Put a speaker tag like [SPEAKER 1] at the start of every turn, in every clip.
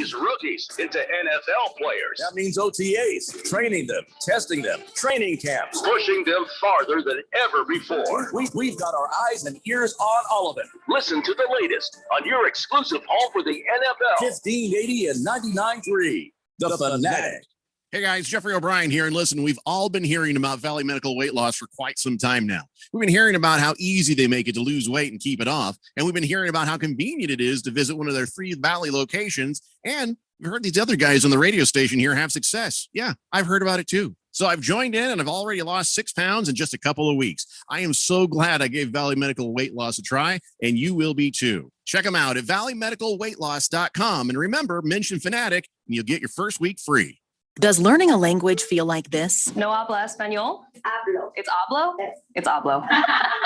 [SPEAKER 1] these rookies into NFL players.
[SPEAKER 2] That means OTAs, training them, testing them, training camps.
[SPEAKER 1] Pushing them farther than ever before.
[SPEAKER 2] We've got our eyes and ears on all of it.
[SPEAKER 1] Listen to the latest on your exclusive home for the NFL.
[SPEAKER 2] 1580 and 99.3. The Fanatic.
[SPEAKER 3] Hey guys, Jeffrey O'Brien here. And listen, we've all been hearing about Valley Medical weight loss for quite some time now. We've been hearing about how easy they make it to lose weight and keep it off. And we've been hearing about how convenient it is to visit one of their 3 Valley locations. And we've heard these other guys on the radio station here have success. Yeah, I've heard about it too. So I've joined in and I've already lost 6 pounds in just a couple of weeks. I am so glad I gave Valley Medical weight loss a try, and you will be too. Check them out at valleymedicalweightloss.com. And remember, mention Fanatic and you'll get your first week free.
[SPEAKER 4] Does learning a language feel like this?
[SPEAKER 5] No habla español?
[SPEAKER 6] Hablo.
[SPEAKER 5] It's hablo?
[SPEAKER 6] Yes.
[SPEAKER 5] It's hablo.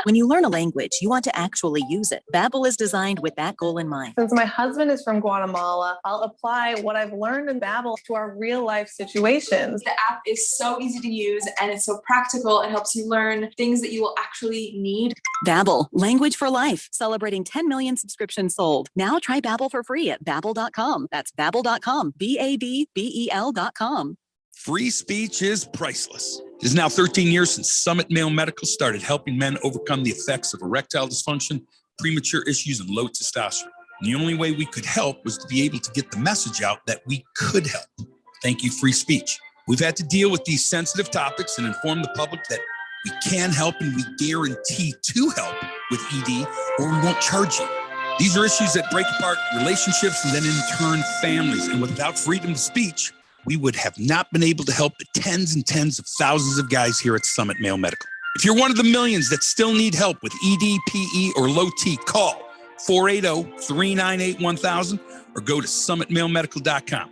[SPEAKER 4] When you learn a language, you want to actually use it. Babbel is designed with that goal in mind.
[SPEAKER 7] Since my husband is from Guatemala, I'll apply what I've learned in Babbel to our real life situations.
[SPEAKER 8] The app is so easy to use and it's so practical. It helps you learn things that you will actually need.
[SPEAKER 4] Babbel, language for life, celebrating 10 million subscriptions sold. Now try Babbel for free at babbel.com. That's babbel.com, BABBEL.com.
[SPEAKER 9] Free speech is priceless. It is now 13 years since Summit Male Medical started helping men overcome the effects of erectile dysfunction, premature issues, and low testosterone. And the only way we could help was to be able to get the message out that we could help. Thank you, free speech. We've had to deal with these sensitive topics and inform the public that we can help and we guarantee to help with ED, or we won't charge you. These are issues that break apart relationships and then in turn families. And without freedom of speech, we would have not been able to help the tens and tens of thousands of guys here at Summit Male Medical. If you're one of the millions that still need help with ED, PE, or low T, call 480-398-1000 or go to summitmalemedical.com.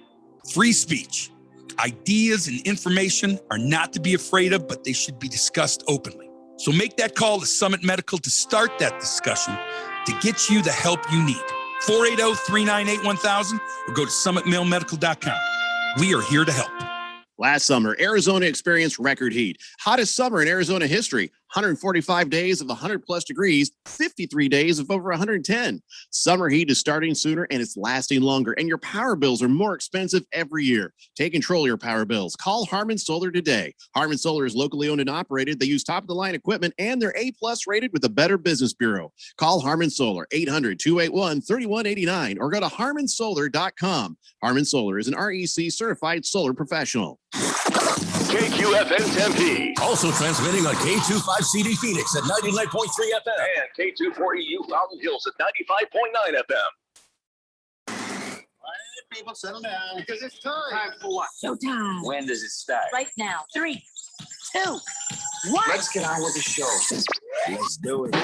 [SPEAKER 9] Free speech. Ideas and information are not to be afraid of, but they should be discussed openly. So make that call to Summit Medical to start that discussion to get you the help you need. 480-398-1000 or go to summitmalemedical.com. We are here to help.
[SPEAKER 3] Last summer, Arizona experienced record heat. Hottest summer in Arizona history. 145 days of 100-plus degrees, 53 days of over 110. Summer heat is starting sooner, and it's lasting longer, and your power bills are more expensive every year. Take control of your power bills. Call Harmon Solar today. Harmon Solar is locally owned and operated. They use top-of-the-line equipment, and they're A-plus rated with the Better Business Bureau. Call Harmon Solar, 800-281-3189, or go to harmonsolar.com. Harmon Solar is an REC-certified solar professional.
[SPEAKER 1] KQFN Tempe.
[SPEAKER 2] Also transmitting on K25CD Phoenix at 99.3 FM.
[SPEAKER 1] And K240U Fountain Hills at 95.9 FM.
[SPEAKER 10] All right, people, settle down. Because it's time.
[SPEAKER 6] Time for what?
[SPEAKER 4] Showtime.
[SPEAKER 10] When does it start?
[SPEAKER 4] Right now. 3, 2, 1.
[SPEAKER 10] Let's get on with the show. Let's do it.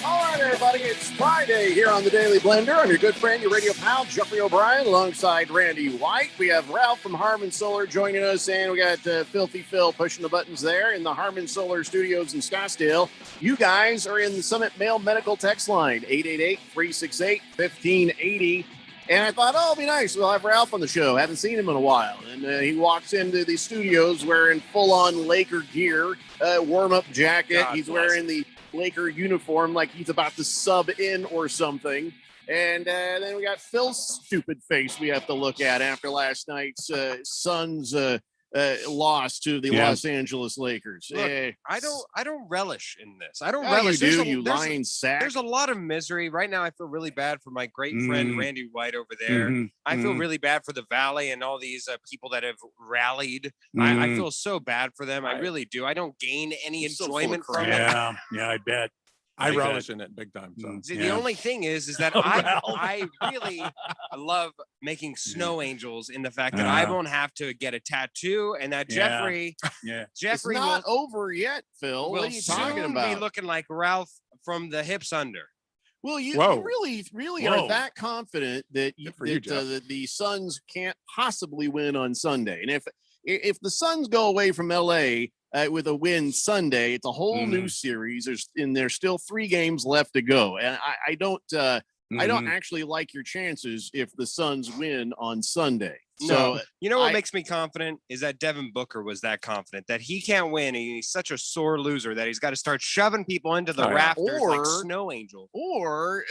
[SPEAKER 2] All right, everybody, it's Friday here on the Daily Blender. I'm your good friend, your radio pal, Jeffrey O'Brien, alongside Randy White. We have Ralph from Harmon Solar joining us, and we got Filthy Phil pushing the buttons there in the Harmon Solar Studios in Scottsdale. You guys are in the Summit Male Medical text line, 888-368-1580. And I thought, oh, it'll be nice. We'll have Ralph on the show. Haven't seen him in a while. And he walks into the studios wearing full-on Laker gear, warm-up jacket. He's wearing the Laker uniform like he's about to sub in or something. And then we got Phil's stupid face we have to look at after last night's Suns loss to the Los Angeles Lakers.
[SPEAKER 11] Look, I don't relish in this. I don't
[SPEAKER 2] relish.
[SPEAKER 11] There's
[SPEAKER 2] You lying sack.
[SPEAKER 11] There's a lot of misery right now. I feel really bad for my great friend Randy White over there. I feel really bad for the Valley and all these people that have rallied. I feel so bad for them. I really do. I don't gain any enjoyment from it.
[SPEAKER 12] Yeah, I bet. I relish in it big time. So.
[SPEAKER 11] The only thing is that I really love making snow angels in the fact that I won't have to get a tattoo, and that Jeffrey
[SPEAKER 2] It's not over yet, Phil. What are you talking about?
[SPEAKER 11] Be looking like Ralph from the hips under.
[SPEAKER 2] Well, you really are that confident that the Suns can't possibly win on Sunday, and if the Suns go away from LA with a win Sunday, it's a whole new series. There's still 3 games left to go, and I don't I don't actually like your chances if the Suns win on Sunday. So
[SPEAKER 11] No, you know what
[SPEAKER 2] I-
[SPEAKER 11] makes me confident is that Devin Booker was that confident that he can't win. And he's such a sore loser that he's got to start shoving people into the
[SPEAKER 12] Oh, yeah.
[SPEAKER 11] rafters like
[SPEAKER 2] Or-
[SPEAKER 11] snow angel.
[SPEAKER 2] Or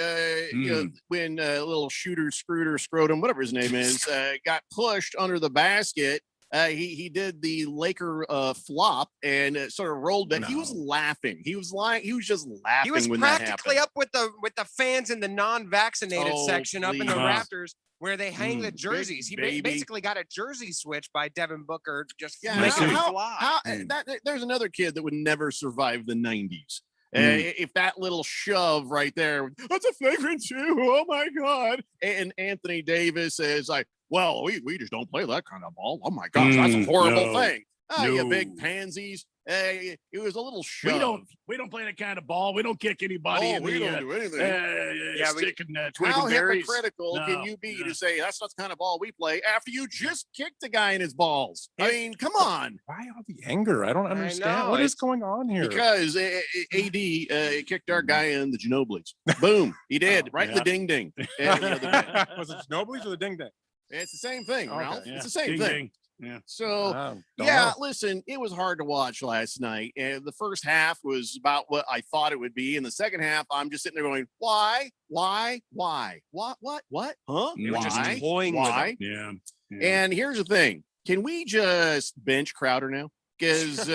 [SPEAKER 2] you know, when little shooter, Scrooter, Scrotum, whatever his name is, got pushed under the basket. He did the Laker flop and sort of rolled back. He was laughing. He was lying. He was just laughing
[SPEAKER 11] He was
[SPEAKER 2] when that
[SPEAKER 11] practically
[SPEAKER 2] happened.
[SPEAKER 11] up with the fans in the non-vaccinated
[SPEAKER 2] Oh,
[SPEAKER 11] section up in the
[SPEAKER 2] please.
[SPEAKER 11] rafters where they hang the jerseys. He
[SPEAKER 2] baby.
[SPEAKER 11] basically got a jersey switch by Devin Booker. Just
[SPEAKER 2] Yeah,
[SPEAKER 11] making him
[SPEAKER 2] how,
[SPEAKER 11] fly.
[SPEAKER 2] there's another kid that would never survive the 90s.
[SPEAKER 3] Mm.
[SPEAKER 2] If that little shove right there, that's a flagrant 2. Oh my God. And Anthony Davis is like, well, we just don't play that kind of ball. Oh my gosh, that's a horrible thing. Oh, you big pansies. It was a little shove.
[SPEAKER 10] We don't play that kind of ball. We don't kick anybody.
[SPEAKER 2] Oh,
[SPEAKER 10] in
[SPEAKER 2] we
[SPEAKER 10] the,
[SPEAKER 2] don't do anything.
[SPEAKER 10] sticking
[SPEAKER 2] How
[SPEAKER 10] berries.
[SPEAKER 2] hypocritical can
[SPEAKER 10] No,
[SPEAKER 2] you be
[SPEAKER 10] no.
[SPEAKER 2] to say that's not the kind of ball we play after you just kicked the guy in his balls? I mean, come on.
[SPEAKER 12] Why all the anger? I don't understand.
[SPEAKER 11] know,
[SPEAKER 12] What is
[SPEAKER 11] it's-
[SPEAKER 12] going on here?
[SPEAKER 2] Because AD kicked our guy in the Ginobili's. Boom. He did. right in the ding ding.
[SPEAKER 12] Was it Nobley's or the Ding Ding?
[SPEAKER 2] It's the same thing,
[SPEAKER 12] Okay.
[SPEAKER 2] Ralph.
[SPEAKER 10] Yeah.
[SPEAKER 2] It's the same
[SPEAKER 10] Ding,
[SPEAKER 2] thing.
[SPEAKER 10] ding. Yeah.
[SPEAKER 2] So,
[SPEAKER 12] Don't
[SPEAKER 2] yeah,
[SPEAKER 12] know.
[SPEAKER 2] listen, it was hard to watch last night. And the first half was about what I thought it would be. In the second half, I'm just sitting there going, why? What? Huh?
[SPEAKER 11] They were just
[SPEAKER 2] Why?
[SPEAKER 11] toying with
[SPEAKER 2] Why?
[SPEAKER 10] Yeah. Yeah.
[SPEAKER 2] And here's the thing. Can we just bench Crowder now? Because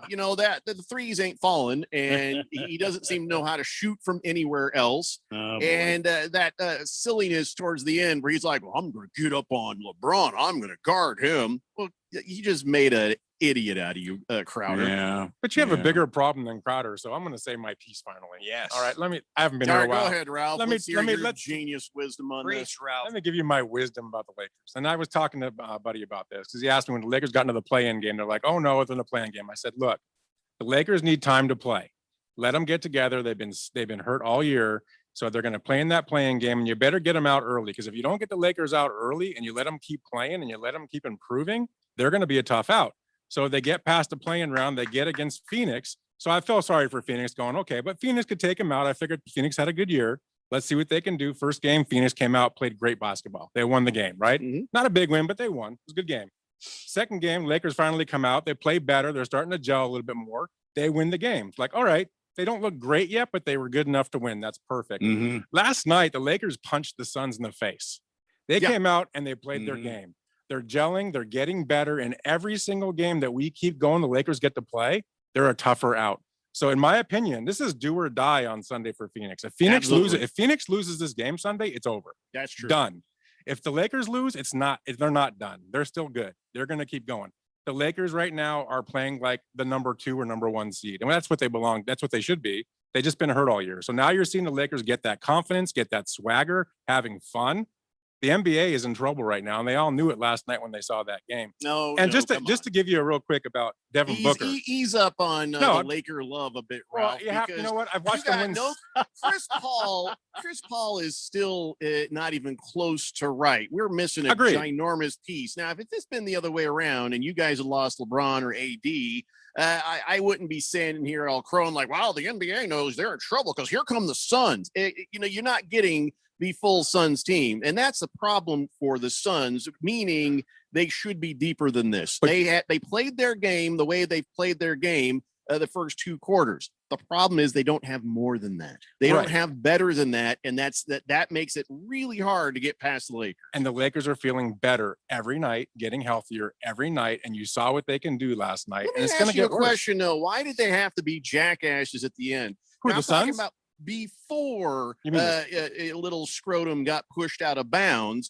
[SPEAKER 2] you know that the threes ain't falling, and he doesn't seem to know how to shoot from anywhere else.
[SPEAKER 10] Oh, boy.
[SPEAKER 2] And that silliness towards the end, where he's like, "Well, I'm going to get up on LeBron. I'm going to guard him." Well, he just made an idiot out of you, Crowder.
[SPEAKER 10] Yeah.
[SPEAKER 12] But you have a
[SPEAKER 10] Yeah.
[SPEAKER 12] bigger problem than Crowder, so I'm going to say my piece finally.
[SPEAKER 11] Yes.
[SPEAKER 12] All right. I haven't been
[SPEAKER 2] All
[SPEAKER 12] here
[SPEAKER 2] right,
[SPEAKER 12] a
[SPEAKER 2] go
[SPEAKER 12] while.
[SPEAKER 2] ahead, Ralph.
[SPEAKER 12] Let me-
[SPEAKER 2] Let's hear
[SPEAKER 12] let me-
[SPEAKER 2] your
[SPEAKER 12] let's-
[SPEAKER 2] genius wisdom on this.
[SPEAKER 11] Preach, Ralph.
[SPEAKER 12] Let me give you my wisdom about the Lakers. And I was talking to a buddy about this because he asked me when the Lakers got into the play-in game, they're like, oh no, it's in the play-in game. I said, look, the Lakers need time to play. Let them get together. They've been hurt all year. So they're going to play in that play-in game, and you better get them out early. Because if you don't get the Lakers out early and you let them keep playing and you let them keep improving, they're going to be a tough out. So they get past the play-in round, they get against Phoenix. So I felt sorry for Phoenix going, okay, but Phoenix could take them out. I figured Phoenix had a good year. Let's see what they can do. First game, Phoenix came out, played great basketball. They won the game, right?
[SPEAKER 2] Mhm.
[SPEAKER 12] Not a big win, but they won. It was a good game. Second game, Lakers finally come out. They play better. They're starting to gel a little bit more. They win the game. It's like, all right, they don't look great yet, but they were good enough to win. That's perfect.
[SPEAKER 10] Mm-hmm.
[SPEAKER 12] Last night, the Lakers punched the Suns in the face. They
[SPEAKER 2] Yeah.
[SPEAKER 12] came out and they played their
[SPEAKER 10] Mhm.
[SPEAKER 12] game. They're gelling. They're getting better. And every single game that we keep going, the Lakers get to play, they're a tougher out. So in my opinion, this is do or die on Sunday for Phoenix. If Phoenix
[SPEAKER 2] Absolutely.
[SPEAKER 12] loses this game Sunday, it's over.
[SPEAKER 2] That's true.
[SPEAKER 12] Done. If the Lakers lose, they're not done. They're still good. They're going to keep going. The Lakers right now are playing like the number 2 or number 1 seed. And that's what they belong. That's what they should be. They just been hurt all year. So now you're seeing the Lakers get that confidence, get that swagger, having fun. The NBA is in trouble right now, and they all knew it last night when they saw that game.
[SPEAKER 2] No,
[SPEAKER 12] And
[SPEAKER 2] no,
[SPEAKER 12] just
[SPEAKER 2] come on.
[SPEAKER 12] to give you a real quick about Devin Booker.
[SPEAKER 2] Ease up on
[SPEAKER 12] No,
[SPEAKER 2] the
[SPEAKER 12] I'm-
[SPEAKER 2] Laker love a bit,
[SPEAKER 12] Well,
[SPEAKER 2] Ralph.
[SPEAKER 12] you have,
[SPEAKER 2] because
[SPEAKER 12] you know what? I've watched
[SPEAKER 2] you
[SPEAKER 12] them
[SPEAKER 2] got
[SPEAKER 12] win.
[SPEAKER 2] no Chris Paul is still not even close to right. We're missing a
[SPEAKER 12] Agreed.
[SPEAKER 2] ginormous piece. Now, if it's just been the other way around and you guys had lost LeBron or AD, I wouldn't be standing here all crowing like, wow, the NBA knows they're in trouble because here come the Suns. You're not getting the full Suns team. And that's the problem for the Suns, meaning they should be deeper than this.
[SPEAKER 12] But-
[SPEAKER 2] They played their game the way they've played their game the first 2 quarters. The problem is they don't have more than that. They
[SPEAKER 12] Right.
[SPEAKER 2] don't have better than that. And that makes it really hard to get past the Lakers.
[SPEAKER 12] And the Lakers are feeling better every night, getting healthier every night. And you saw what they can do last night.
[SPEAKER 2] Let
[SPEAKER 12] And
[SPEAKER 2] me
[SPEAKER 12] it's going
[SPEAKER 2] ask
[SPEAKER 12] to
[SPEAKER 2] you a
[SPEAKER 12] get worse.
[SPEAKER 2] question though. Why did they have to be jackasses at the end?
[SPEAKER 12] Who,
[SPEAKER 2] Now,
[SPEAKER 12] the
[SPEAKER 2] I'm talking
[SPEAKER 12] Suns?
[SPEAKER 2] about before
[SPEAKER 12] You mean
[SPEAKER 2] a little scrotum got pushed out of bounds.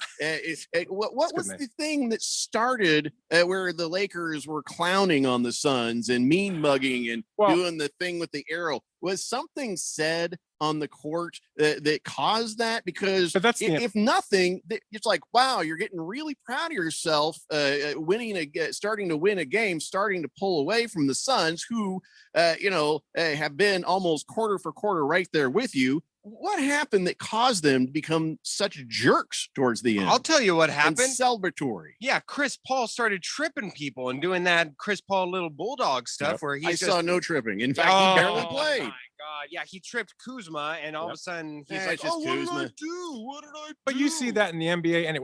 [SPEAKER 2] What was
[SPEAKER 12] good,
[SPEAKER 2] the thing that started where the Lakers were clowning on the Suns and mean mugging and
[SPEAKER 12] Well-
[SPEAKER 2] doing the thing with the arrow? Was something said on the court that caused that? Because
[SPEAKER 12] But that's the-
[SPEAKER 2] if nothing, it's like, wow, you're getting really proud of yourself, starting to win a game, starting to pull away from the Suns, who have been almost quarter for quarter right there with you. What happened that caused them to become such jerks towards the end?
[SPEAKER 11] I'll tell you what
[SPEAKER 2] And
[SPEAKER 11] happened.
[SPEAKER 2] celebratory.
[SPEAKER 11] Yeah, Chris Paul started tripping people and doing that Chris Paul little bulldog stuff
[SPEAKER 12] Yep.
[SPEAKER 11] where
[SPEAKER 2] I
[SPEAKER 11] he's
[SPEAKER 2] saw
[SPEAKER 11] just
[SPEAKER 2] no tripping. In fact, he barely
[SPEAKER 11] Oh,
[SPEAKER 2] played.
[SPEAKER 11] my God. he tripped Kuzma, and all of a sudden he's
[SPEAKER 2] Yeah,
[SPEAKER 11] like,
[SPEAKER 2] it's just
[SPEAKER 11] "Oh, what did I
[SPEAKER 2] Kuzma.
[SPEAKER 11] do? What did I do?"
[SPEAKER 12] But you see that in the NBA, and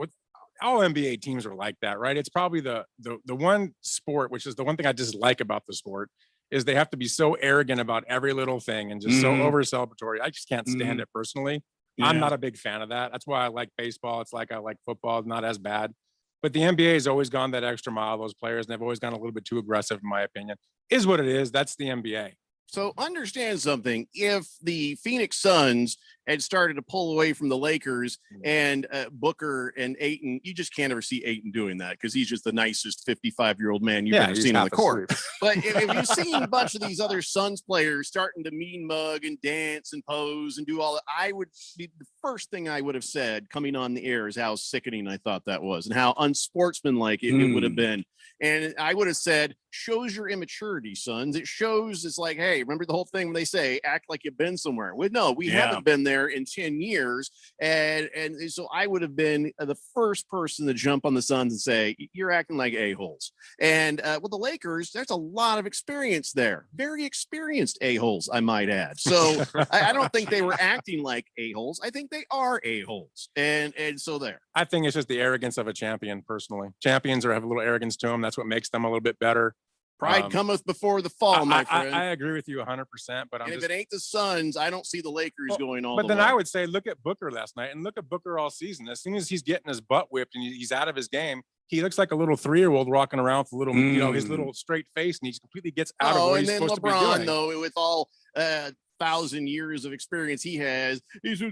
[SPEAKER 12] all NBA teams are like that, right? It's probably the one sport, which is the one thing I dislike about the sport, is they have to be so arrogant about every little thing and just so over celebratory. I just can't stand it personally. I'm not a big fan of that. That's why I like baseball. It's like I like football. It's not as bad. But the NBA has always gone that extra mile, those players, and they've always gone a little bit too aggressive, in my opinion. Is what it is. That's the NBA.
[SPEAKER 2] So understand something. If the Phoenix Suns had started to pull away from the Lakers and Booker and Ayton, you just can't ever see Ayton doing that because he's just the nicest 55-year-old man you've ever seen on the court. But if you've seen a bunch of these other Suns players starting to mean mug and dance and pose and do all that, I would be the first thing I would have said coming on the air is how sickening I thought that was and how unsportsmanlike it would have been. And I would have said, shows your immaturity, Suns. It shows it's like, hey, remember the whole thing when they say act like you've been somewhere. Well, no, we haven't been there in 10 years. And so I would have been the first person to jump on the Suns and say, you're acting like a-holes. And with the Lakers, there's a lot of experience there. Very experienced a-holes, I might add. So I don't think they were acting like a-holes. I think they are a-holes. And so there.
[SPEAKER 12] I think it's just the arrogance of a champion, personally. Champions have a little arrogance to them. That's what makes them a little bit better.
[SPEAKER 2] Pride cometh before the fall, my friend.
[SPEAKER 12] I agree with you 100%. But
[SPEAKER 2] if it ain't the Suns, I don't see the Lakers going all
[SPEAKER 12] But
[SPEAKER 2] the
[SPEAKER 12] then
[SPEAKER 2] way.
[SPEAKER 12] I would say, look at Booker last night and look at Booker all season. As soon as he's getting his butt whipped and he's out of his game, he looks like a little 3-year-old walking around with a little, his little straight face, and he completely gets out of what he's supposed to be doing.
[SPEAKER 2] And then LeBron, though, with all 1,000 years of experience he has, he says,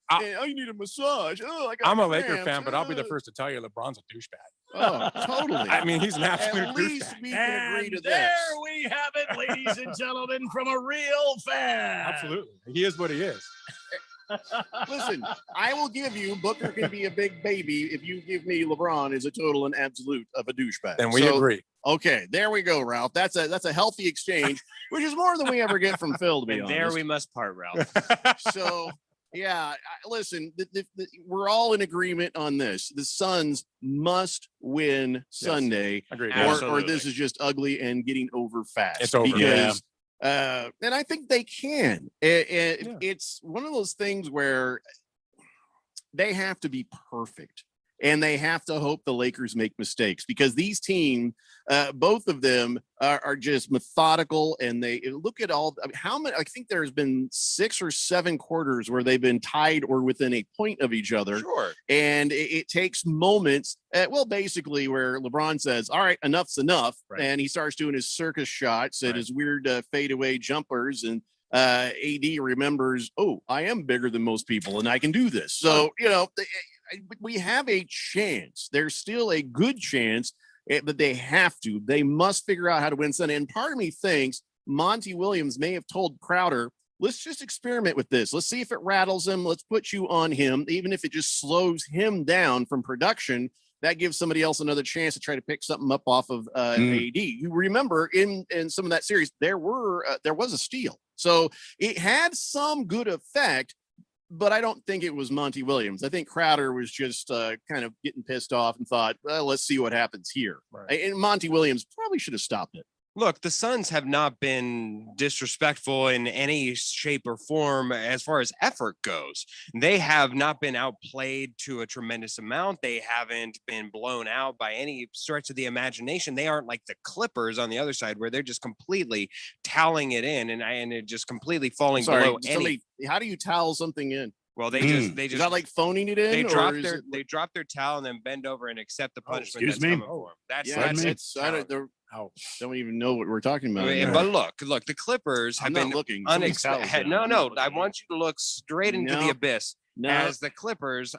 [SPEAKER 2] I need a massage.
[SPEAKER 12] I'm a Laker fan, but I'll be the first to tell you LeBron's a douchebag.
[SPEAKER 2] Oh, totally.
[SPEAKER 12] I mean, he's an absolute
[SPEAKER 2] At least
[SPEAKER 12] douchebag.
[SPEAKER 2] we can agree to
[SPEAKER 10] There
[SPEAKER 2] this.
[SPEAKER 10] we have it, ladies and gentlemen, from a real fan.
[SPEAKER 12] Absolutely. He is what he is.
[SPEAKER 2] Listen, I will give you Booker can be a big baby if you give me LeBron as a total and absolute of a douchebag.
[SPEAKER 12] And we agree.
[SPEAKER 2] Okay, there we go, Ralph. That's a healthy exchange, which is more than we ever get from Phil, to be
[SPEAKER 11] And
[SPEAKER 2] honest.
[SPEAKER 11] there we must part, Ralph.
[SPEAKER 2] So, yeah, listen, we're all in agreement on this. The Suns must win Sunday,
[SPEAKER 12] Agreed.
[SPEAKER 2] or this is just ugly and getting over fast.
[SPEAKER 12] It's over.
[SPEAKER 2] Because, and I think they can. It's one of those things where they have to be perfect. And they have to hope the Lakers make mistakes because these teams, both of them are just methodical. And they look at how many, I think there's been 6 or 7 quarters where they've been tied or within a point of each other.
[SPEAKER 11] Sure.
[SPEAKER 2] And it takes moments, basically where LeBron says, all right, enough's enough.
[SPEAKER 12] Right.
[SPEAKER 2] And he starts doing his circus shots and his weird fadeaway jumpers. And AD remembers, oh, I am bigger than most people and I can do this. So, we have a chance. There's still a good chance, but they must figure out how to win Sunday. And part of me thinks Monty Williams may have told Crowder, let's just experiment with this. Let's see if it rattles him. Let's put you on him. Even if it just slows him down from production, that gives somebody else another chance to try to pick something up off of AD. You remember in some of that series, there was a steal. So it had some good effect, but I don't think it was Monty Williams. I think Crowder was just kind of getting pissed off and thought, well, let's see what happens here. Right. And Monty Williams probably should have stopped it.
[SPEAKER 11] Look, the Suns have not been disrespectful in any shape or form as far as effort goes. They have not been outplayed to a tremendous amount. They haven't been blown out by any stretch of the imagination. They aren't like the Clippers on the other side where they're just completely toweling it in and it just completely falling below any.
[SPEAKER 2] How do you towel something in?
[SPEAKER 11] Well, they just
[SPEAKER 2] is that like phoning it in?
[SPEAKER 11] They drop their towel and then bend over and accept the punishment that's coming for them.
[SPEAKER 2] Don't even know what we're talking about.
[SPEAKER 11] But look, the Clippers have been
[SPEAKER 2] looking.
[SPEAKER 11] No, I want you to look straight into the abyss. As the Clippers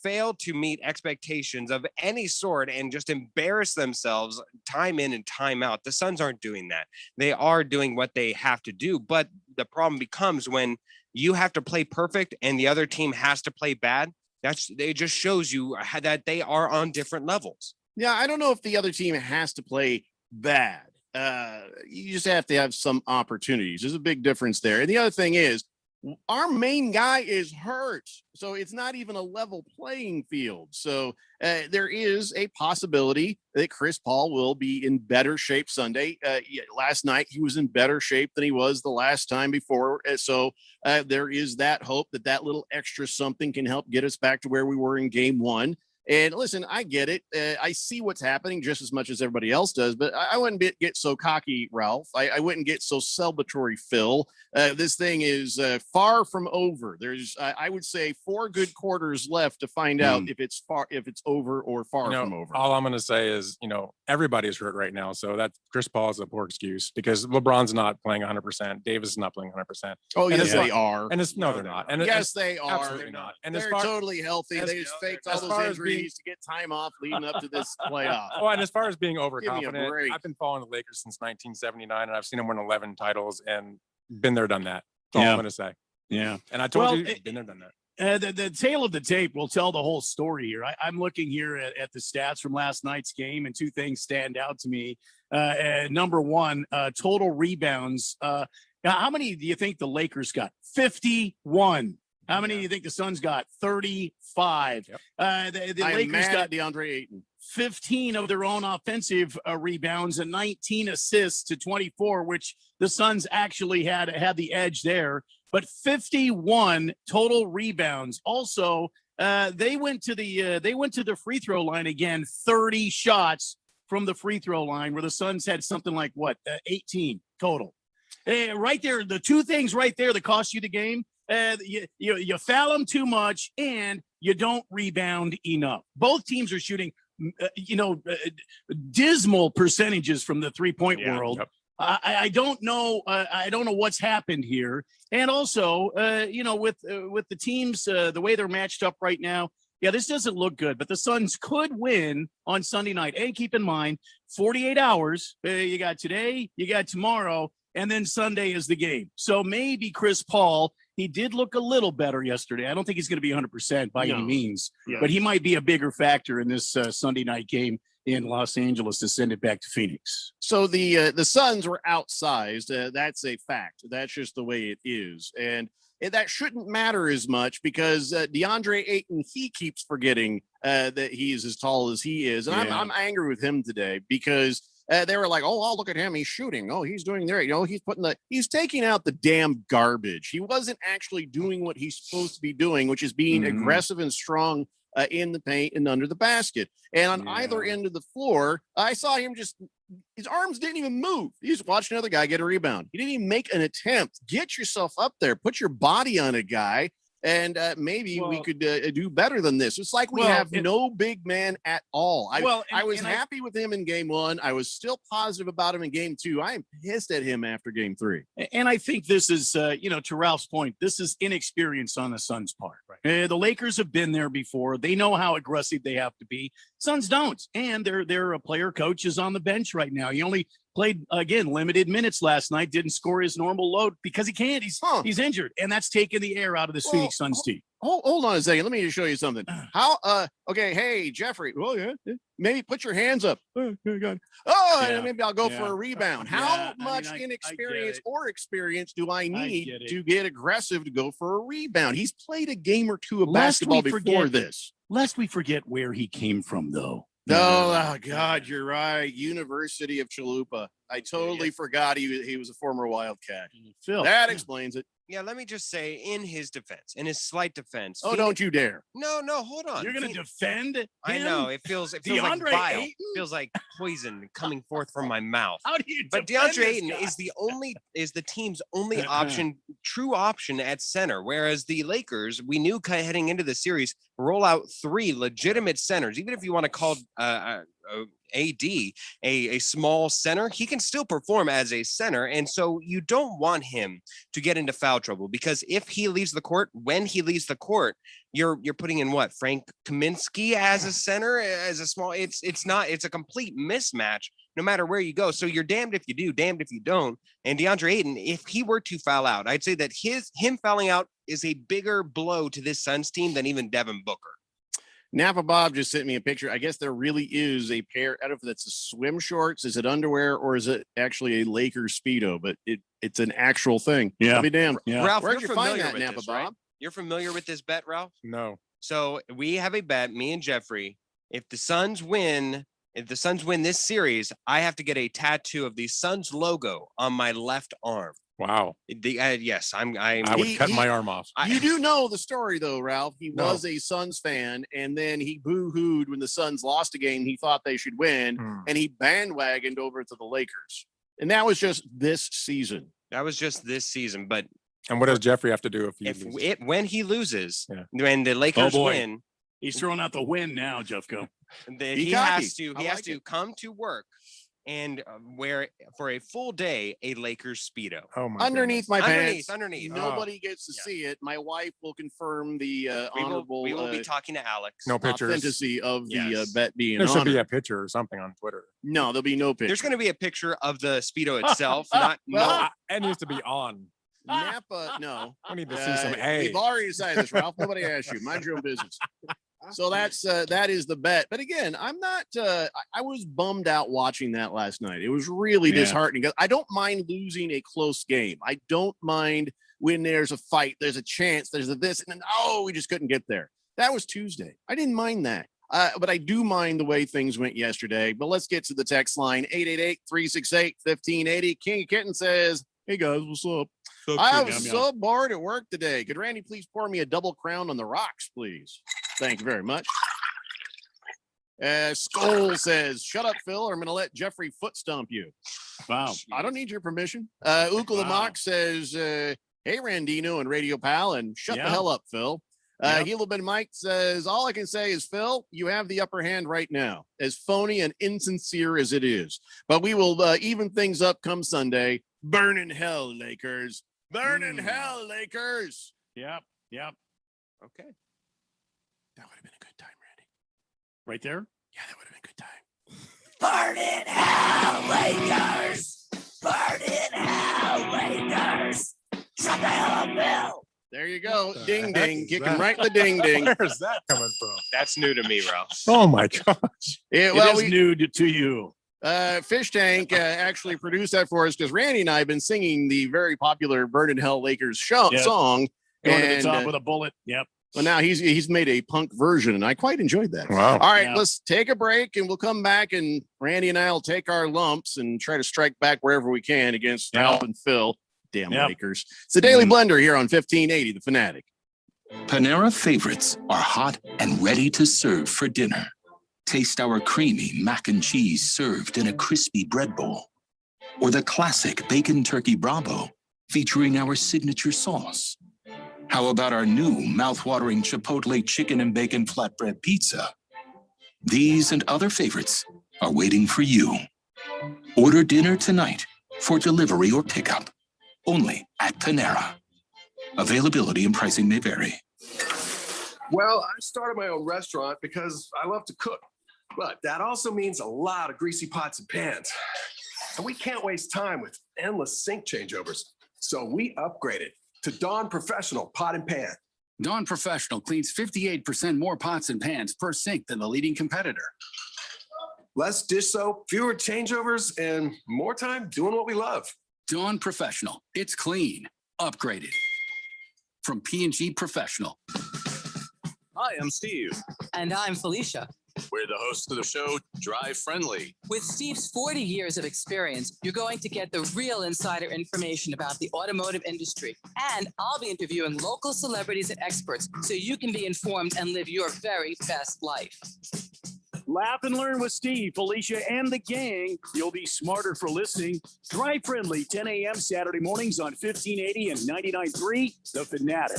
[SPEAKER 11] fail to meet expectations of any sort and just embarrass themselves time in and time out. The Suns aren't doing that. They are doing what they have to do. But the problem becomes when you have to play perfect and the other team has to play bad. It just shows you that they are on different levels.
[SPEAKER 2] Yeah, I don't know if the other team has to play bad. You just have to have some opportunities. There's a big difference there. And the other thing is, our main guy is hurt. So it's not even a level playing field. So there is a possibility that Chris Paul will be in better shape Sunday. Last night, he was in better shape than he was the last time before. So there is that hope that that little extra something can help get us back to where we were in game one. And listen, I get it. I see what's happening just as much as everybody else does, but I wouldn't get so cocky, Ralph. I wouldn't get so celebratory, Phil. This thing is far from over. There's, I would say, 4 good quarters left to find out if it's over or far from over.
[SPEAKER 12] All I'm going to say is, everybody's hurt right now. So that Chris Paul is a poor excuse because LeBron's not playing 100%. Davis is not playing 100%.
[SPEAKER 2] Oh, yes, they are.
[SPEAKER 12] And no, they're not. And
[SPEAKER 2] yes, they are.
[SPEAKER 12] Absolutely not. And
[SPEAKER 2] they're totally healthy. They just faked all those injuries to get time off leading up to this playoff.
[SPEAKER 12] Oh, and as far as being overconfident,
[SPEAKER 2] break.
[SPEAKER 12] I've been following the Lakers since 1979, and I've seen them win 11 titles and been there, done that. That's all I'm going to say.
[SPEAKER 10] Yeah.
[SPEAKER 12] And I told you, been there, done that.
[SPEAKER 10] The tail of the tape will tell the whole story here. I'm looking here at the stats from last night's game, and 2 things stand out to me. Number one, total rebounds. How many do you think the Lakers got? 51. How many do you think the Suns got? 35.
[SPEAKER 2] Yep.
[SPEAKER 10] The Lakers got
[SPEAKER 2] DeAndre Ayton.
[SPEAKER 10] 15 of their own offensive rebounds and 19 assists to 24, which the Suns actually had the edge there. But 51 total rebounds. Also, they went to the free throw line again. 30 shots from the free throw line, where the Suns had something like 18 total. Right there, the 2 things right there that cost you the game. You foul them too much and you don't rebound enough. Both teams are shooting, dismal percentages from the 3-point world.
[SPEAKER 12] Yep.
[SPEAKER 10] I don't know. I don't know what's happened here. And also, with the teams, the way they're matched up right now, this doesn't look good. But the Suns could win on Sunday night. And keep in mind, 48 hours. You got today, you got tomorrow, and then Sunday is the game. So maybe Chris Paul. He did look a little better yesterday. I don't think he's going to be 100% by any means, but he might be a bigger factor in this Sunday night game in Los Angeles to send it back to Phoenix.
[SPEAKER 2] So the Suns were outsized. That's a fact. That's just the way it is. And that shouldn't matter as much because DeAndre Ayton, he keeps forgetting that he's as tall as he is. And I'm angry with him today because they were like, oh, look at him. He's shooting. Oh, he's doing there. He's taking out the damn garbage. He wasn't actually doing what he's supposed to be doing, which is being aggressive and strong in the paint and under the basket. And on either end of the floor, I saw him his arms didn't even move. He just watched another guy get a rebound. He didn't even make an attempt. Get yourself up there. Put your body on a guy. And maybe we could do better than this. It's like we have no big man at all. I was happy with him in game 1. I was still positive about him in game 2. I am pissed at him after game 3.
[SPEAKER 10] And I think this is, to Ralph's point, this is inexperience on the Suns' part. Right. The Lakers have been there before. They know how aggressive they have to be. Suns don't. And their player coach is on the bench right now. He only played, again, limited minutes last night, didn't score his normal load because he can't. He's injured, and that's taking the air out of this Phoenix Suns team.
[SPEAKER 2] Hold on a second. Let me just show you something. Okay, hey, Jeffrey. Oh, yeah. Maybe put your hands up. Oh, God. Maybe I'll go for a rebound. How much inexperience or experience do I need to get aggressive to go for a rebound? He's played a game or 2 of basketball before this.
[SPEAKER 10] Lest we forget where he came from, though.
[SPEAKER 2] Oh, God, you're right. University of Chalupa. I totally forgot he was a former Wildcat.
[SPEAKER 10] Phil.
[SPEAKER 2] That explains it.
[SPEAKER 11] Yeah, let me just say, in his defense, in his slight defense.
[SPEAKER 2] Oh, don't you dare.
[SPEAKER 11] No, hold on.
[SPEAKER 10] You're going to defend him?
[SPEAKER 11] I know. It feels like bile. It feels like poison coming forth from my mouth.
[SPEAKER 10] How do you
[SPEAKER 11] But DeAndre Ayton is the team's only true option at center. Whereas the Lakers, we knew heading into the series, roll out 3 legitimate centers. Even if you want to call AD a small center, he can still perform as a center. And so you don't want him to get into foul trouble, because if he leaves the court, when he leaves the court, you're putting in Frank Kaminsky as a center, as a small, it's a complete mismatch no matter where you go. So you're damned if you do, damned if you don't. And DeAndre Ayton, if he were to foul out, I'd say that him fouling out is a bigger blow to this Suns team than even Devin Booker.
[SPEAKER 2] Napa Bob just sent me a picture. I guess there really is a pair. I don't know if that's a swim shorts. Is it underwear or is it actually a Lakers Speedo? But it's an actual thing.
[SPEAKER 10] Yeah.
[SPEAKER 2] I'll be damned.
[SPEAKER 10] Yeah.
[SPEAKER 11] Ralph,
[SPEAKER 2] Where'd
[SPEAKER 11] you're
[SPEAKER 2] you find
[SPEAKER 11] familiar
[SPEAKER 2] that,
[SPEAKER 11] with
[SPEAKER 2] Napa
[SPEAKER 11] this,
[SPEAKER 2] Bob?
[SPEAKER 11] right? You're familiar with this bet, Ralph?
[SPEAKER 12] No.
[SPEAKER 11] So we have a bet, me and Jeffrey. If the Suns win this series, I have to get a tattoo of the Suns logo on my left arm.
[SPEAKER 12] Wow.
[SPEAKER 11] Yes, I
[SPEAKER 12] would cut my arm off.
[SPEAKER 2] You do know the story, though, Ralph. He
[SPEAKER 12] No.
[SPEAKER 2] was a Suns fan, and then he boo-hooed when the Suns lost a game he thought they should win, and he bandwagoned over to the Lakers. And that was just this season.
[SPEAKER 11] That was just this season. But
[SPEAKER 12] And what does Jeffrey have to do
[SPEAKER 11] when he loses,
[SPEAKER 12] Yeah.
[SPEAKER 11] when the Lakers
[SPEAKER 10] boy.
[SPEAKER 11] win,
[SPEAKER 10] He's throwing out the win now, Jeffco.
[SPEAKER 11] he
[SPEAKER 2] cocky.
[SPEAKER 11] has to
[SPEAKER 2] I like it.
[SPEAKER 11] come to work and wear for a full day a Lakers Speedo.
[SPEAKER 12] Oh my
[SPEAKER 2] Underneath my pants.
[SPEAKER 11] Underneath.
[SPEAKER 2] Nobody gets to see it. My wife will confirm the
[SPEAKER 11] We
[SPEAKER 2] honorable
[SPEAKER 11] will be talking to Alex.
[SPEAKER 12] No pictures.
[SPEAKER 2] authenticity of the
[SPEAKER 11] Yes.
[SPEAKER 2] bet being
[SPEAKER 12] There should be
[SPEAKER 2] honored.
[SPEAKER 12] a picture or something on Twitter.
[SPEAKER 2] No, there'll be no picture.
[SPEAKER 11] There's going to be a picture of the Speedo itself, not
[SPEAKER 2] Well,
[SPEAKER 12] It needs to be on.
[SPEAKER 2] Napa, no.
[SPEAKER 12] I need to see some A.
[SPEAKER 2] We've already decided this, Ralph. Nobody asked you. Mind your own business. So that is the bet. But again, I'm not. I was bummed out watching that last night. It was really
[SPEAKER 10] Yeah.
[SPEAKER 2] disheartening. I don't mind losing a close game. I don't mind when there's a fight, there's a chance, there's a this, and then we just couldn't get there. That was Tuesday. I didn't mind that. But I do mind the way things went yesterday. But let's get to the text line 888-368-1580. King of Kitten says, "Hey guys, what's up? I was so bored at work today. Could Randy please pour me a double crown on the rocks, please? Thank you very much." Skull says, "Shut up, Phil, or I'm going to let Jeffrey foot stomp you."
[SPEAKER 10] Wow.
[SPEAKER 2] I don't need your permission. Ukla Mock says, "Hey, Randino and Radio Pal, and shut the
[SPEAKER 10] Yeah.
[SPEAKER 2] hell up, Phil."
[SPEAKER 10] Yep.
[SPEAKER 2] Helobin Mike says, "All I can say is, Phil, you have the upper hand right now, as phony and insincere as it is. But we will even things up come Sunday. Burn in hell, Lakers. Burn in hell, Lakers."
[SPEAKER 10] Yep.
[SPEAKER 11] Okay.
[SPEAKER 2] That would have been a good time, Randy.
[SPEAKER 10] Right there.
[SPEAKER 2] Yeah, that would have been a good time.
[SPEAKER 5] Burn in hell, Lakers! Burn in hell, Lakers! Shut the hell up, Bill!
[SPEAKER 2] There you go.
[SPEAKER 12] What the
[SPEAKER 2] Ding,
[SPEAKER 12] heck
[SPEAKER 2] ding.
[SPEAKER 12] is
[SPEAKER 2] Kick
[SPEAKER 12] that?
[SPEAKER 2] him right in the ding, ding.
[SPEAKER 12] Where's that coming from?
[SPEAKER 11] That's new to me, Ralph.
[SPEAKER 12] Oh my gosh.
[SPEAKER 2] Yeah,
[SPEAKER 10] It is new to you.
[SPEAKER 2] Fish Tank actually produced that for us because Randy and I have been singing the very popular Burn in Hell Lakers
[SPEAKER 10] Yeah.
[SPEAKER 2] song.
[SPEAKER 10] Going to the
[SPEAKER 2] And,
[SPEAKER 10] top with a bullet. Yep.
[SPEAKER 2] well, now he's made a punk version, and I quite enjoyed that.
[SPEAKER 12] Wow.
[SPEAKER 2] All right,
[SPEAKER 10] Yeah.
[SPEAKER 2] let's take a break, and we'll come back, and Randy and I will take our lumps and try to strike back wherever we can against
[SPEAKER 10] Yeah.
[SPEAKER 2] Ralph and Phil. Damn
[SPEAKER 10] Yep.
[SPEAKER 2] Lakers. It's the Daily Blender here on 1580, The Fanatic.
[SPEAKER 6] Panera favorites are hot and ready to serve for dinner. Taste our creamy mac and cheese served in a crispy bread bowl. Or the classic bacon turkey Bravo featuring our signature sauce. How about our new mouthwatering Chipotle chicken and bacon flatbread pizza? These and other favorites are waiting for you. Order dinner tonight for delivery or pickup. Only at Panera. Availability and pricing may vary.
[SPEAKER 13] Well, I started my own restaurant because I love to cook, but that also means a lot of greasy pots and pans. And we can't waste time with endless sink changeovers. So we upgraded to Dawn Professional Pot and Pan.
[SPEAKER 14] Dawn Professional cleans 58% more pots and pans per sink than the leading competitor.
[SPEAKER 13] Less dish soap, fewer changeovers, and more time doing what we love.
[SPEAKER 14] Dawn Professional. It's clean. Upgraded. From P&G Professional.
[SPEAKER 15] Hi, I'm Steve.
[SPEAKER 16] And I'm Felicia.
[SPEAKER 15] We're the hosts of the show, Drive Friendly.
[SPEAKER 16] With Steve's 40 years of experience, you're going to get the real insider information about the automotive industry. And I'll be interviewing local celebrities and experts so you can be informed and live your very best life.
[SPEAKER 10] Laugh and learn with Steve, Felicia, and the gang. You'll be smarter for listening. Drive Friendly, 10 a.m. Saturday mornings on 1580 and 99.3, The Fanatic.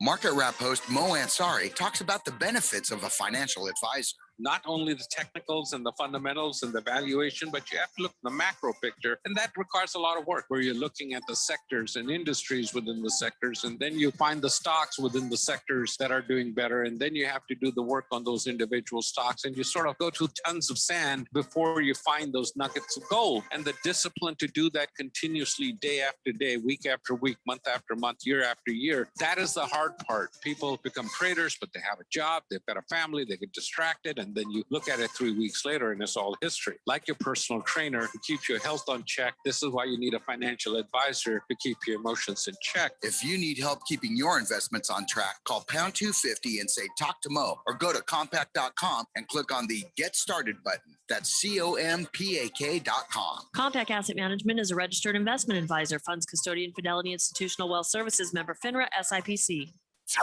[SPEAKER 17] Market Wrap host Mo Ansari talks about the benefits of a financial advisor. not only the technicals and the fundamentals and the valuation, but you have to look at the macro picture. And that requires a lot of work where you're looking at the sectors and industries within the sectors. And then you find the stocks within the sectors that are doing better. And then you have to do the work on those individual stocks. And you sort of go through tons of sand before you find those nuggets of gold. And the discipline to do that continuously, day after day, week after week, month after month, year after year, that is the hard part. People become traders, but they have a job, they've got a family, they get distracted, and then you look at it 3 weeks later and it's all history. Like your personal trainer who keeps your health on check, this is why you need a financial advisor to keep your emotions in check.
[SPEAKER 18] If you need help keeping your investments on track, call pound 250 and say talk to Mo, or go to compact.com and click on the Get Started button. That's COMPAK.com.
[SPEAKER 19] Compact Asset Management is a registered investment advisor, funds custodian, Fidelity Institutional Wealth Services, member FINRA SIPC.
[SPEAKER 20] The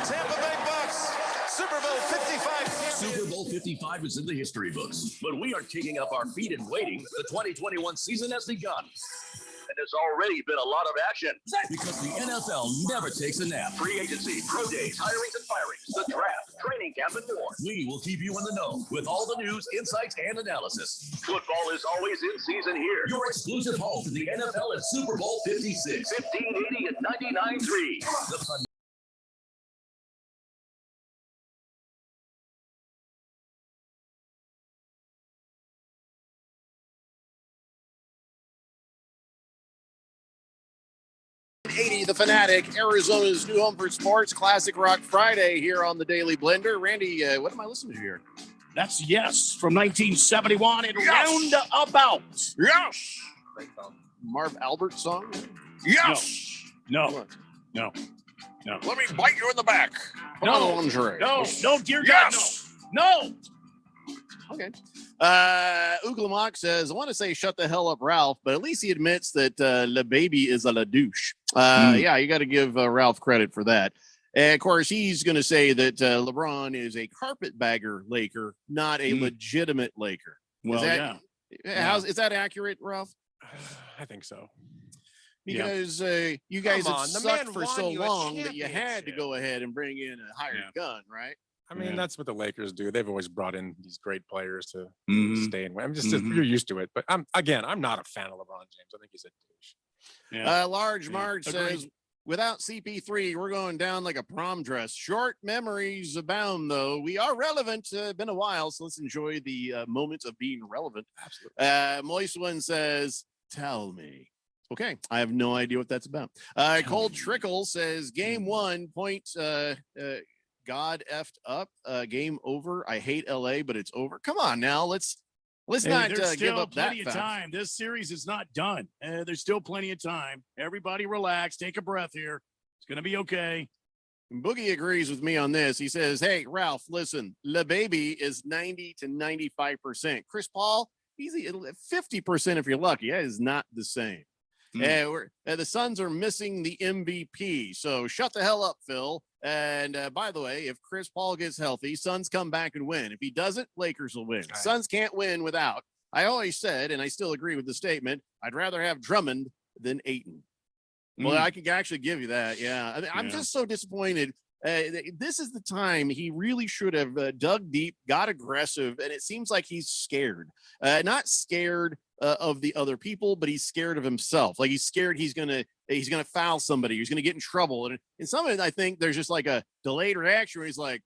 [SPEAKER 20] Tampa Bay Bucks, Super Bowl 55.
[SPEAKER 1] Super Bowl 55 is in the history books, but we are kicking up our feet and waiting. The 2021 season has begun. And there's already been a lot of action. Because the NFL never takes a nap. Free agency, pro days, hirings and firings, the draft, training camp, and more. We will keep you in the know with all the news, insights, and analysis. Football is always in season here. Your exclusive home to the NFL at Super Bowl 56, 1580 and 99.3. The
[SPEAKER 2] The Fanatic, Arizona's new home for sports, Classic Rock Friday here on the Daily Blender. Randy, what am I listening to here?
[SPEAKER 10] That's Yes from 1971 and Roundabout.
[SPEAKER 2] Yes. Marv Albert song?
[SPEAKER 10] Yes. No. No.
[SPEAKER 2] Let me bite you in the back. Put on the lingerie.
[SPEAKER 10] No, dear
[SPEAKER 2] Yes.
[SPEAKER 10] God, no.
[SPEAKER 2] Okay. Uglamock says, I want to say shut the hell up, Ralph, but at least he admits that Le Baby is a la douche. Yeah, you got to give Ralph credit for that. And of course, he's going to say that LeBron is a carpetbagger Laker, not a legitimate Laker.
[SPEAKER 10] Well,
[SPEAKER 2] Is that accurate, Ralph?
[SPEAKER 12] I think so.
[SPEAKER 2] Because you guys
[SPEAKER 11] Come
[SPEAKER 2] have
[SPEAKER 11] on, the
[SPEAKER 2] sucked
[SPEAKER 11] man
[SPEAKER 2] for
[SPEAKER 11] won
[SPEAKER 2] so
[SPEAKER 11] you a
[SPEAKER 2] long that you had to go ahead and bring in a hired gun, right?
[SPEAKER 12] I mean, that's what the Lakers do. They've always brought in these great players to stay and win. I'm just you're used to it. But I'm not a fan of LeBron James. I think he's a douche.
[SPEAKER 2] Large Marge says, without CP3, we're going down like a prom dress. Short memories abound, though. We are relevant. Been a while, so let's enjoy the moment of being relevant.
[SPEAKER 12] Absolutely.
[SPEAKER 2] Moist One says, tell me. Okay, I have no idea what that's about. Cold Trickle says, game 1, point God effed up. Game over. I hate LA, but it's over. Come on now. Let's not give up that
[SPEAKER 10] plenty of time. This series is not done. There's still plenty of time. Everybody relax. Take a breath here. It's going to be okay.
[SPEAKER 2] Boogie agrees with me on this. He says, hey, Ralph, listen, Le Baby is 90 to 95%. Chris Paul, he's 50% if you're lucky. That is not the same. The Suns are missing the MVP. So shut the hell up, Phil. And by the way, if Chris Paul gets healthy, Suns come back and win. If he doesn't, Lakers will win.
[SPEAKER 12] Right.
[SPEAKER 2] Suns can't win without. I always said, and I still agree with the statement, I'd rather have Drummond than Ayton. Well, I can actually give you that. Yeah. I mean, I'm just so disappointed. This is the time he really should have dug deep, got aggressive, and it seems like he's scared. Not scared of the other people, but he's scared of himself. Like he's scared he's gonna foul somebody, he's gonna get in trouble. And in some of it, I think there's just like a delayed reaction where he's like,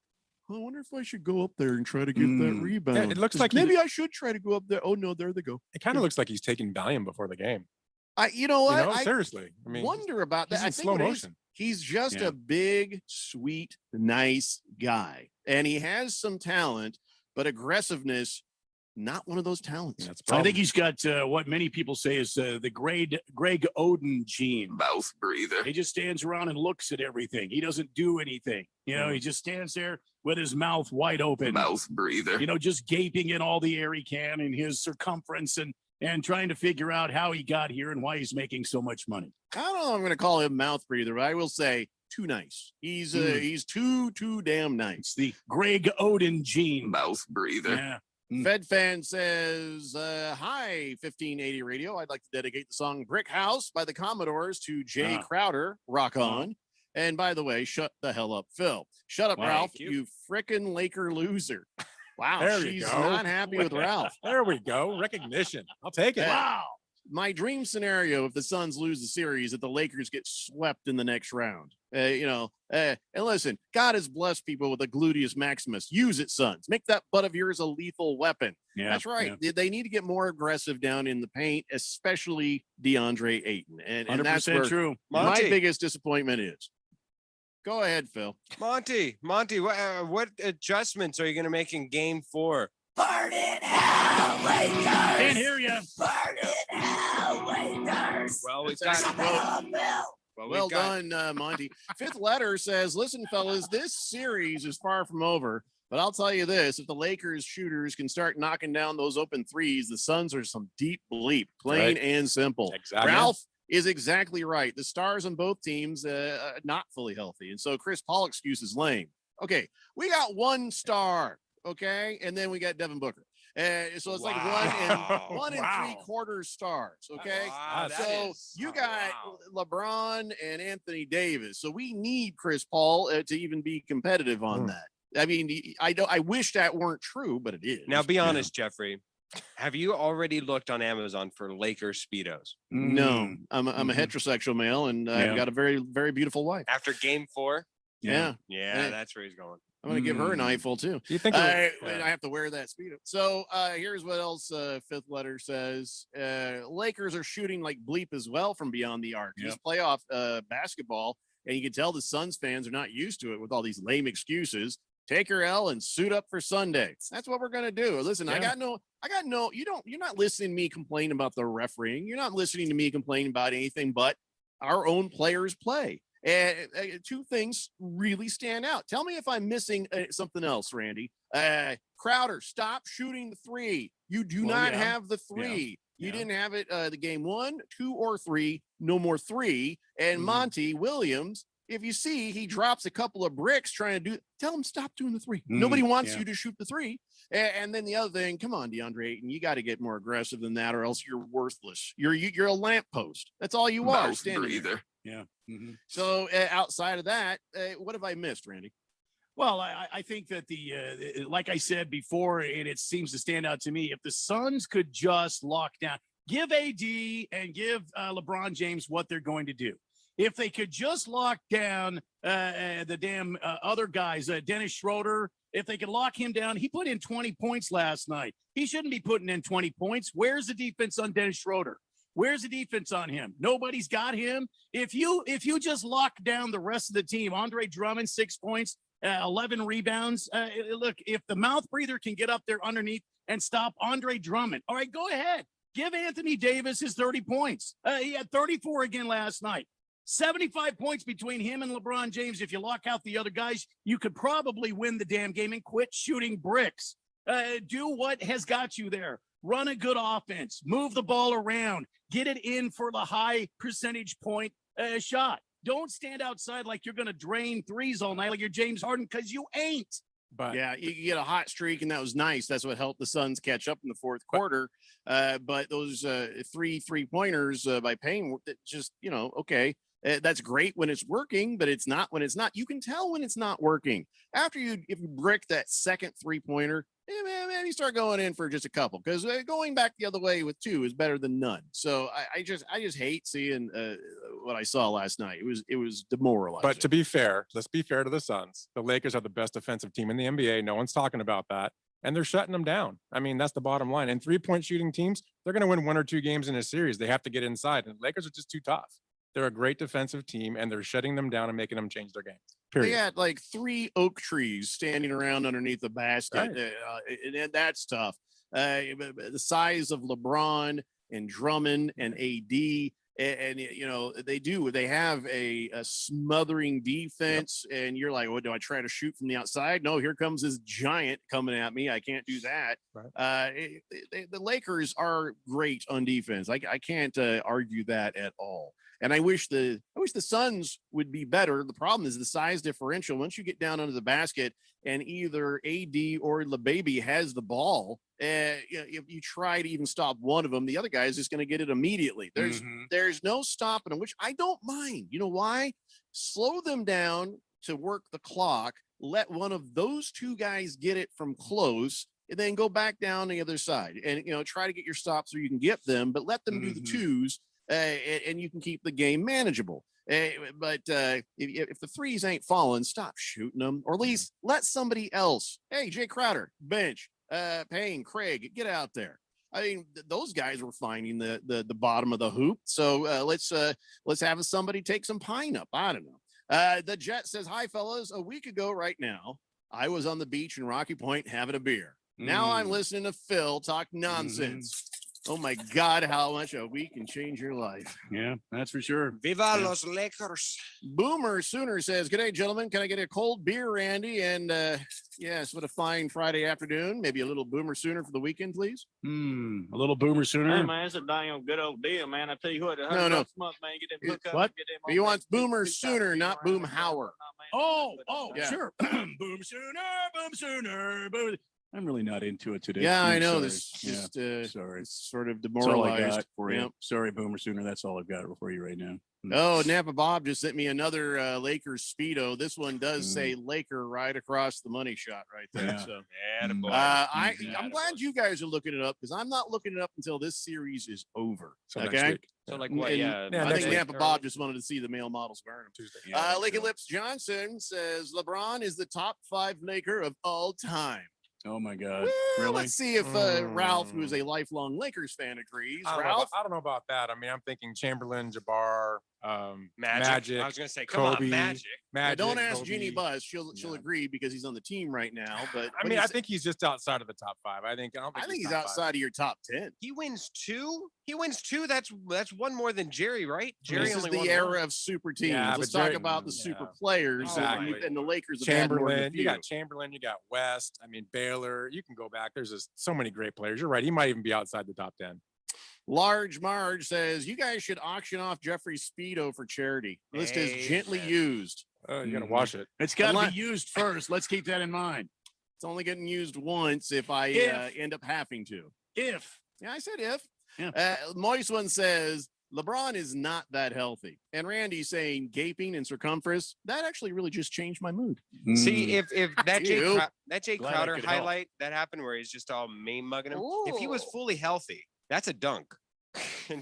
[SPEAKER 2] I wonder if I should go up there and try to get that rebound.
[SPEAKER 12] Yeah, it looks like
[SPEAKER 2] maybe I should try to go up there. Oh no, there they go.
[SPEAKER 12] It kind of looks like he's taking Valium before the game.
[SPEAKER 2] You know what? I
[SPEAKER 12] seriously. I mean,
[SPEAKER 2] wonder about that.
[SPEAKER 12] He's in
[SPEAKER 2] I think
[SPEAKER 12] slow
[SPEAKER 2] what it is,
[SPEAKER 12] motion.
[SPEAKER 2] he's just a big, sweet, nice guy, and he has some talent, but aggressiveness, not one of those talents.
[SPEAKER 10] I think he's got what many people say is the Greg Oden gene.
[SPEAKER 6] Mouth breather.
[SPEAKER 10] He just stands around and looks at everything. He doesn't do anything. You know, he just stands there with his mouth wide open.
[SPEAKER 6] Mouth breather.
[SPEAKER 10] You know, just gaping in all the air he can in his circumference and trying to figure out how he got here and why he's making so much money.
[SPEAKER 2] I don't know if I'm going to call him mouth breather, but I will say too nice. He's too damn nice.
[SPEAKER 10] The Greg Oden gene.
[SPEAKER 6] Mouth breather.
[SPEAKER 10] Yeah.
[SPEAKER 2] Fed Fan says, hi, 1580 Radio. I'd like to dedicate the song Brick House by the Commodores to Jay Crowder. Rock on. And by the way, shut the hell up, Phil. Shut up, Ralph, you frickin' Laker loser.
[SPEAKER 3] Wow,
[SPEAKER 12] There you
[SPEAKER 3] she's
[SPEAKER 12] go.
[SPEAKER 3] not happy with Ralph.
[SPEAKER 12] There we go. Recognition. I'll take it.
[SPEAKER 3] Wow. My dream scenario, if the Suns lose the series, that the Lakers get swept in the next round. And listen, God has blessed people with a gluteus maximus. Use it, Suns. Make that butt of yours a lethal weapon.
[SPEAKER 10] Yeah,
[SPEAKER 3] That's right. They need to get more aggressive down in the paint, especially DeAndre Ayton. And that's
[SPEAKER 10] 100%
[SPEAKER 3] where
[SPEAKER 10] true.
[SPEAKER 3] my
[SPEAKER 11] Monty.
[SPEAKER 3] biggest disappointment is. Go ahead, Phil.
[SPEAKER 11] Monty, what adjustments are you going to make in Game 4?
[SPEAKER 5] Burn in hell, Lakers!
[SPEAKER 10] Can't hear you.
[SPEAKER 5] Burn in hell, Lakers!
[SPEAKER 11] Well, we've got.
[SPEAKER 5] Shut the hell up, Bill!
[SPEAKER 3] Well done, Monty. Fifth letter says, listen, fellas, this series is far from over. But I'll tell you this, if the Lakers shooters can start knocking down those open threes, the Suns are some deep bleep, plain and simple.
[SPEAKER 12] Exactly.
[SPEAKER 3] Ralph is exactly right. The stars on both teams not fully healthy. And so Chris Paul excuse is lame. Okay, we got one star, okay? And then we got Devin Booker. So it's like one and 3/4 stars. Okay.
[SPEAKER 12] Wow,
[SPEAKER 3] so you got LeBron and Anthony Davis. So we need Chris Paul to even be competitive on that. I mean, I wish that weren't true, but it is.
[SPEAKER 11] Now, be honest, Jeffrey. Have you already looked on Amazon for Lakers Speedos?
[SPEAKER 3] No, I'm a heterosexual male, and I've got a very, very beautiful wife.
[SPEAKER 11] After Game 4?
[SPEAKER 3] Yeah.
[SPEAKER 11] That's where he's going.
[SPEAKER 3] I'm going to give her an eyeful too.
[SPEAKER 12] Do you think?
[SPEAKER 3] I have to wear that Speedo. So here's what else fifth letter says. Lakers are shooting like bleep as well from beyond the arc. This playoff basketball, and you can tell the Suns fans are not used to it with all these lame excuses. Take your L and suit up for Sunday. That's what we're going to do. Listen, you're not listening to me complain about the refereeing. You're not listening to me complain about anything but our own players play. And two things really stand out. Tell me if I'm missing something else, Randy. Crowder, stop shooting the three. You do not have the three. You didn't have it the game 1, 2, or 3. No more 3. And Monty Williams, if you see he drops a couple of bricks trying to tell him stop doing the 3. Nobody wants you to shoot the 3. And then the other thing, come on, DeAndre Ayton, you got to get more aggressive than that, or else you're worthless. You're a lamppost. That's all you are. Standing there.
[SPEAKER 10] Yeah.
[SPEAKER 3] So outside of that, what have I missed, Randy?
[SPEAKER 10] Well, I think that like I said before, and it seems to stand out to me, if the Suns could just lock down, give AD and give LeBron James what they're going to do. If they could just lock down the damn other guys, Dennis Schroeder, if they could lock him down, he put in 20 points last night. He shouldn't be putting in 20 points. Where's the defense on Dennis Schroeder? Where's the defense on him? Nobody's got him. If you just lock down the rest of the team, Andre Drummond, 6 points, 11 rebounds. Look, if the mouth breather can get up there underneath and stop Andre Drummond, all right, go ahead. Give Anthony Davis his 30 points. He had 34 again last night. 75 points between him and LeBron James. If you lock out the other guys, you could probably win the damn game and quit shooting bricks. Do what has got you there. Run a good offense. Move the ball around. Get it in for the high percentage point shot. Don't stand outside like you're going to drain threes all night like you're James Harden, because you ain't.
[SPEAKER 3] But yeah, you get a hot streak, and that was nice. That's what helped the Suns catch up in the fourth quarter. But those 3 3-pointers by Payne, just, okay. That's great when it's working, but it's not when it's not. You can tell when it's not working. If you brick that second 3-pointer, man, you start going in for just a couple, because going back the other way with 2 is better than none. So I just hate seeing what I saw last night. It was demoralizing.
[SPEAKER 12] But to be fair, let's be fair to the Suns. The Lakers are the best defensive team in the NBA. No one's talking about that. And they're shutting them down. I mean, that's the bottom line. And 3-point shooting teams, they're going to win 1 or 2 games in a series. They have to get inside. And the Lakers are just too tough. They're a great defensive team, and they're shutting them down and making them change their game. Period.
[SPEAKER 3] They had like 3 oak trees standing around underneath the basket.
[SPEAKER 12] Right.
[SPEAKER 3] And that's tough. The size of LeBron and Drummond and AD, and they have a smothering defense. Yep. And you're like, what, do I try to shoot from the outside? No, here comes this giant coming at me. I can't do that. Right. The Lakers are great on defense. I can't argue that at all. And I wish the Suns would be better. The problem is the size differential. Once you get down under the basket and either AD or LeBaby has the ball, if you try to even stop one of them, the other guy is just going to get it immediately. There's no stopping them, which I don't mind. You know why? Slow them down, to work the clock, let one of those two guys get it from close, and then go back down the other side and, try to get your stops where you can get them, but let them do the twos and you can keep the game manageable. But if the threes ain't falling, stop shooting them, or at least let somebody else. Hey, Jay Crowder, bench, Payne, Craig, get out there. I mean, those guys were finding the bottom of the hoop. So let's have somebody take some pine up. I don't know. The Jet says, "Hi, fellas. A week ago right now, I was on the beach in Rocky Point having a beer. Now I'm listening to Phil talk nonsense. Oh my God, how much a week can change your life."
[SPEAKER 10] Yeah, that's for sure.
[SPEAKER 11] Viva los Lakers.
[SPEAKER 3] Boomer Sooner says, "Good day, gentlemen. Can I get a cold beer, Randy? And yes, what a fine Friday afternoon. Maybe a little Boomer Sooner for the weekend, please."
[SPEAKER 10] A little Boomer Sooner.
[SPEAKER 21] Hey, man, it's a damn good old deal, man. I tell you what, $100
[SPEAKER 3] No.
[SPEAKER 21] a month, man, get them hook up.
[SPEAKER 3] What?
[SPEAKER 21] Get them
[SPEAKER 3] You
[SPEAKER 21] on
[SPEAKER 3] want
[SPEAKER 21] that
[SPEAKER 3] Boomer Sooner, not Boom Hauer.
[SPEAKER 10] Oh,
[SPEAKER 3] Yeah.
[SPEAKER 10] sure. Boom Sooner. Boom. I'm really not into it today.
[SPEAKER 3] Yeah,
[SPEAKER 10] I'm
[SPEAKER 3] I know.
[SPEAKER 10] sorry.
[SPEAKER 3] This just
[SPEAKER 10] sorry.
[SPEAKER 3] it's sort of
[SPEAKER 10] That's all I
[SPEAKER 3] demoralized
[SPEAKER 10] got for you.
[SPEAKER 3] Yep.
[SPEAKER 10] Sorry, Boomer Sooner. That's all I've got for you right now.
[SPEAKER 3] Oh, Napa Bob just sent me another Lakers Speedo. This one does say Laker right across the money shot right there.
[SPEAKER 10] Yeah.
[SPEAKER 3] So
[SPEAKER 11] Attaboy.
[SPEAKER 3] I'm glad you guys are looking it up because I'm not looking it up until this series is over.
[SPEAKER 12] So next
[SPEAKER 3] okay.
[SPEAKER 12] week.
[SPEAKER 11] So like what?
[SPEAKER 3] And
[SPEAKER 11] Yeah.
[SPEAKER 3] I
[SPEAKER 12] next
[SPEAKER 3] think
[SPEAKER 12] week.
[SPEAKER 3] Napa Bob just wanted to see the male models burn them.
[SPEAKER 12] Tuesday.
[SPEAKER 3] Licky Lips Johnson says LeBron is the top 5 Laker of all time.
[SPEAKER 10] Oh my God.
[SPEAKER 3] Well,
[SPEAKER 10] Really?
[SPEAKER 3] let's see if Ralph, who is a lifelong Lakers fan, agrees. Ralph,
[SPEAKER 12] I don't know about that. I mean, I'm thinking Chamberlain, Jabbar,
[SPEAKER 11] Magic. I was gonna say, come
[SPEAKER 12] Kobe,
[SPEAKER 11] on, Magic.
[SPEAKER 3] don't ask
[SPEAKER 12] Kobe.
[SPEAKER 3] Jeannie Buzz. She'll agree because he's on the team right now. But
[SPEAKER 12] I mean, I think he's just outside of the top 5. I don't think
[SPEAKER 3] he's
[SPEAKER 12] top 5.
[SPEAKER 3] outside of your top 10.
[SPEAKER 11] He wins 2. He wins 2. That's one more than Jerry, right? Jerry
[SPEAKER 3] This is
[SPEAKER 11] only
[SPEAKER 3] the
[SPEAKER 11] won
[SPEAKER 3] era
[SPEAKER 11] 1.
[SPEAKER 3] of super teams.
[SPEAKER 12] Yeah,
[SPEAKER 3] Let's
[SPEAKER 12] but
[SPEAKER 3] talk
[SPEAKER 12] Jerry-
[SPEAKER 3] about the super players.
[SPEAKER 12] Exactly.
[SPEAKER 3] And the Lakers have had more than a
[SPEAKER 12] Chamberlain, you
[SPEAKER 3] few.
[SPEAKER 12] got Chamberlain, you got West. I mean, Baylor. You can go back. There's just so many great players. You're right. He might even be outside the top 10.
[SPEAKER 3] Large Marge says you guys should auction off Jeffrey's Speedo for charity. List is gently used.
[SPEAKER 12] You gotta wash it.
[SPEAKER 10] It's got to
[SPEAKER 3] Unless-
[SPEAKER 10] be used first. Let's keep that in mind.
[SPEAKER 3] It's only getting used once if I
[SPEAKER 10] If.
[SPEAKER 3] end up having to.
[SPEAKER 10] If.
[SPEAKER 3] Yeah, I said if.
[SPEAKER 10] Yeah.
[SPEAKER 3] Moist One says LeBron is not that healthy. And Randy saying gaping and circumference, that actually really just changed my mood.
[SPEAKER 11] See, if that
[SPEAKER 3] Ew.
[SPEAKER 11] Jay
[SPEAKER 10] Glad I
[SPEAKER 11] Crowder
[SPEAKER 10] could help.
[SPEAKER 11] highlight that happened where he's just all meme mugging him. If he was fully healthy, that's a dunk.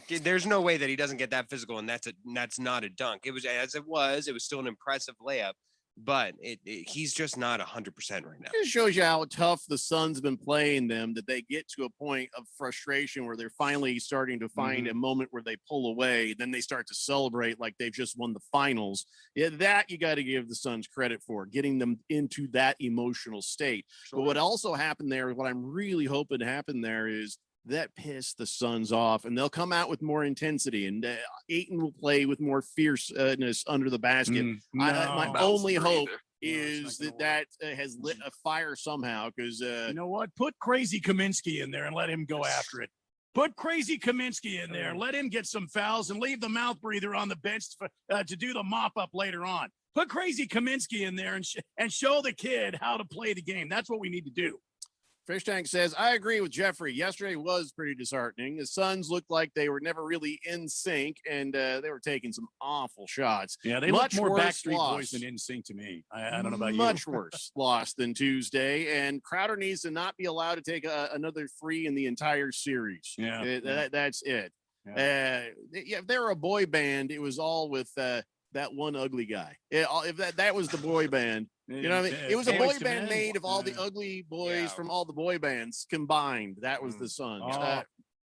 [SPEAKER 11] There's no way that he doesn't get that physical, and that's not a dunk. It was still an impressive layup, but he's just not 100% right now.
[SPEAKER 3] It shows you how tough the Suns have been playing them, that they get to a point of frustration where they're finally starting to find a moment where they pull away. Then they start to celebrate like they've just won the finals. Yeah, that you got to give the Suns credit for, getting them into that emotional state. But what also happened there, what I'm really hoping to happen there is that pissed the Suns off, and they'll come out with more intensity, and Ayton will play with more fierceness under the basket. My only hope is that has lit a fire somehow, because
[SPEAKER 10] You know what? Put Crazy Kaminsky in there and let him go after it. Put Crazy Kaminsky in there. Let him get some fouls and leave the mouth breather on the bench to do the mop up later on. Put Crazy Kaminsky in there and show the kid how to play the game. That's what we need to do.
[SPEAKER 3] Fish Tank says, I agree with Jeffrey. Yesterday was pretty disheartening. The Suns looked like they were never really in sync, and they were taking some awful shots.
[SPEAKER 10] Yeah, they
[SPEAKER 3] Much
[SPEAKER 10] look more
[SPEAKER 3] worse
[SPEAKER 10] Backstreet
[SPEAKER 3] loss.
[SPEAKER 10] Boys than NSYNC to me. I don't know about you.
[SPEAKER 3] Much worse loss than Tuesday, and Crowder needs to not be allowed to take another 3 in the entire series.
[SPEAKER 10] Yeah.
[SPEAKER 3] That's it.
[SPEAKER 10] Yeah.
[SPEAKER 3] If they were a boy band, it was all with that one ugly guy. If that was the boy band, you know what I mean? It was a boy band made of all the ugly boys from all the boy bands combined. That was the Suns.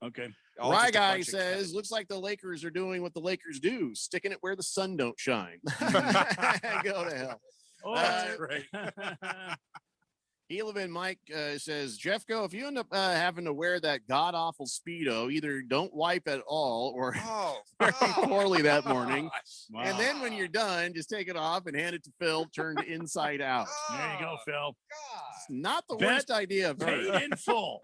[SPEAKER 10] Okay.
[SPEAKER 3] Rye Guy says, looks like the Lakers are doing what the Lakers do, sticking it where the sun don't shine. Go to hell.
[SPEAKER 10] Oh, that's great.
[SPEAKER 3] Elevin Mike says, Jeffco, if you end up having to wear that god awful Speedo, either don't wipe at all or very poorly that morning.
[SPEAKER 10] Wow.
[SPEAKER 3] And then when you're done, just take it off and hand it to Phil, turned inside out.
[SPEAKER 10] There you go, Phil.
[SPEAKER 3] It's not the
[SPEAKER 10] Bet
[SPEAKER 3] worst idea I've
[SPEAKER 10] Paid
[SPEAKER 3] heard.
[SPEAKER 10] in full.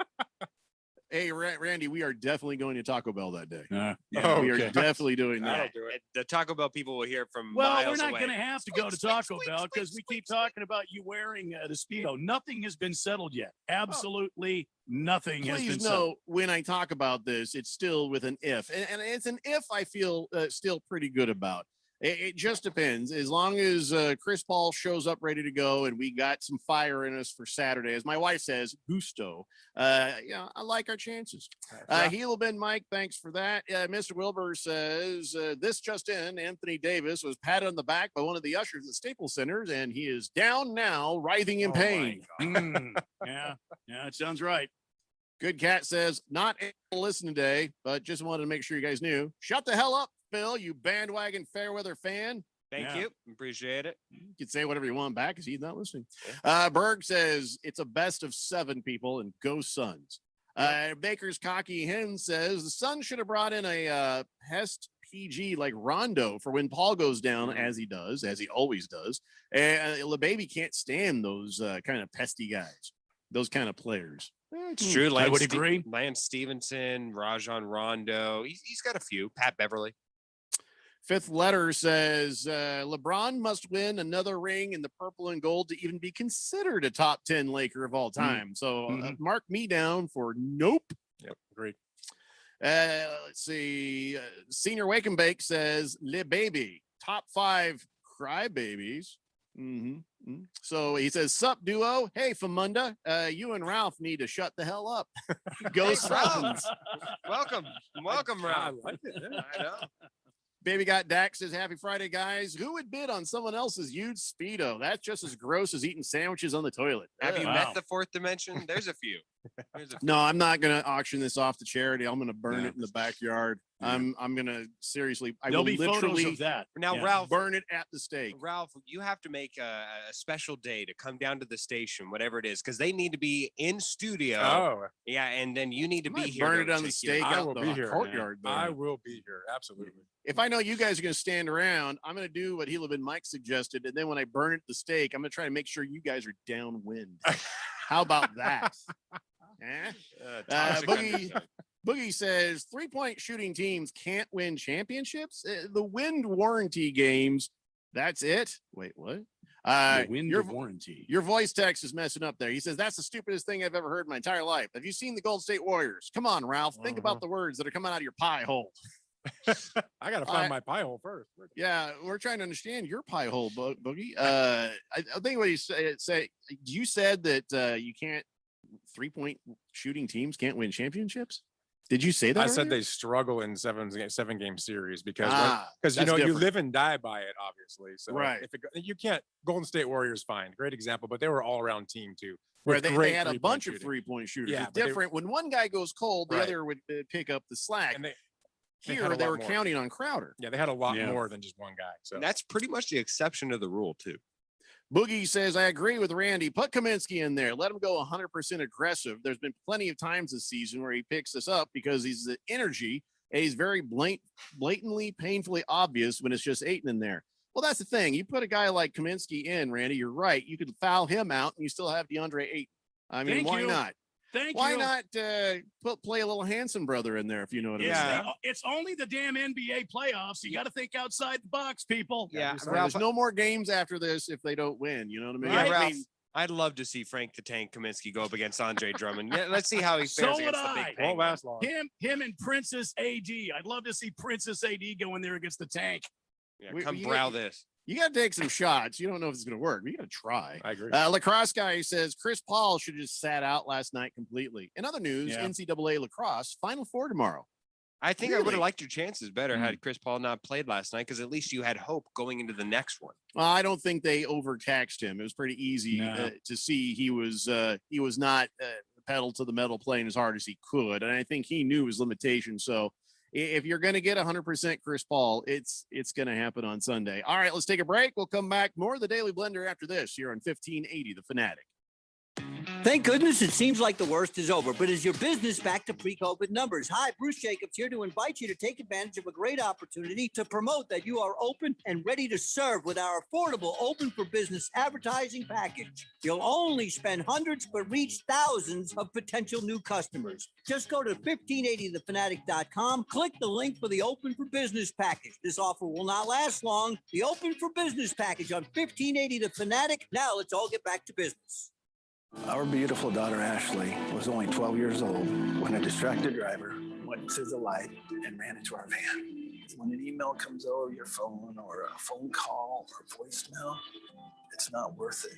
[SPEAKER 3] Hey, Randy, we are definitely going to Taco Bell that day.
[SPEAKER 10] Yeah,
[SPEAKER 3] we are
[SPEAKER 10] okay.
[SPEAKER 3] definitely doing that.
[SPEAKER 11] That'll do it. The Taco Bell people will hear from
[SPEAKER 10] Well,
[SPEAKER 11] miles
[SPEAKER 10] we're not
[SPEAKER 11] away.
[SPEAKER 10] going to have to go to Taco Bell because we keep talking about you wearing the Speedo. Nothing has been settled yet. Absolutely nothing has been
[SPEAKER 3] Please
[SPEAKER 10] settled.
[SPEAKER 3] know when I talk about this, it's still with an if. And it's an if I feel still pretty good about. It just depends. As long as Chris Paul shows up ready to go and we got some fire in us for Saturday, as my wife says, gusto. I like our chances. Helobin Mike, thanks for that. Mr. Wilbur says, this just in, Anthony Davis was patted on the back by one of the ushers at Staples Centers, and he is down now, writhing in pain.
[SPEAKER 10] Yeah, it sounds right.
[SPEAKER 3] Good Cat says, not able to listen today, but just wanted to make sure you guys knew. Shut the hell up, Phil, you bandwagon Fairweather fan.
[SPEAKER 11] Thank you. Appreciate it.
[SPEAKER 3] You can say whatever you want back because he's not listening. Berg says it's a best of 7 people and go Suns. Baker's Cocky Hen says the Suns should have brought in a Pest PG like Rondo for when Paul goes down, as he always does. And LeBaby can't stand those kind of pesty guys, those kind of players.
[SPEAKER 11] It's true.
[SPEAKER 10] I would agree.
[SPEAKER 11] Lance Stevenson, Rajon Rondo. He's got a few. Pat Beverly.
[SPEAKER 3] Fifth letter says LeBron must win another ring in the purple and gold to even be considered a top 10 Laker of all time. So mark me down for nope.
[SPEAKER 12] Yep, agreed.
[SPEAKER 3] Let's see. Senior Wake and Bake says LeBaby, top 5 crybabies. So he says, sup duo. Hey, Famunda, you and Ralph need to shut the hell up. Go Suns.
[SPEAKER 11] Welcome, Ralph.
[SPEAKER 12] I like it. Yeah.
[SPEAKER 11] I know.
[SPEAKER 3] Baby Got Dax says, happy Friday, guys. Who would bid on someone else's huge Speedo? That's just as gross as eating sandwiches on the toilet.
[SPEAKER 11] Have you met the fourth dimension? There's a few.
[SPEAKER 3] No, I'm not going to auction this off to charity. I'm going to burn it in the backyard. I'm going to seriously.
[SPEAKER 10] There'll be photos of that.
[SPEAKER 11] Now, Ralph,
[SPEAKER 3] burn it at the stake.
[SPEAKER 11] Ralph, you have to make a special day to come down to the station, whatever it is, because they need to be in studio.
[SPEAKER 12] Oh,
[SPEAKER 11] yeah, and then you need to be here.
[SPEAKER 3] Burn it on the stake
[SPEAKER 12] I
[SPEAKER 3] out
[SPEAKER 12] will
[SPEAKER 3] the
[SPEAKER 12] be here.
[SPEAKER 3] courtyard.
[SPEAKER 12] I will be here. Absolutely.
[SPEAKER 3] If I know you guys are going to stand around, I'm going to do what Helobin Mike suggested, and then when I burn it at the stake, I'm going to try to make sure you guys are downwind. How about that? Boogie says 3-point shooting teams can't win championships. The wind warranty games. That's it. Wait, what?
[SPEAKER 10] Your warranty.
[SPEAKER 3] Your voice text is messing up there. He says that's the stupidest thing I've ever heard in my entire life. Have you seen the Golden State Warriors? Come on, Ralph. Think about the words that are coming out of your pie hole.
[SPEAKER 12] I got to find my pie hole first.
[SPEAKER 3] Yeah, we're trying to understand your pie hole, Boogie. I think what you say you said that you can't 3-point shooting teams can't win championships. Did you say that?
[SPEAKER 12] I said they struggle in 7-game series because you
[SPEAKER 3] different.
[SPEAKER 12] live and die by it, obviously. So
[SPEAKER 3] right,
[SPEAKER 12] you can't. Golden State Warriors, fine, great example, but they were all around team too.
[SPEAKER 3] Where they had a bunch of 3-point shooters.
[SPEAKER 12] Yeah,
[SPEAKER 3] it's different when one guy goes cold, the other would pick up the slack. And they were counting on Crowder.
[SPEAKER 12] Yeah, they had a lot more than just one guy. So
[SPEAKER 11] and that's pretty much the exception to the rule too.
[SPEAKER 3] Boogie says, I agree with Randy. Put Kaminsky in there. Let him go 100% aggressive. There's been plenty of times this season where he picks us up because he's the energy and he's very blatantly, painfully obvious when it's just Ayton in there. Well, that's the thing. You put a guy like Kaminsky in, Randy, you're right. You could foul him out and you still have DeAndre Ayton. I mean, why not? Why not play a little Hanson brother in there, if you know what I mean?
[SPEAKER 10] It's only the damn NBA playoffs. You got to think outside the box, people.
[SPEAKER 11] Yeah,
[SPEAKER 3] there's no more games after this if they don't win. You know what I mean?
[SPEAKER 11] Yeah, Ralph, I'd love to see Frank the Tank Kaminsky go up against Andre Drummond. Yeah, let's see how he fares against the big Tank.
[SPEAKER 12] Won't last long.
[SPEAKER 10] Him and Princess AD. I'd love to see Princess AD go in there against the Tank.
[SPEAKER 11] Yeah, come brow this.
[SPEAKER 3] You got to take some shots. You don't know if it's going to work. You got to try.
[SPEAKER 12] I agree.
[SPEAKER 3] Lacrosse guy says Chris Paul should just sat out last night completely. In other news, NCAA lacrosse Final Four tomorrow.
[SPEAKER 11] I think I would have liked your chances better had Chris Paul not played last night because at least you had hope going into the next one.
[SPEAKER 3] Well, I don't think they overtaxed him. It was pretty easy to see he was not pedal to the metal playing as hard as he could, and I think he knew his limitations. So if you're going to get 100% Chris Paul, it's going to happen on Sunday. All right, let's take a break. We'll come back. More of the Daily Blender after this here on 1580 The Fanatic.
[SPEAKER 7] Thank goodness it seems like the worst is over, but is your business back to pre-COVID numbers? Hi, Bruce Jacobs here to invite you to take advantage of a great opportunity to promote that you are open and ready to serve with our affordable Open for Business advertising package. You'll only spend hundreds but reach thousands of potential new customers. Just go to 1580thefanatic.com, click the link for the Open for Business package. This offer will not last long. The Open for Business package on 1580 The Fanatic. Now let's all get back to business.
[SPEAKER 22] Our beautiful daughter, Ashley, was only 12 years old when a distracted driver went to the light and ran into our van. When an email comes over your phone or a phone call or voicemail, it's not worth it.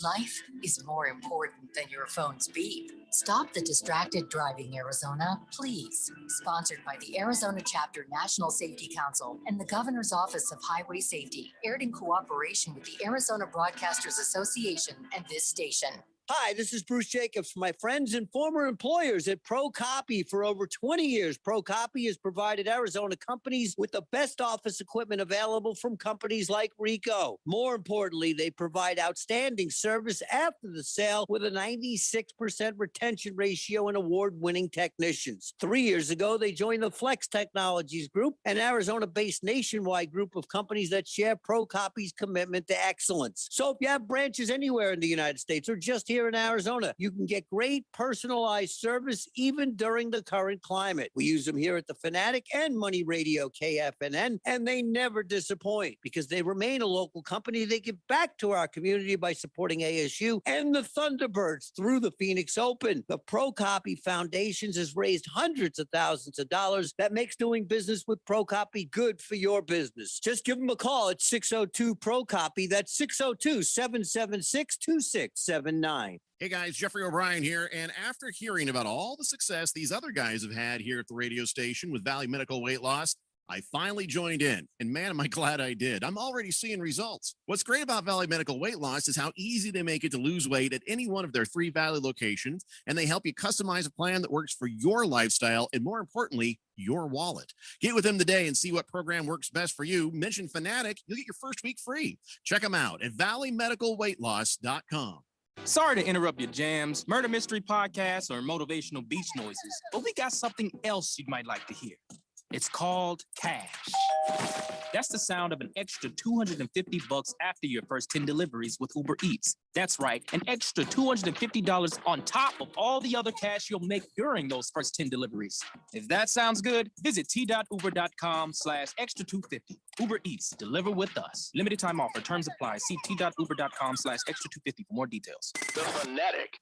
[SPEAKER 8] Life is more important than your phone's beep. Stop the distracted driving, Arizona, please. Sponsored by the Arizona Chapter National Safety Council and the Governor's Office of Highway Safety, aired in cooperation with the Arizona Broadcasters Association and this station.
[SPEAKER 7] Hi, this is Bruce Jacobs from my friends and former employers at ProCopy. For over 20 years, ProCopy has provided Arizona companies with the best office equipment available from companies like Ricoh. More importantly, they provide outstanding service after the sale with a 96% retention ratio and award-winning technicians. 3 years ago, they joined the Flex Technologies Group, an Arizona-based nationwide group of companies that share ProCopy's commitment to excellence. So if you have branches anywhere in the United States or just here in Arizona, you can get great personalized service even during the current climate. We use them here at the Fanatic and Money Radio KFNN, and they never disappoint because they remain a local company. They give back to our community by supporting ASU and the Thunderbirds through the Phoenix Open. The ProCopy Foundations has raised hundreds of thousands of dollars. That makes doing business with ProCopy good for your business. Just give them a call at 602-PROCOPY. That's 602-776-2679.
[SPEAKER 3] Hey guys, Jeffrey O'Brien here. And after hearing about all the success these other guys have had here at the radio station with Valley Medical Weight Loss, I finally joined in. And man, am I glad I did. I'm already seeing results. What's great about Valley Medical Weight Loss is how easy they make it to lose weight at any one of their 3 Valley locations. And they help you customize a plan that works for your lifestyle and, more importantly, your wallet. Get with them today and see what program works best for you. Mention Fanatic, you'll get your first week free. Check them out at valleymedicalweightloss.com.
[SPEAKER 9] Sorry to interrupt your jams, murder mystery podcasts, or motivational beach noises, but we got something else you might like to hear. It's called cash. That's the sound of an extra $250 after your first 10 deliveries with Uber Eats. That's right, an extra $250 on top of all the other cash you'll make during those first 10 deliveries. If that sounds good, visit t.uber.com/extra 250. Uber Eats, deliver with us. Limited time offer, terms apply. See t.uber.com/extra 250 for more details.
[SPEAKER 1] The Fanatic.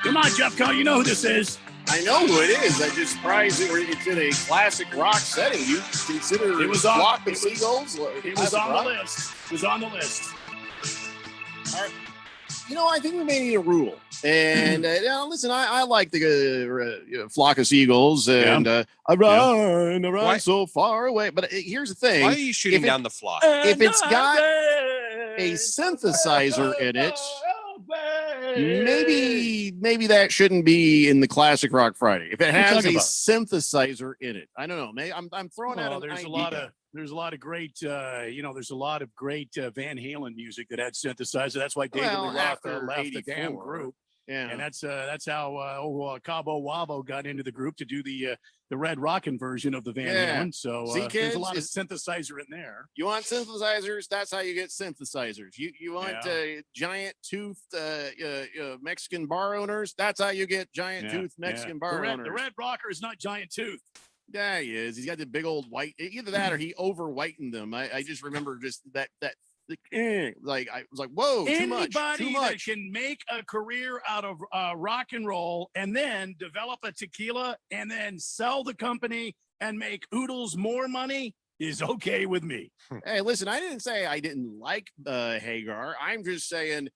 [SPEAKER 10] Come on, Jeffco, you know who this is.
[SPEAKER 2] I know who it is. I'm just surprised it's in a classic rock setting. You consider
[SPEAKER 10] It was on-
[SPEAKER 2] Flock of
[SPEAKER 10] it was-
[SPEAKER 2] Seagulls?
[SPEAKER 10] It was on the list. It was on the list.
[SPEAKER 2] All right. You know, I think we may need a rule. And listen, I like the Flock of Seagulls, and I run so far away. But here's the thing:
[SPEAKER 11] Why are you shooting down the flock?
[SPEAKER 2] If it's got a synthesizer in it, maybe that shouldn't be in the classic Rock Friday. If it has a synthesizer in it, I don't know. Maybe I'm throwing out.
[SPEAKER 10] There's a lot of great, there's a lot of great Van Halen music that had synthesizer. That's why David Lee Roth left the damn group.
[SPEAKER 2] Yeah,
[SPEAKER 10] and that's how Cabo Wabo got into the group to do the Red Rockin' version of the Van Halen. So
[SPEAKER 2] See,
[SPEAKER 10] there's
[SPEAKER 2] kids,
[SPEAKER 10] a lot of synthesizer in there.
[SPEAKER 2] You want synthesizers? That's how you get synthesizers. You want giant toothed Mexican bar owners? That's how you get giant toothed Mexican bar owners.
[SPEAKER 10] The Red Rocker is not giant tooth.
[SPEAKER 2] Yeah, he is. He's got the big old white. Either that or he over whitened them. I just remember just that like I was like, whoa, too much.
[SPEAKER 10] Anybody that can make a career out of rock and roll and then develop a tequila and then sell the company and make oodles more money is okay with me.
[SPEAKER 2] Hey, listen, I didn't say I didn't like Hagar. I'm just saying,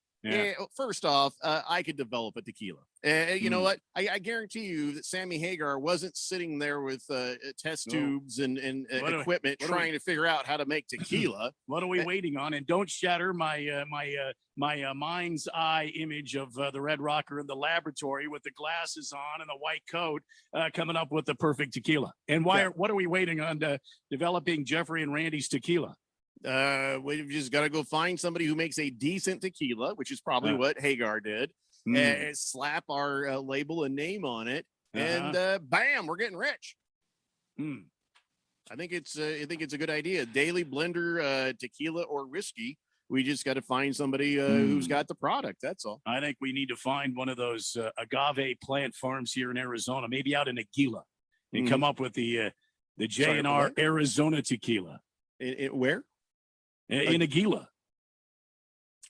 [SPEAKER 2] first off, I could develop a tequila. You know what? I guarantee you that Sammy Hagar wasn't sitting there with test tubes and equipment trying to figure out how to make tequila.
[SPEAKER 10] What are we waiting on? And don't shatter my my mind's eye image of the Red Rocker in the laboratory with the glasses on and the white coat coming up with the perfect tequila. And what are we waiting on to developing Jeffrey and Randy's tequila?
[SPEAKER 2] We've just got to go find somebody who makes a decent tequila, which is probably what Hagar did, and slap our label and name on it, and bam, we're getting rich. I think it's a good idea. Daily blender tequila or whiskey. We just got to find somebody who's got the product. That's all.
[SPEAKER 10] I think we need to find one of those agave plant farms here in Arizona, maybe out in Aguila, and come up with the J&R Arizona tequila.
[SPEAKER 2] Where?
[SPEAKER 10] In Aguila.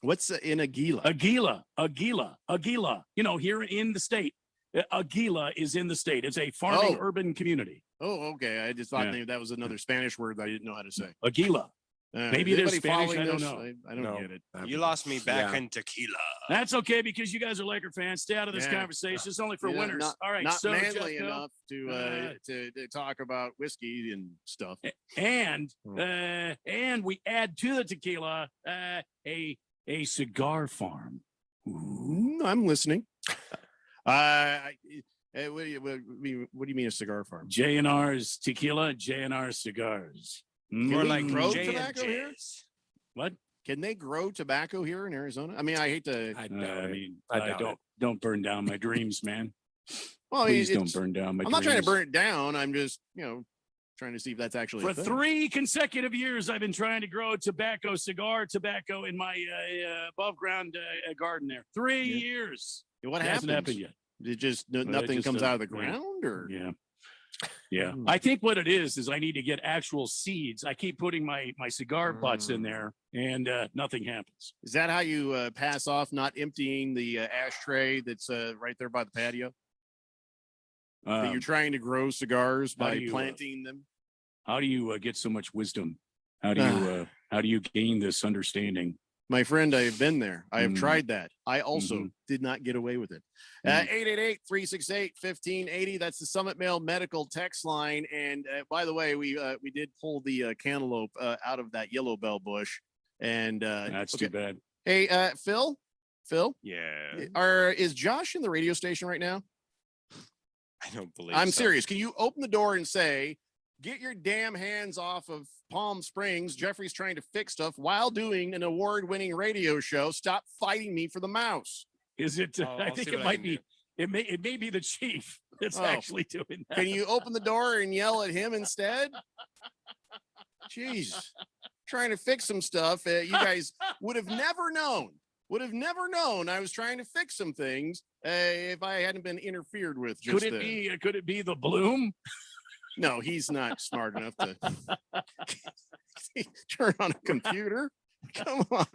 [SPEAKER 3] What's in Aguila?
[SPEAKER 10] Aguila. You know, here in the state, Aguila is in the state. It's a farming urban community.
[SPEAKER 3] Oh, okay. I just thought that was another Spanish word that I didn't know how to say.
[SPEAKER 10] Aguila. Maybe there's
[SPEAKER 3] anybody
[SPEAKER 10] Spanish.
[SPEAKER 3] following
[SPEAKER 10] I don't
[SPEAKER 3] this?
[SPEAKER 10] know.
[SPEAKER 3] I don't get it.
[SPEAKER 11] You lost me back in tequila.
[SPEAKER 10] That's okay because you guys are Laker fans. Stay out of this conversation. It's only for
[SPEAKER 3] You know,
[SPEAKER 10] winners.
[SPEAKER 3] not-
[SPEAKER 10] All right.
[SPEAKER 3] Not
[SPEAKER 10] So
[SPEAKER 3] manly
[SPEAKER 10] Jeffco,
[SPEAKER 3] enough to talk about whiskey and stuff.
[SPEAKER 10] and we add to the tequila a cigar farm.
[SPEAKER 3] I'm listening. What do you mean a cigar farm?
[SPEAKER 10] J&R's tequila, J&R cigars.
[SPEAKER 3] Can
[SPEAKER 11] More
[SPEAKER 3] we
[SPEAKER 11] like
[SPEAKER 3] grow
[SPEAKER 11] J and
[SPEAKER 3] tobacco here?
[SPEAKER 11] J's.
[SPEAKER 10] What?
[SPEAKER 3] Can they grow tobacco here in Arizona? I mean, I hate to.
[SPEAKER 10] Don't burn down my dreams, man.
[SPEAKER 3] Well,
[SPEAKER 10] Please
[SPEAKER 3] it's-
[SPEAKER 10] don't burn down my
[SPEAKER 3] I'm
[SPEAKER 10] dreams.
[SPEAKER 3] not trying to burn it down. I'm just, trying to see if that's actually
[SPEAKER 10] For
[SPEAKER 3] a thing.
[SPEAKER 10] 3 consecutive years, I've been trying to grow cigar tobacco in my above ground garden there. 3 years.
[SPEAKER 3] What
[SPEAKER 10] It hasn't
[SPEAKER 3] happens?
[SPEAKER 10] happened yet.
[SPEAKER 3] It just
[SPEAKER 10] But it
[SPEAKER 3] nothing
[SPEAKER 10] just
[SPEAKER 3] comes out of the
[SPEAKER 10] doesn't- yeah.
[SPEAKER 3] ground, or
[SPEAKER 10] Yeah. I think what it is I need to get actual seeds. I keep putting my cigar butts in there, and nothing happens.
[SPEAKER 3] Is that how you pass off not emptying the ashtray that's right there by the patio? That you're trying to grow cigars
[SPEAKER 10] how
[SPEAKER 3] by
[SPEAKER 10] do you,
[SPEAKER 3] planting them?
[SPEAKER 10] How do you get so much wisdom? How do you gain this understanding?
[SPEAKER 3] My friend, I have been there. I have
[SPEAKER 10] Mm.
[SPEAKER 3] tried that. I also
[SPEAKER 10] Mhm.
[SPEAKER 3] did not get away with it.
[SPEAKER 10] Mm.
[SPEAKER 3] 888-368-1580. That's the Summit Mail Medical text line. And by the way, we did pull the cantaloupe out of that yellow bell bush. And
[SPEAKER 10] That's too bad.
[SPEAKER 3] Hey, Phil?
[SPEAKER 11] Yeah.
[SPEAKER 3] Is Josh in the radio station right now?
[SPEAKER 11] I don't believe
[SPEAKER 3] I'm
[SPEAKER 11] so.
[SPEAKER 3] serious. Can you open the door and say, get your damn hands off of Palm Springs. Jeffrey's trying to fix stuff while doing an award-winning radio show. Stop fighting me for the mouse.
[SPEAKER 10] Is it? I
[SPEAKER 11] I'll
[SPEAKER 10] think
[SPEAKER 11] see
[SPEAKER 10] it
[SPEAKER 11] what I
[SPEAKER 10] might
[SPEAKER 11] can
[SPEAKER 10] be.
[SPEAKER 11] do.
[SPEAKER 10] It may be the chief that's
[SPEAKER 3] Oh.
[SPEAKER 10] actually doing that.
[SPEAKER 3] Can you open the door and yell at him instead? Jeez. Trying to fix some stuff. You guys would have never known. I was trying to fix some things if I hadn't been interfered with. Just
[SPEAKER 10] Could it be the bloom?
[SPEAKER 3] No, he's not smart enough to turn on a computer. Come on.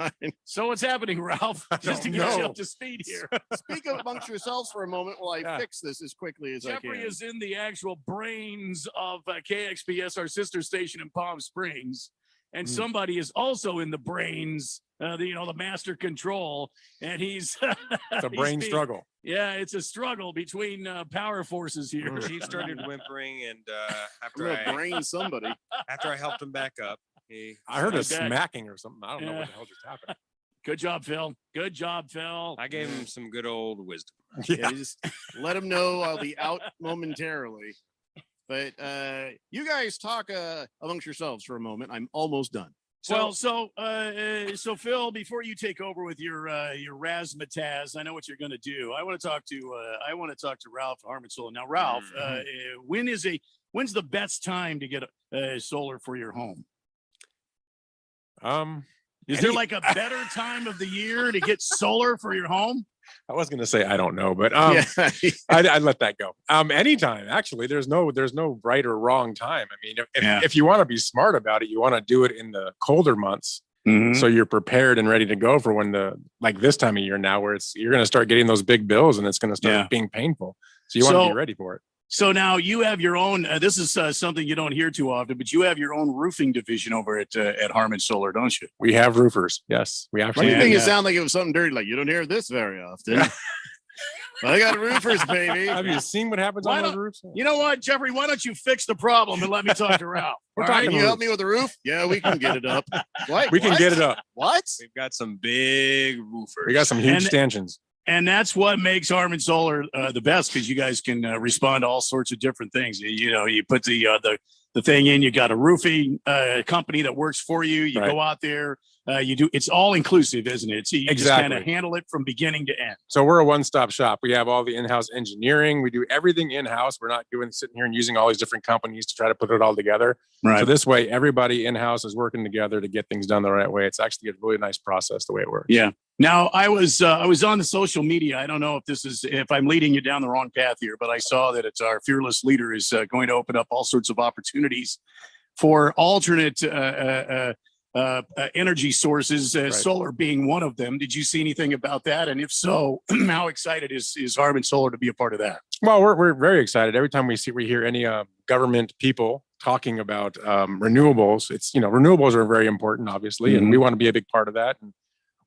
[SPEAKER 10] So what's happening, Ralph? Just to get you up to speed here.
[SPEAKER 3] Speak amongst yourselves for a moment while I fix this as quickly as I
[SPEAKER 10] Jeffrey
[SPEAKER 3] can.
[SPEAKER 10] is in the actual brains of KXPS, our sister station in Palm Springs. And somebody is also in the brains, the master control, and he's
[SPEAKER 12] It's a brain struggle.
[SPEAKER 10] Yeah, it's a struggle between power forces here.
[SPEAKER 11] Chief started whimpering, and
[SPEAKER 3] I'm gonna brain somebody.
[SPEAKER 11] after I helped him back up,
[SPEAKER 12] I heard a
[SPEAKER 10] Okay.
[SPEAKER 12] smacking or something. I don't know
[SPEAKER 10] Yeah.
[SPEAKER 12] what the hell just happened.
[SPEAKER 10] Good job, Phil. Good job, Phil.
[SPEAKER 11] I gave him some good old wisdom.
[SPEAKER 3] Yeah, just let him know I'll be out momentarily. But you guys talk amongst yourselves for a moment. I'm almost done.
[SPEAKER 10] So Phil, before you take over with your razzmatazz, I know what you're going to do. I want to talk to Ralph Harmonsola. Now, Ralph, when's the best time to get solar for your home? Is there like a better time of the year to get solar for your home?
[SPEAKER 12] I was going to say I don't know, but
[SPEAKER 3] Yeah.
[SPEAKER 12] I'd let that go. Anytime, actually. There's no right or wrong time. I mean, if you want to be smart about it, you want to do it in the colder months, so you're prepared and ready to go for when like this time of year now, where you're going to start getting those big bills and it's going to start being painful. So you want to be ready for it.
[SPEAKER 10] So now you have your own. This is something you don't hear too often, but you have your own roofing division over at Harmon Solar, don't you?
[SPEAKER 12] We have roofers. Yes, we
[SPEAKER 3] Why
[SPEAKER 12] actually.
[SPEAKER 3] do you think it sounded like it was something dirty? Like you don't hear this very often. I got roofers, baby.
[SPEAKER 12] Have you seen what happens on those roofs?
[SPEAKER 10] You know what, Jeffrey? Why don't you fix the problem and let me talk to Ralph?
[SPEAKER 3] Can you help me with the roof? Yeah, we can get it up. What?
[SPEAKER 12] We can get it up.
[SPEAKER 3] What?
[SPEAKER 11] We've got some big roofers.
[SPEAKER 12] We got some huge stanchions.
[SPEAKER 10] And that's what makes Harmon Solar the best, because you guys can respond to all sorts of different things. You put the thing in. You got a roofing company that works for you. You go out there. You do. It's all inclusive, isn't it? So you just kind of handle it from beginning to end.
[SPEAKER 12] So we're a one-stop shop. We have all the in-house engineering. We do everything in-house. We're not sitting here and using all these different companies to try to put it all together.
[SPEAKER 10] Right.
[SPEAKER 12] So this way, everybody in-house is working together to get things done the right way. It's actually a really nice process the way it works.
[SPEAKER 10] Yeah. Now I was on the social media. I don't know if I'm leading you down the wrong path here, but I saw that it's our fearless leader is going to open up all sorts of opportunities for alternate energy sources,
[SPEAKER 12] Right.
[SPEAKER 10] solar being one of them. Did you see anything about that? And if so, how excited is Harmon Solar to be a part of that?
[SPEAKER 12] Well, we're very excited. Every time we hear any government people talking about renewables, it's, renewables are very important, obviously, and we want to be a big part of that. And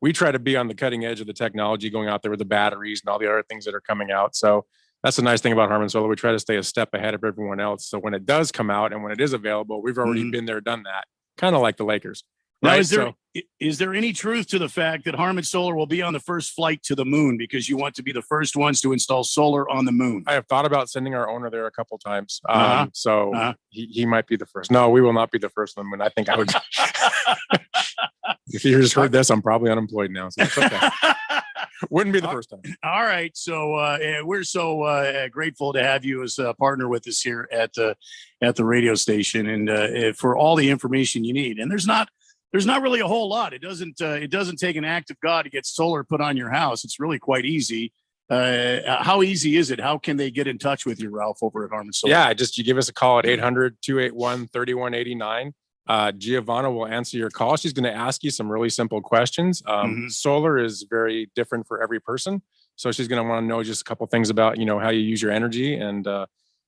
[SPEAKER 12] we try to be on the cutting edge of the technology going out there with the batteries and all the other things that are coming out. So that's the nice thing about Harmon Solar. We try to stay a step ahead of everyone else. So when it does come out and when it is available, we've already been there, done that, kind of like the Lakers.
[SPEAKER 10] Now,
[SPEAKER 12] Right?
[SPEAKER 10] is there any truth to the fact that Harmon Solar will be on the first flight to the moon because you want to be the first ones to install solar on the moon?
[SPEAKER 12] I have thought about sending our owner there a couple times.
[SPEAKER 10] Uh-huh.
[SPEAKER 12] He might be the first. No, we will not be the first on the moon. I think I would. If you just heard this, I'm probably unemployed now. So it's okay. Wouldn't be the first time.
[SPEAKER 10] All right. So we're so grateful to have you as a partner with us here at the radio station and for all the information you need. And there's not really a whole lot. It doesn't take an act of God to get solar put on your house. It's really quite easy. How easy is it? How can they get in touch with you, Ralph, over at Harmon Solar?
[SPEAKER 12] Yeah, you give us a call at 800-281-3189. Giovanna will answer your call. She's going to ask you some really simple questions. Solar is very different for every person. So she's going to want to know just a couple things about, how you use your energy. And